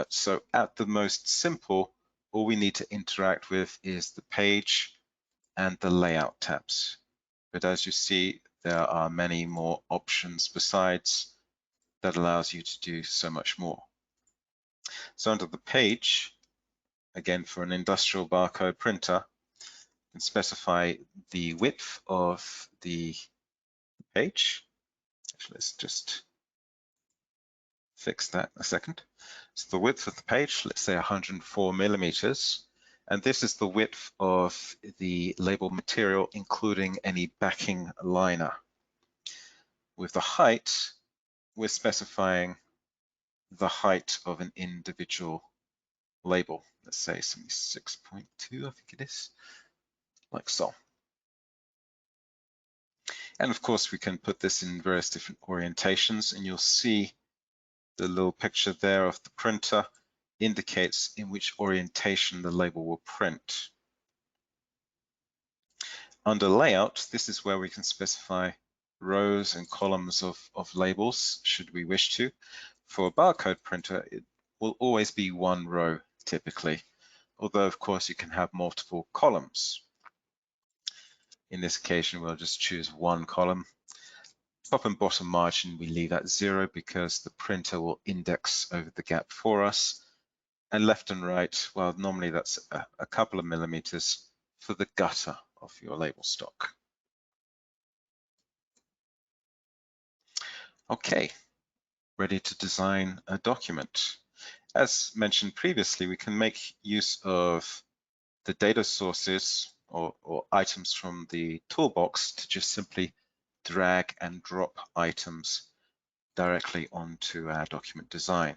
So at the most simple, all we need to interact with is the page and the layout tabs. But as you see, there are many more options besides that allows you to do so much more. So under the page, again for an industrial barcode printer, you can specify the width of the page. Actually, let's just fix that in a second. So the width of the page, let's say 104 millimeters. And this is the width of the label material, including any backing liner. With the height, we're specifying the height of an individual label. Let's say 76.2, I think it is, like so. And of course, we can put this in various different orientations, and you'll see the little picture there of the printer indicates in which orientation the label will print. Under layout, this is where we can specify rows and columns of labels, should we wish to. For a barcode printer, it will always be one row typically, although of course you can have multiple columns. In this occasion, we'll just choose one column. Top and bottom margin, we leave at 0 because the printer will index over the gap for us. And left and right, well, normally that's a couple of millimeters for the gutter of your label stock. Okay, ready to design a document. As mentioned previously, we can make use of the data sources or items from the toolbox to just simply drag and drop items directly onto our document design.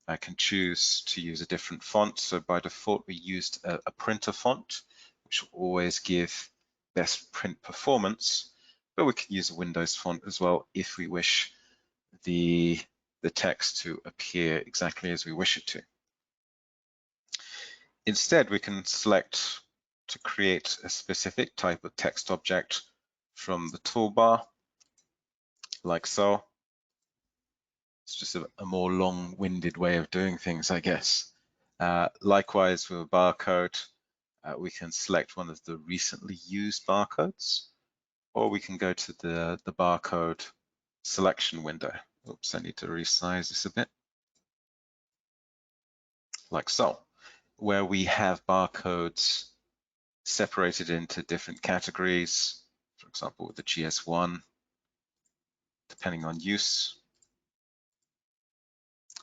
I can choose to use a different font. So by default, we used a printer font, which will always give best print performance, but we can use a Windows font as well if we wish the text to appear exactly as we wish it to. Instead, we can select to create a specific type of text object from the toolbar, like so. It's just a more long-winded way of doing things, I guess. Likewise, with a barcode, we can select one of the recently used barcodes, or we can go to the barcode selection window. Oops, I need to resize this a bit. Like so, where we have barcodes separated into different categories, for example, with the GS1, depending on use.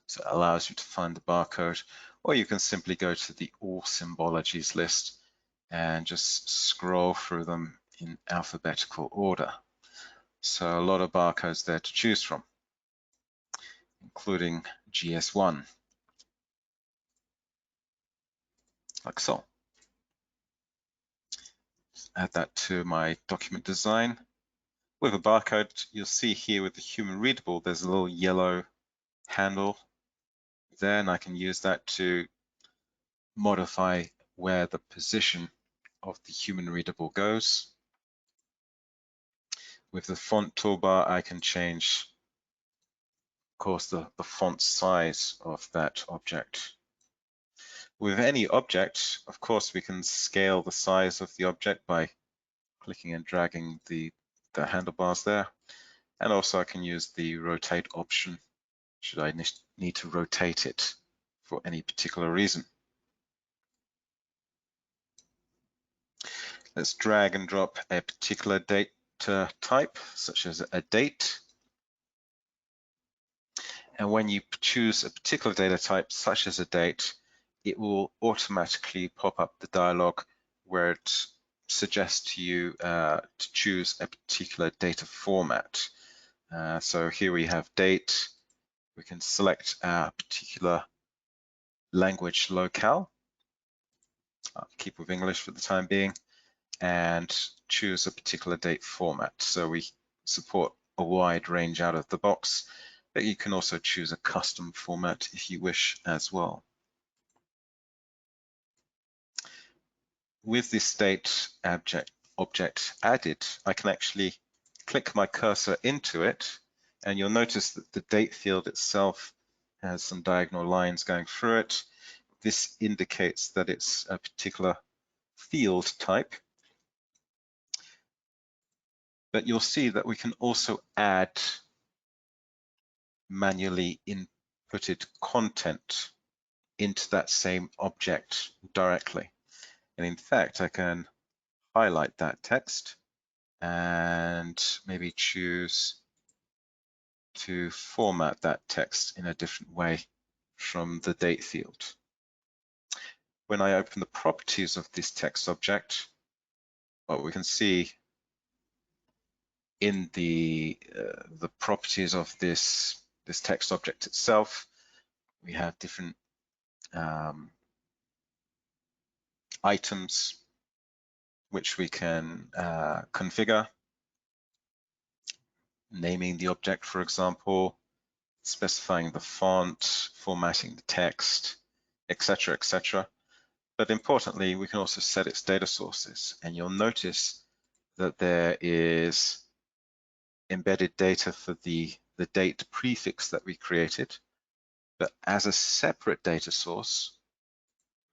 So it allows you to find the barcode, or you can simply go to the all symbologies list and just scroll through them in alphabetical order. So a lot of barcodes there to choose from, including GS1, like so. Add that to my document design. With a barcode, you'll see here with the human readable, there's a little yellow handle there, and I can use that to modify where the position of the human readable goes. With the font toolbar, I can change, of course, the font size of that object. With any object, of course, we can scale the size of the object by clicking and dragging the handlebars there. And also I can use the rotate option should I need to rotate it for any particular reason. Let's drag and drop a particular data type, such as a date. And when you choose a particular data type, such as a date, it will automatically pop up the dialog where it suggests to you to choose a particular data format. So here we have date. We can select our particular language locale. I'll keep with English for the time being. and choose a particular date format. So we support a wide range out of the box, but you can also choose a custom format if you wish as well. With this date object added, I can actually click my cursor into it, and you'll notice that the date field itself has some diagonal lines going through it. This indicates that it's a particular field type. But you'll see that we can also add manually inputted content into that same object directly. And in fact, I can highlight that text and maybe choose to format that text in a different way from the date field. When I open the properties of this text object, what we can see in the properties of this text object itself, we have different items which we can configure, naming the object, for example, specifying the font, formatting the text, etc., etc. But importantly, we can also set its data sources, and you'll notice that there is embedded data for the date prefix that we created, but as a separate data source,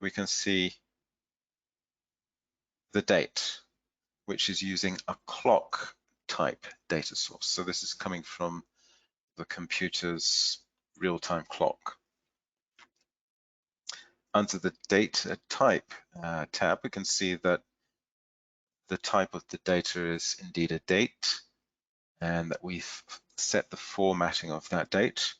we can see the date, which is using a clock type data source. So this is coming from the computer's real-time clock. Under the data type tab, we can see that the type of the data is indeed a date, and that we've set the formatting of that date.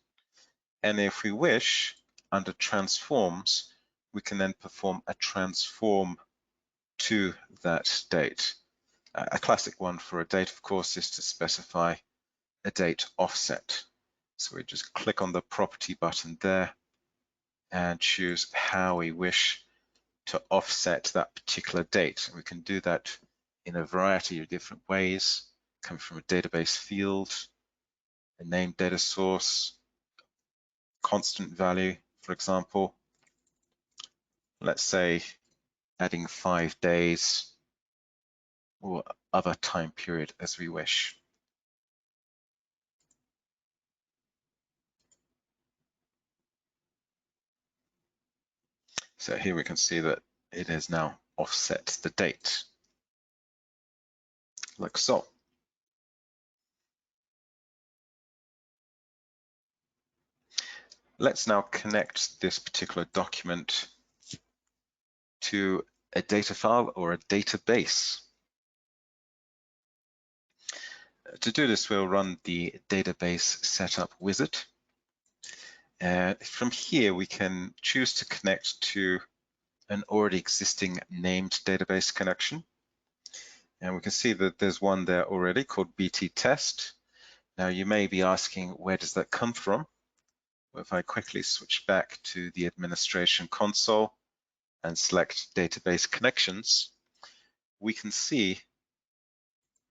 And if we wish, under transforms, we can then perform a transform to that date. A classic one for a date, of course, is to specify a date offset. So we just click on the property button there and choose how we wish to offset that particular date. And we can do that in a variety of different ways, coming from a database field, a named data source, constant value, for example. Let's say adding 5 days or other time period as we wish. So here we can see that it has now offset the date, like so. Let's now connect this particular document to a data file or a database. To do this, we'll run the Database Setup wizard. And from here, we can choose to connect to an already existing named database connection. And we can see that there's one there already called BT Test. Now, you may be asking, where does that come from? Well, if I quickly switch back to the Administration console and select Database Connections, we can see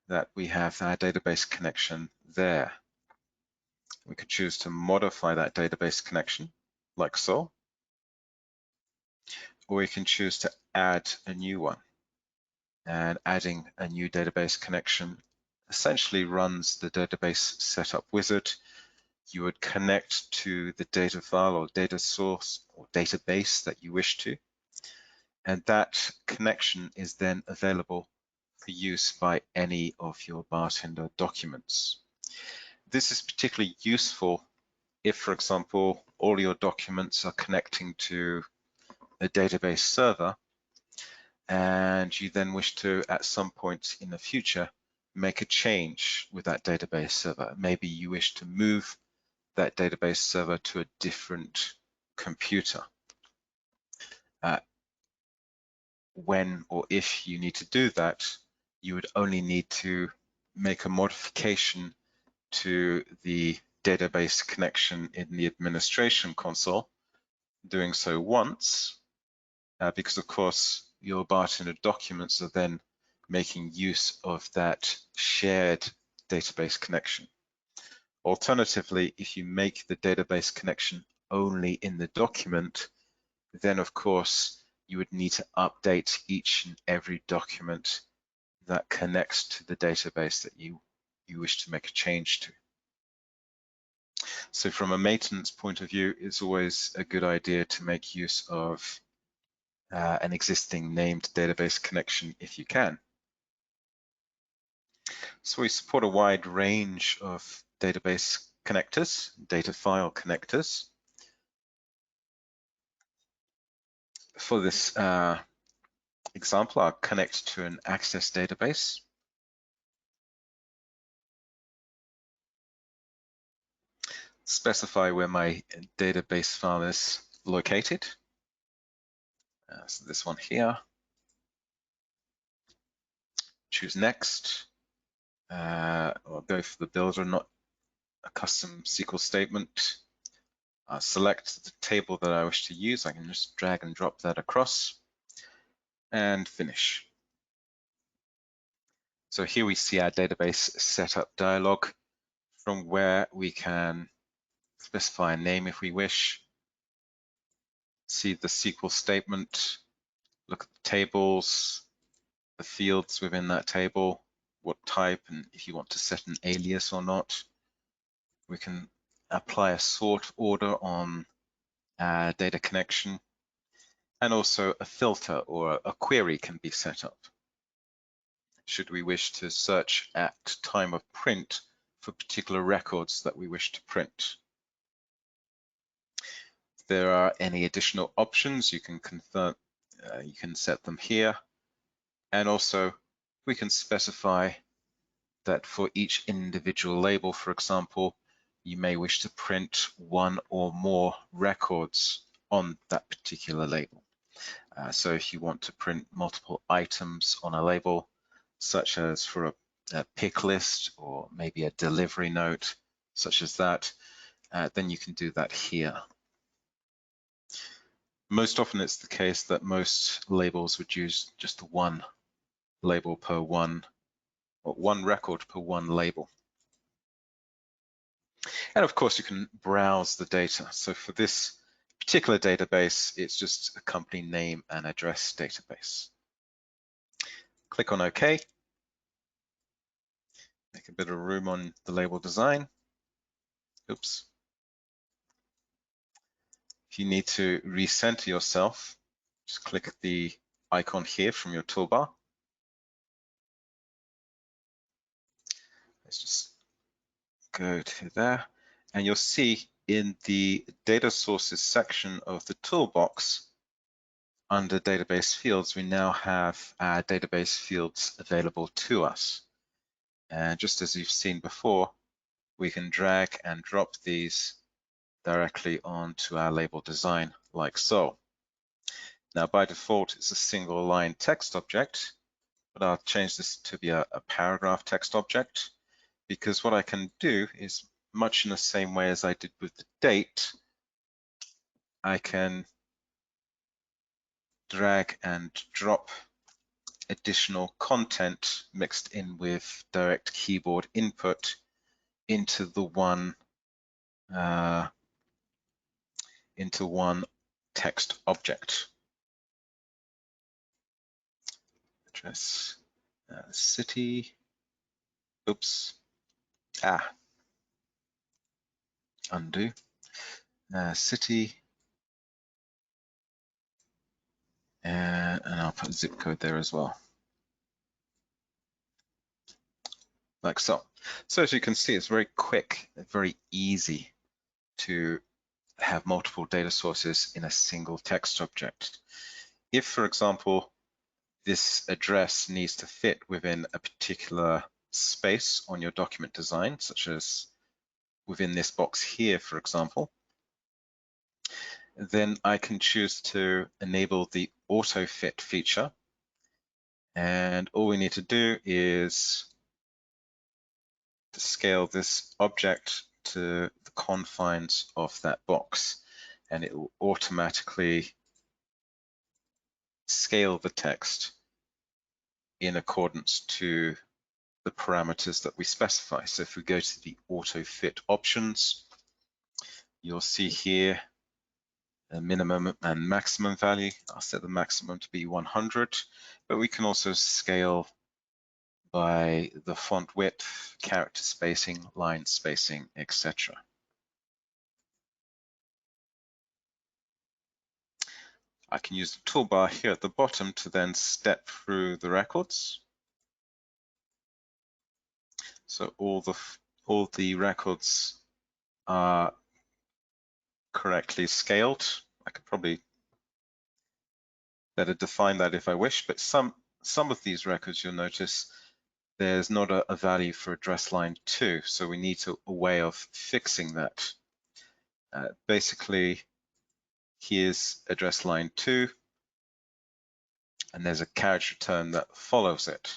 that we have our database connection there. We could choose to modify that database connection, like so, or we can choose to add a new one. And adding a new database connection essentially runs the Database Setup wizard. You would connect to the data file or data source or database that you wish to, and that connection is then available for use by any of your Bartender documents. This is particularly useful if, for example, all your documents are connecting to a database server and you then wish to, at some point in the future, make a change with that database server. Maybe you wish to move that database server to a different computer. When or if you need to do that, you would only need to make a modification to the database connection in the Administration console, doing so once, because of course your Bartender documents are then making use of that shared database connection. Alternatively, if you make the database connection only in the document, then of course you would need to update each and every document that connects to the database that you wish to make a change to. So from a maintenance point of view, it's always a good idea to make use of an existing named database connection if you can. So we support a wide range of database connectors, data file connectors. For this example, I'll connect to an Access database. Specify where my database file is located. So this one here. Choose Next. I'll go for the builder, not a custom SQL statement. Select the table that I wish to use. I can just drag and drop that across and finish. So here we see our database setup dialog, from where we can specify a name if we wish, see the SQL statement, look at the tables, the fields within that table, what type, and if you want to set an alias or not. We can apply a sort order on data connection, and also a filter or a query can be set up should we wish to search at time of print for particular records that we wish to print. If there are any additional options, you can confirm, you can set them here, and also we can specify that for each individual label, for example, you may wish to print one or more records on that particular label. So if you want to print multiple items on a label, such as for a pick list or maybe a delivery note, such as that, then you can do that here. Most often it's the case that most labels would use just one label per one, or one record per one label. And of course you can browse the data. So for this particular database, it's just a company name and address database. Click on OK. Make a bit of room on the label design. Oops. If you need to recenter yourself, just click the icon here from your toolbar. Let's just go to there, and you'll see in the data sources section of the toolbox under database fields, we now have our database fields available to us. And just as you've seen before, we can drag and drop these directly onto our label design like so. Now by default, it's a single line text object, but I'll change this to be a paragraph text object, because what I can do is much in the same way as I did with the date, I can drag and drop additional content mixed in with direct keyboard input into the one text object. Address, city, oops, undo, city, and I'll put zip code there as well. Like so. So as you can see, it's very quick, very easy to have multiple data sources in a single text object. If, for example, this address needs to fit within a particular space on your document design, such as within this box here, for example, then I can choose to enable the auto fit feature. And all we need to do is to scale this object to the confines of that box, and it will automatically scale the text in accordance to the parameters that we specify. So if we go to the auto fit options, you'll see here a minimum and maximum value. I'll set the maximum to be 100, but we can also scale by the font width, character spacing, line spacing, etc. I can use the toolbar here at the bottom to then step through the records. So all the records are correctly scaled. I could probably better define that if I wish, but some of these records, you'll notice there's not a value for address line 2, so we need a way of fixing that. Basically, here's address line 2, and there's a carriage return that follows it.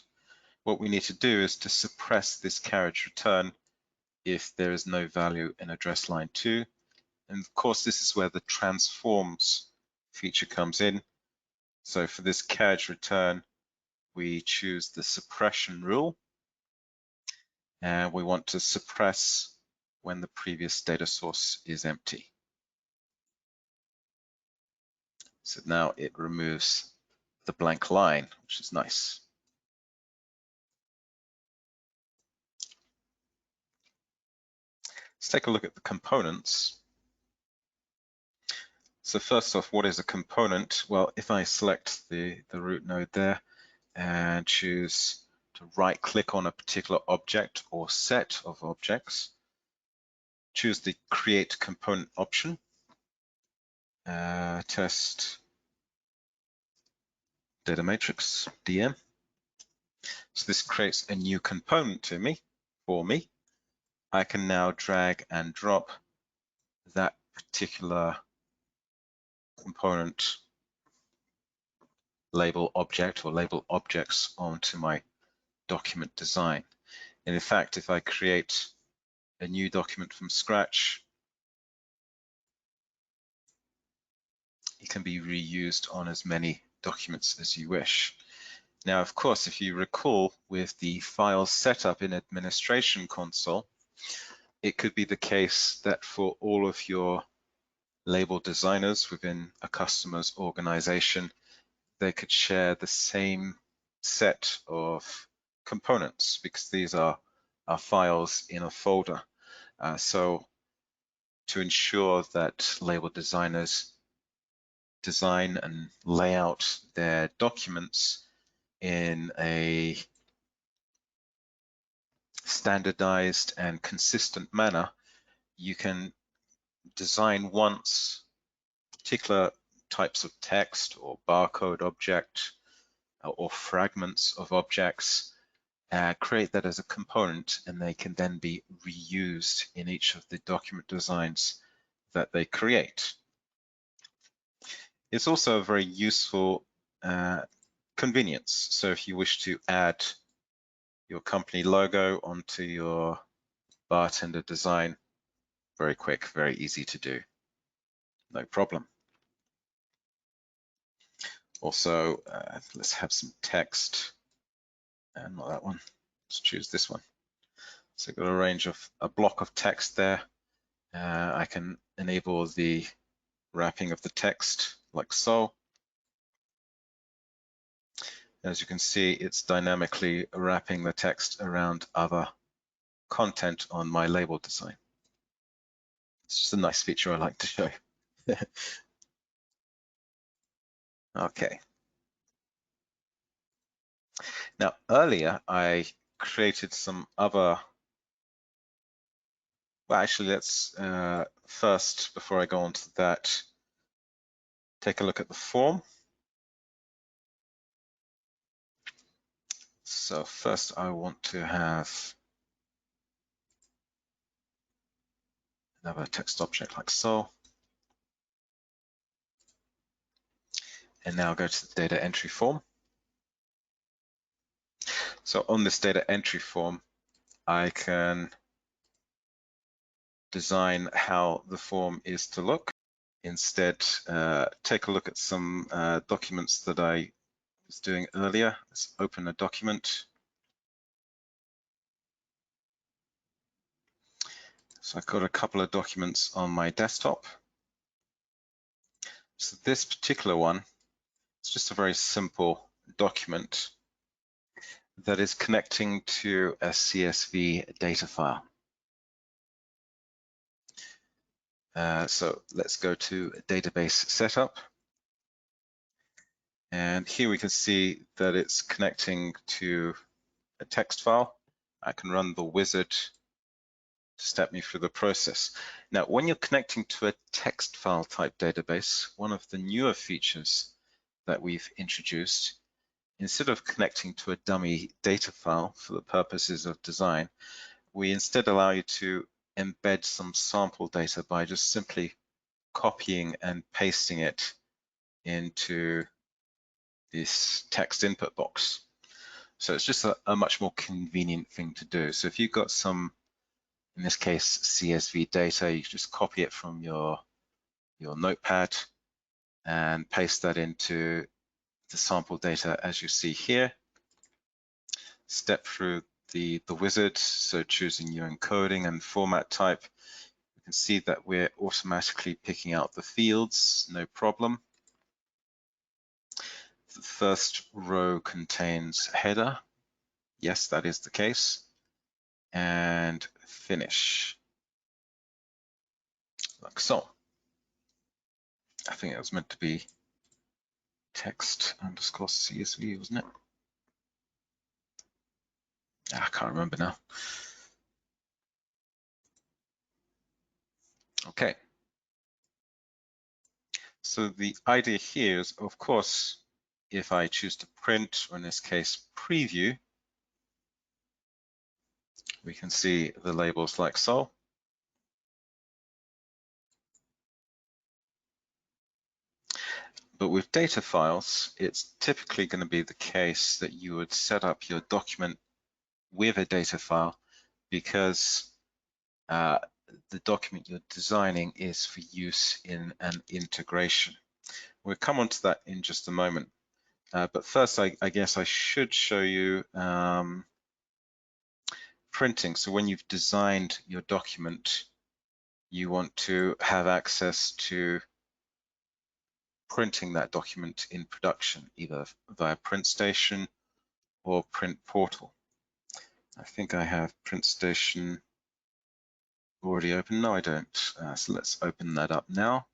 What we need to do is to suppress this carriage return if there is no value in address line 2. And of course, this is where the transforms feature comes in. So for this carriage return, we choose the suppression rule, and we want to suppress when the previous data source is empty. So now it removes the blank line, which is nice. Let's take a look at the components. So first off, what is a component? Well, if I select the root node there and choose to right-click on a particular object or set of objects, choose the Create Component option, test data matrix, DM. So this creates a new component for me. I can now drag and drop that particular component label object or label objects onto my document design. And in fact, if I create a new document from scratch, it can be reused on as many documents as you wish. Now, of course, if you recall with the file setup in Administration Console, it could be the case that for all of your label designers within a customer's organization, they could share the same set of components because these are files in a folder. So to ensure that label designers design and lay out their documents in a standardized and consistent manner, you can design once particular types of text or barcode object or fragments of objects, create that as a component, and they can then be reused in each of the document designs that they create. It's also a very useful convenience. So if you wish to add your company logo onto your bartender design, very quick, very easy to do, no problem. Also, let's have some text, and not that one, let's choose this one. So I've got a range of a block of text there. I can enable the wrapping of the text like so. As you can see, it's dynamically wrapping the text around other content on my label design. It's just a nice feature I like to show. Okay. Now, earlier I created some other, well, actually, let's first, before I go on to that, take a look at the form. So first I want to have another text object like so. And now go to the data entry form. So on this data entry form, I can design how the form is to look. Instead, take a look at some documents that I was doing earlier. Let's open a document. So I've got a couple of documents on my desktop. So this particular one, it's just a very simple document that is connecting to a CSV data file. So let's go to Database Setup. And here we can see that it's connecting to a text file. I can run the wizard to step me through the process. Now, when you're connecting to a text file type database, one of the newer features that we've introduced, instead of connecting to a dummy data file for the purposes of design, we instead allow you to embed some sample data by just simply copying and pasting it into this text input box. So it's just a much more convenient thing to do. So if you've got some, in this case, CSV data, you just copy it from your notepad and paste that into the sample data as you see here. Step through the wizard, so choosing your encoding and format type. You can see that we're automatically picking out the fields, no problem. The first row contains header. Yes, that is the case. And finish, like so. I think it was meant to be text underscore CSV, wasn't it? I can't remember now. Okay. So the idea here is, of course, if I choose to print, or in this case, preview, we can see the labels like so. But with data files, it's typically going to be the case that you would set up your document with a data file because the document you're designing is for use in an integration. We'll come on to that in just a moment. But first, I guess I should show you printing. So when you've designed your document, you want to have access to printing that document in production, either via PrintStation or Print Portal. I think I have PrintStation already open. No, I don't. So let's open that up now.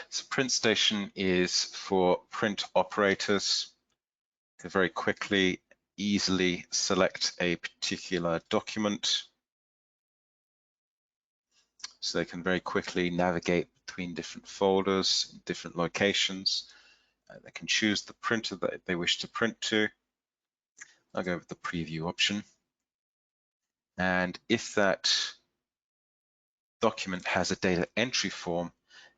So PrintStation is for print operators to very quickly, easily select a particular document. So they can very quickly navigate between different folders, different locations. They can choose the printer that they wish to print to. I'll go with the preview option. And if that document has a data entry form,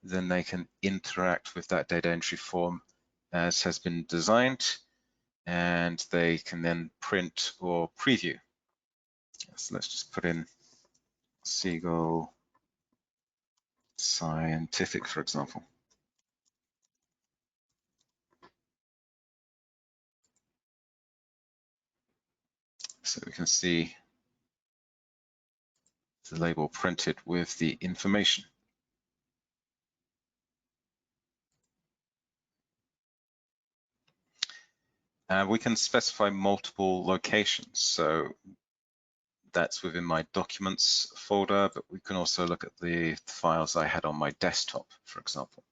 then they can interact with that data entry form as has been designed, and they can then print or preview. So let's just put in Siegel Scientific, for example. So we can see the label printed with the information. We can specify multiple locations. So that's within my documents folder, but we can also look at the files I had on my desktop, for example.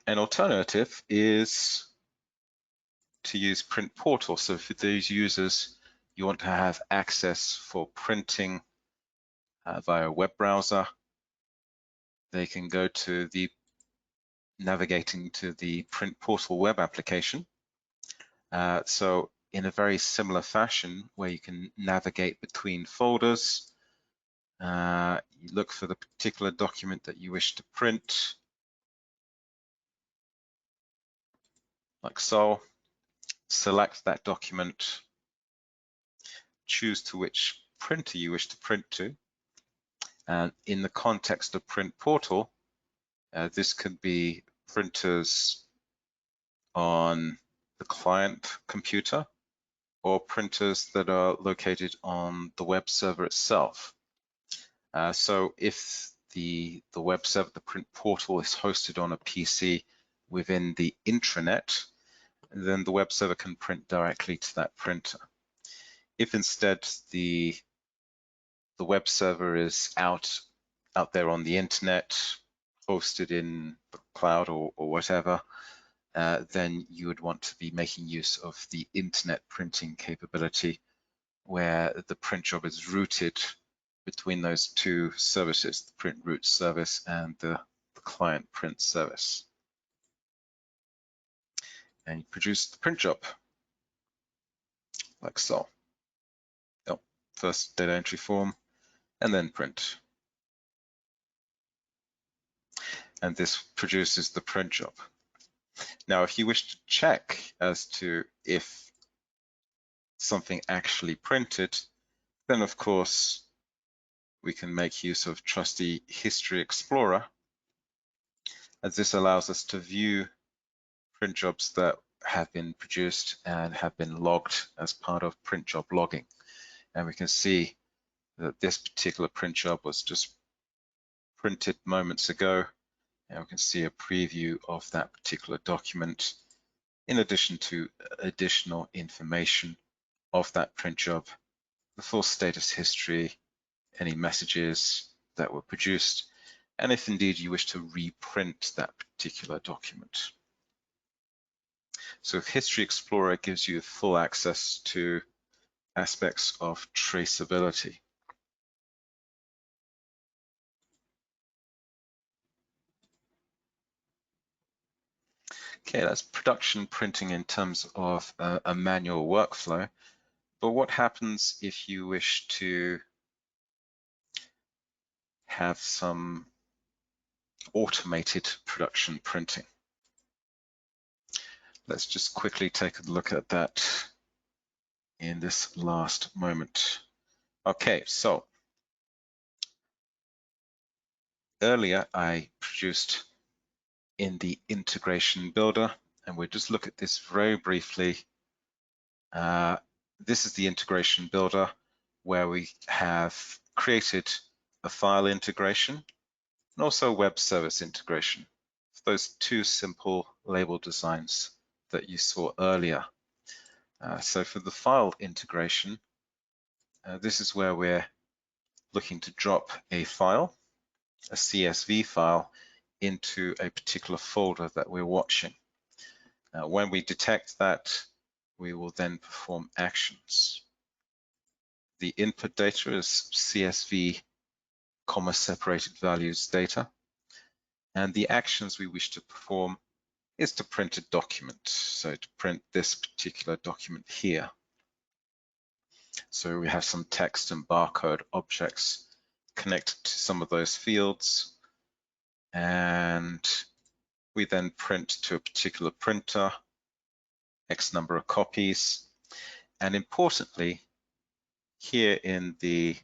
An alternative is to use Print Portal. So for these users, you want to have access for printing via a web browser, they can go to the navigating to the Print Portal web application. So in a very similar fashion, where you can navigate between folders, you look for the particular document that you wish to print, like so. Select that document, choose to which printer you wish to print to. And in the context of Print Portal, this could be printers on the client computer or printers that are located on the web server itself. So if the web server, the Print Portal, is hosted on a PC within the intranet, then the web server can print directly to that printer. If instead the web server is out there on the internet, hosted in the cloud or whatever, then you would want to be making use of the internet printing capability, where the print job is routed between those two services, the print route service and the client print service. And you produce the print job like so. First data entry form and then print. And this produces the print job. Now, if you wish to check as to if something actually printed, then of course we can make use of trusty History Explorer, as this allows us to view print jobs that have been produced and have been logged as part of print job logging. And we can see that this particular print job was just printed moments ago, and we can see a preview of that particular document, in addition to additional information of that print job, the full status history, any messages that were produced, and if indeed you wish to reprint that particular document. So History Explorer gives you full access to aspects of traceability. Okay, that's production printing in terms of a manual workflow. But what happens if you wish to have some automated production printing? Let's just quickly take a look at that in this last moment. Okay, so earlier I produced in the integration builder, and we'll just look at this very briefly. This is the integration builder where we have created a file integration and also web service integration. Those two simple label designs that you saw earlier. So for the file integration, this is where we're looking to drop a file, a CSV file, into a particular folder that we're watching. When we detect that, we will then perform actions. The input data is CSV, comma separated values data, and the actions we wish to perform is to print a document. So to print this particular document here. So we have some text and barcode objects connected to some of those fields, and we then print to a particular printer, X number of copies, and importantly, here in the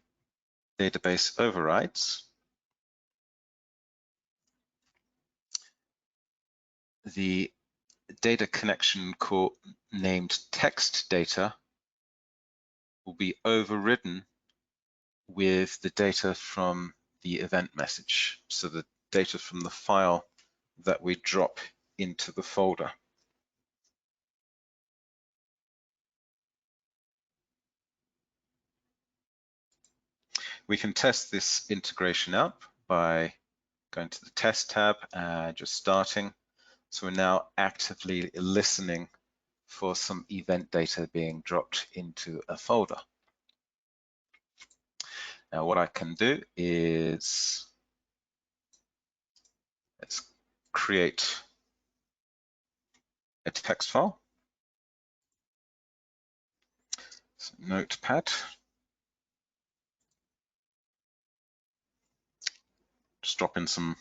database overrides, the data connection named text data will be overridden with the data from the event message, so the data from the file that we drop into the folder. We can test this integration out by going to the Test tab and just starting. So we're now actively listening for some event data being dropped into a folder. Now what I can do is, let's create a text file. So Notepad. Just drop in some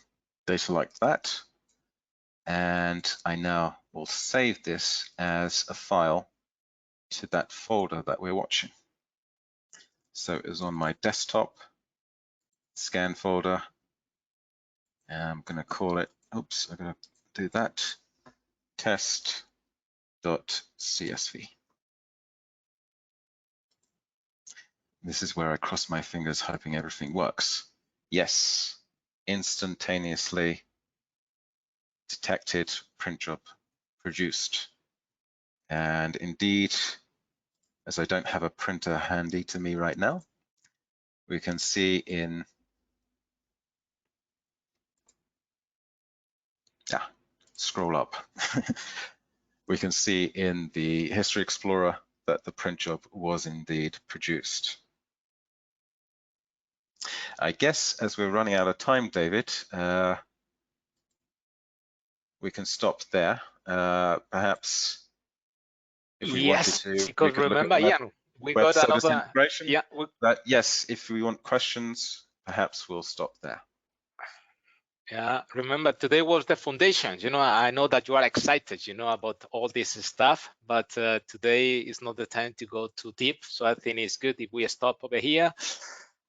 data like that. And I now will save this as a file to that folder that we're watching. So it was on my desktop scan folder. And I'm going to call it, oops, I'm going to do that, test.csv. This is where I cross my fingers hoping everything works. Yes, instantaneously detected, print job produced. And indeed, as I don't have a printer handy to me right now, we can see in, scroll up. We can see in the History Explorer that the print job was indeed produced. I guess as we're running out of time, David, we can stop there. Perhaps if we wanted Yes, to, we because could look at remember, Ian, we web got service another. integration. Yeah, But yes, if we want questions, perhaps we'll stop there. yeah. Remember, today was the foundation. I know that you are excited, about all this stuff, but today is not the time to go too deep. So I think it's good if we stop over here,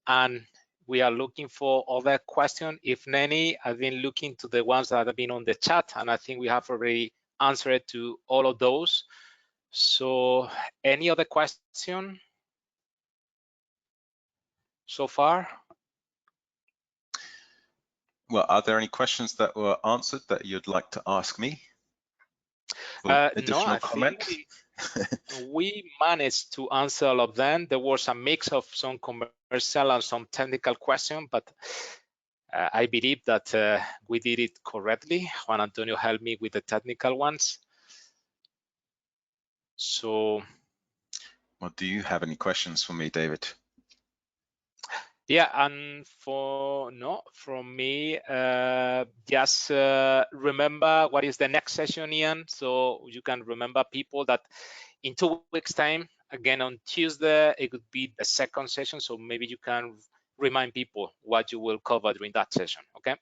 and we are looking for other questions. If any, I've been looking to the ones that have been on the chat, and I think we have already answered to all of those. So any other question so far? Well, are there any questions that were answered that you'd like to ask me? Additional No, I comment? think we managed to answer all of them. There was a mix of some commercial and some technical questions, but I believe that we did it correctly. Juan Antonio helped me with the technical ones. So, Well, do you have any questions for me, David? yeah, and from me, just remember what is the next session, Ian, so you can remember people that in 2 weeks' time, again on Tuesday, it could be the second session, so maybe you can remind people what you will cover during that session, okay?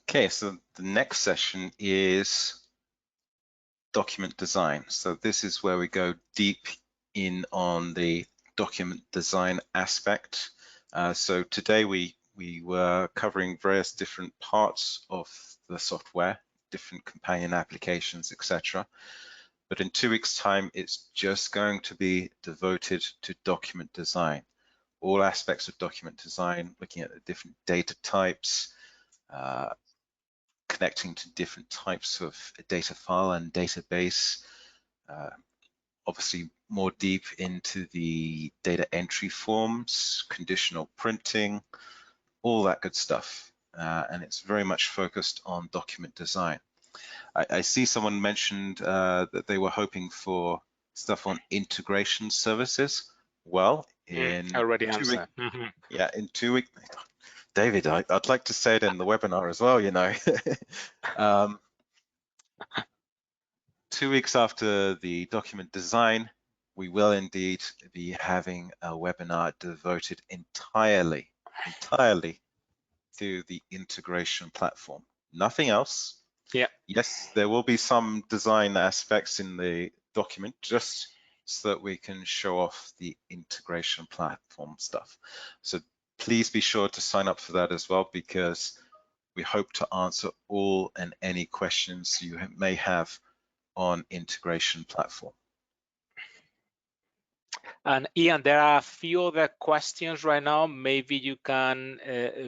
Okay, so the next session is document design. So this is where we go deep in on the document design aspect. So today we were covering various different parts of the software, different companion applications, etc. But in 2 weeks' time, it's just going to be devoted to document design. All aspects of document design, looking at the different data types, connecting to different types of data file and database, obviously more deep into the data entry forms, conditional printing, all that good stuff. And it's very much focused on document design. I see someone mentioned that they were hoping for stuff on integration services. Well, in already 2 weeks, answered. yeah, in 2 weeks, David, I'd like to say it in the webinar as well, 2 weeks after the document design, we will indeed be having a webinar devoted entirely to the integration platform. Nothing else. Yeah. Yes, there will be some design aspects in the document just so that we can show off the integration platform stuff. So please be sure to sign up for that as well, because we hope to answer all and any questions you may have on integration platform. And Ian, there are a few other questions right now. Maybe you can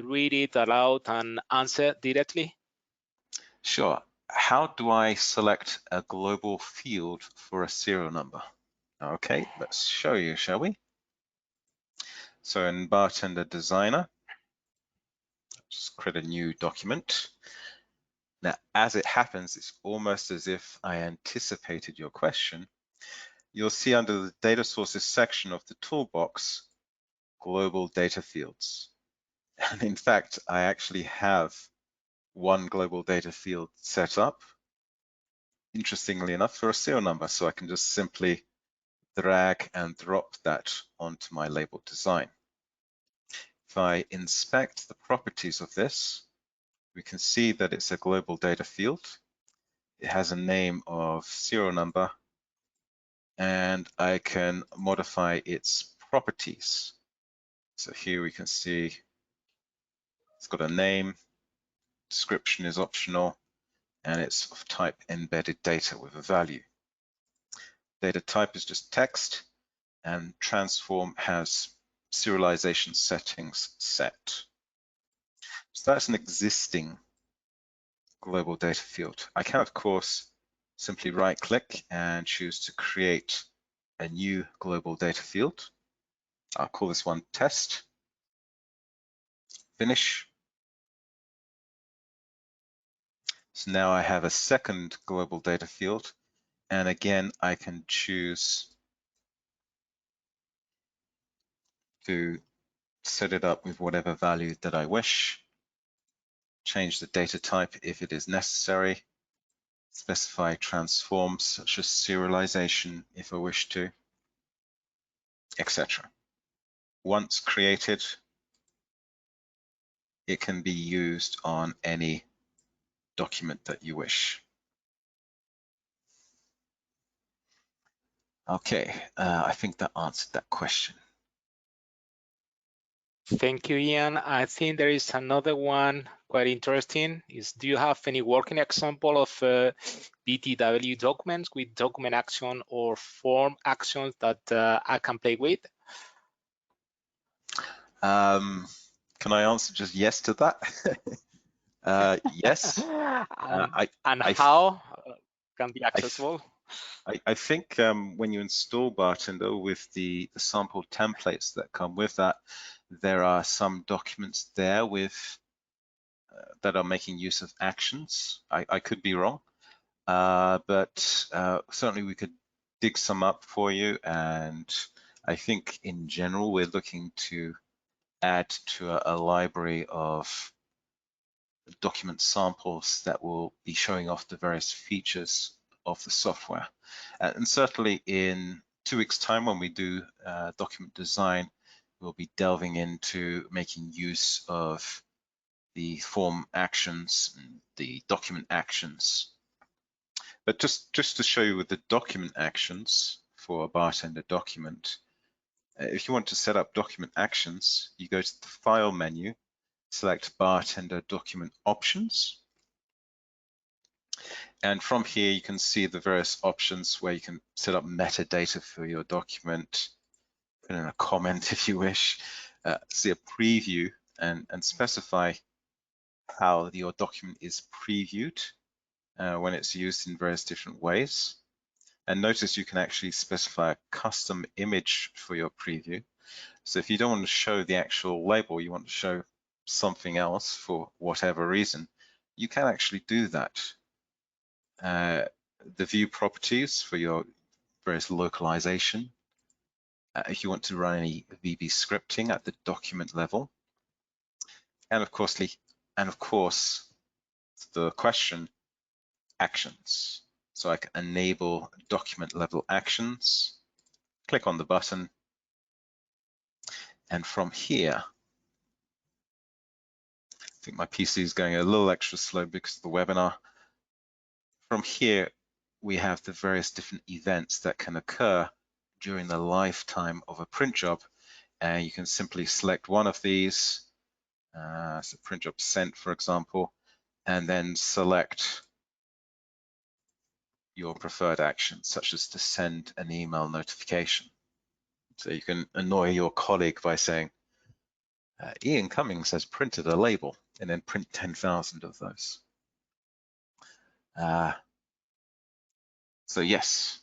read it aloud and answer directly. Sure. How do I select a global field for a serial number? Okay, let's show you, shall we? So in Bartender Designer, just create a new document. Now, as it happens, it's almost as if I anticipated your question. You'll see under the data sources section of the toolbox, global data fields. And in fact, I actually have one global data field set up, interestingly enough, for a serial number. So I can just simply drag and drop that onto my label design. If I inspect the properties of this, we can see that it's a global data field. It has a name of serial number, and I can modify its properties. So here we can see it's got a name, description is optional, and it's of type embedded data with a value. Data type is just text, and transform has serialization settings set. So that's an existing global data field. I can, of course, simply right-click and choose to create a new global data field. I'll call this one test. Finish. So now I have a second global data field, and again, I can choose to set it up with whatever value that I wish, change the data type if it is necessary, specify transforms such as serialization if I wish to, etc. Once created, it can be used on any document that you wish. Okay, I think that answered that question. Thank you, Ian. I think there is another one quite interesting. Do you have any working example of BTW documents with document action or form actions that I can play with? Can I answer just yes to that? Yes. And how can be accessible? I think when you install Bartender with the sample templates that come with that, there are some documents there with that are making use of actions. I could be wrong, but certainly we could dig some up for you. And I think in general, we're looking to add to a library of document samples that will be showing off the various features of the software. And certainly in 2 weeks' time, when we do document design, we'll be delving into making use of the form actions and the document actions. But just to show you with the document actions for a Bartender document, if you want to set up document actions, you go to the File menu, select Bartender Document Options. And from here, you can see the various options where you can set up metadata for your document, put in a comment if you wish, see a preview and specify how your document is previewed when it's used in various different ways. And notice you can actually specify a custom image for your preview. So if you don't want to show the actual label, you want to show something else for whatever reason, you can actually do that. The view properties for your various localization. If you want to run any VB scripting at the document level. And of course, the question, actions. So I can enable document level actions, click on the button, and from here, I think my PC is going a little extra slow because of the webinar. From here, we have the various different events that can occur during the lifetime of a print job, and you can simply select one of these, so print job sent, for example, and then select your preferred action, such as to send an email notification. So you can annoy your colleague by saying, Ian Cummings has printed a label, and then print 10,000 of those. So yes,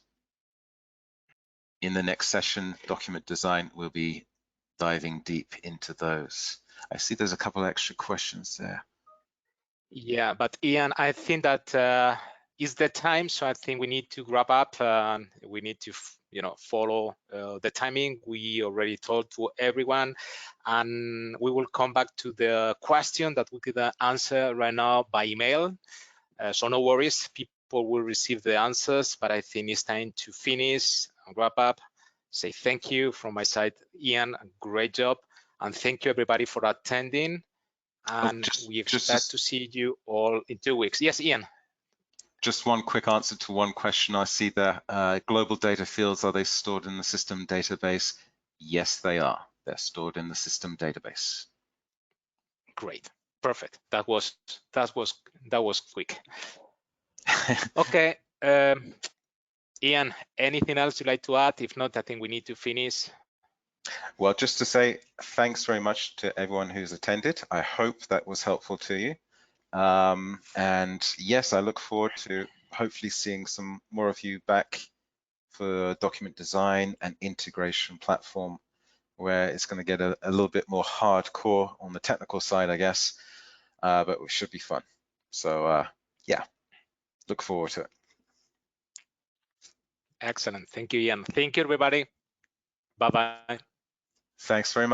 in the next session, document design, we'll be diving deep into those. I see there's a couple of extra questions there. Yeah, but Ian, I think that is the time, so I think we need to wrap up. We need to, follow the timing. We already told to everyone, and we will come back to the question that we could answer right now by email. So no worries, people will receive the answers, but I think it's time to finish and wrap up. Say thank you from my side, Ian, great job. And thank you everybody for attending. And we expect to see you all in 2 weeks. Yes, Ian. Just one quick answer to one question I see there. Global data fields, are they stored in the system database? Yes, they are. They're stored in the system database. Great, perfect. That was quick. Okay, Ian, anything else you'd like to add? If not, I think we need to finish. Well, just to say thanks very much to everyone who's attended. I hope that was helpful to you. And yes, I look forward to hopefully seeing some more of you back for document design and integration platform, where it's going to get a little bit more hardcore on the technical side, I guess, but it should be fun. So yeah, look forward to it. Excellent. Thank you, Ian. Thank you, everybody. Bye-bye. Thanks very much.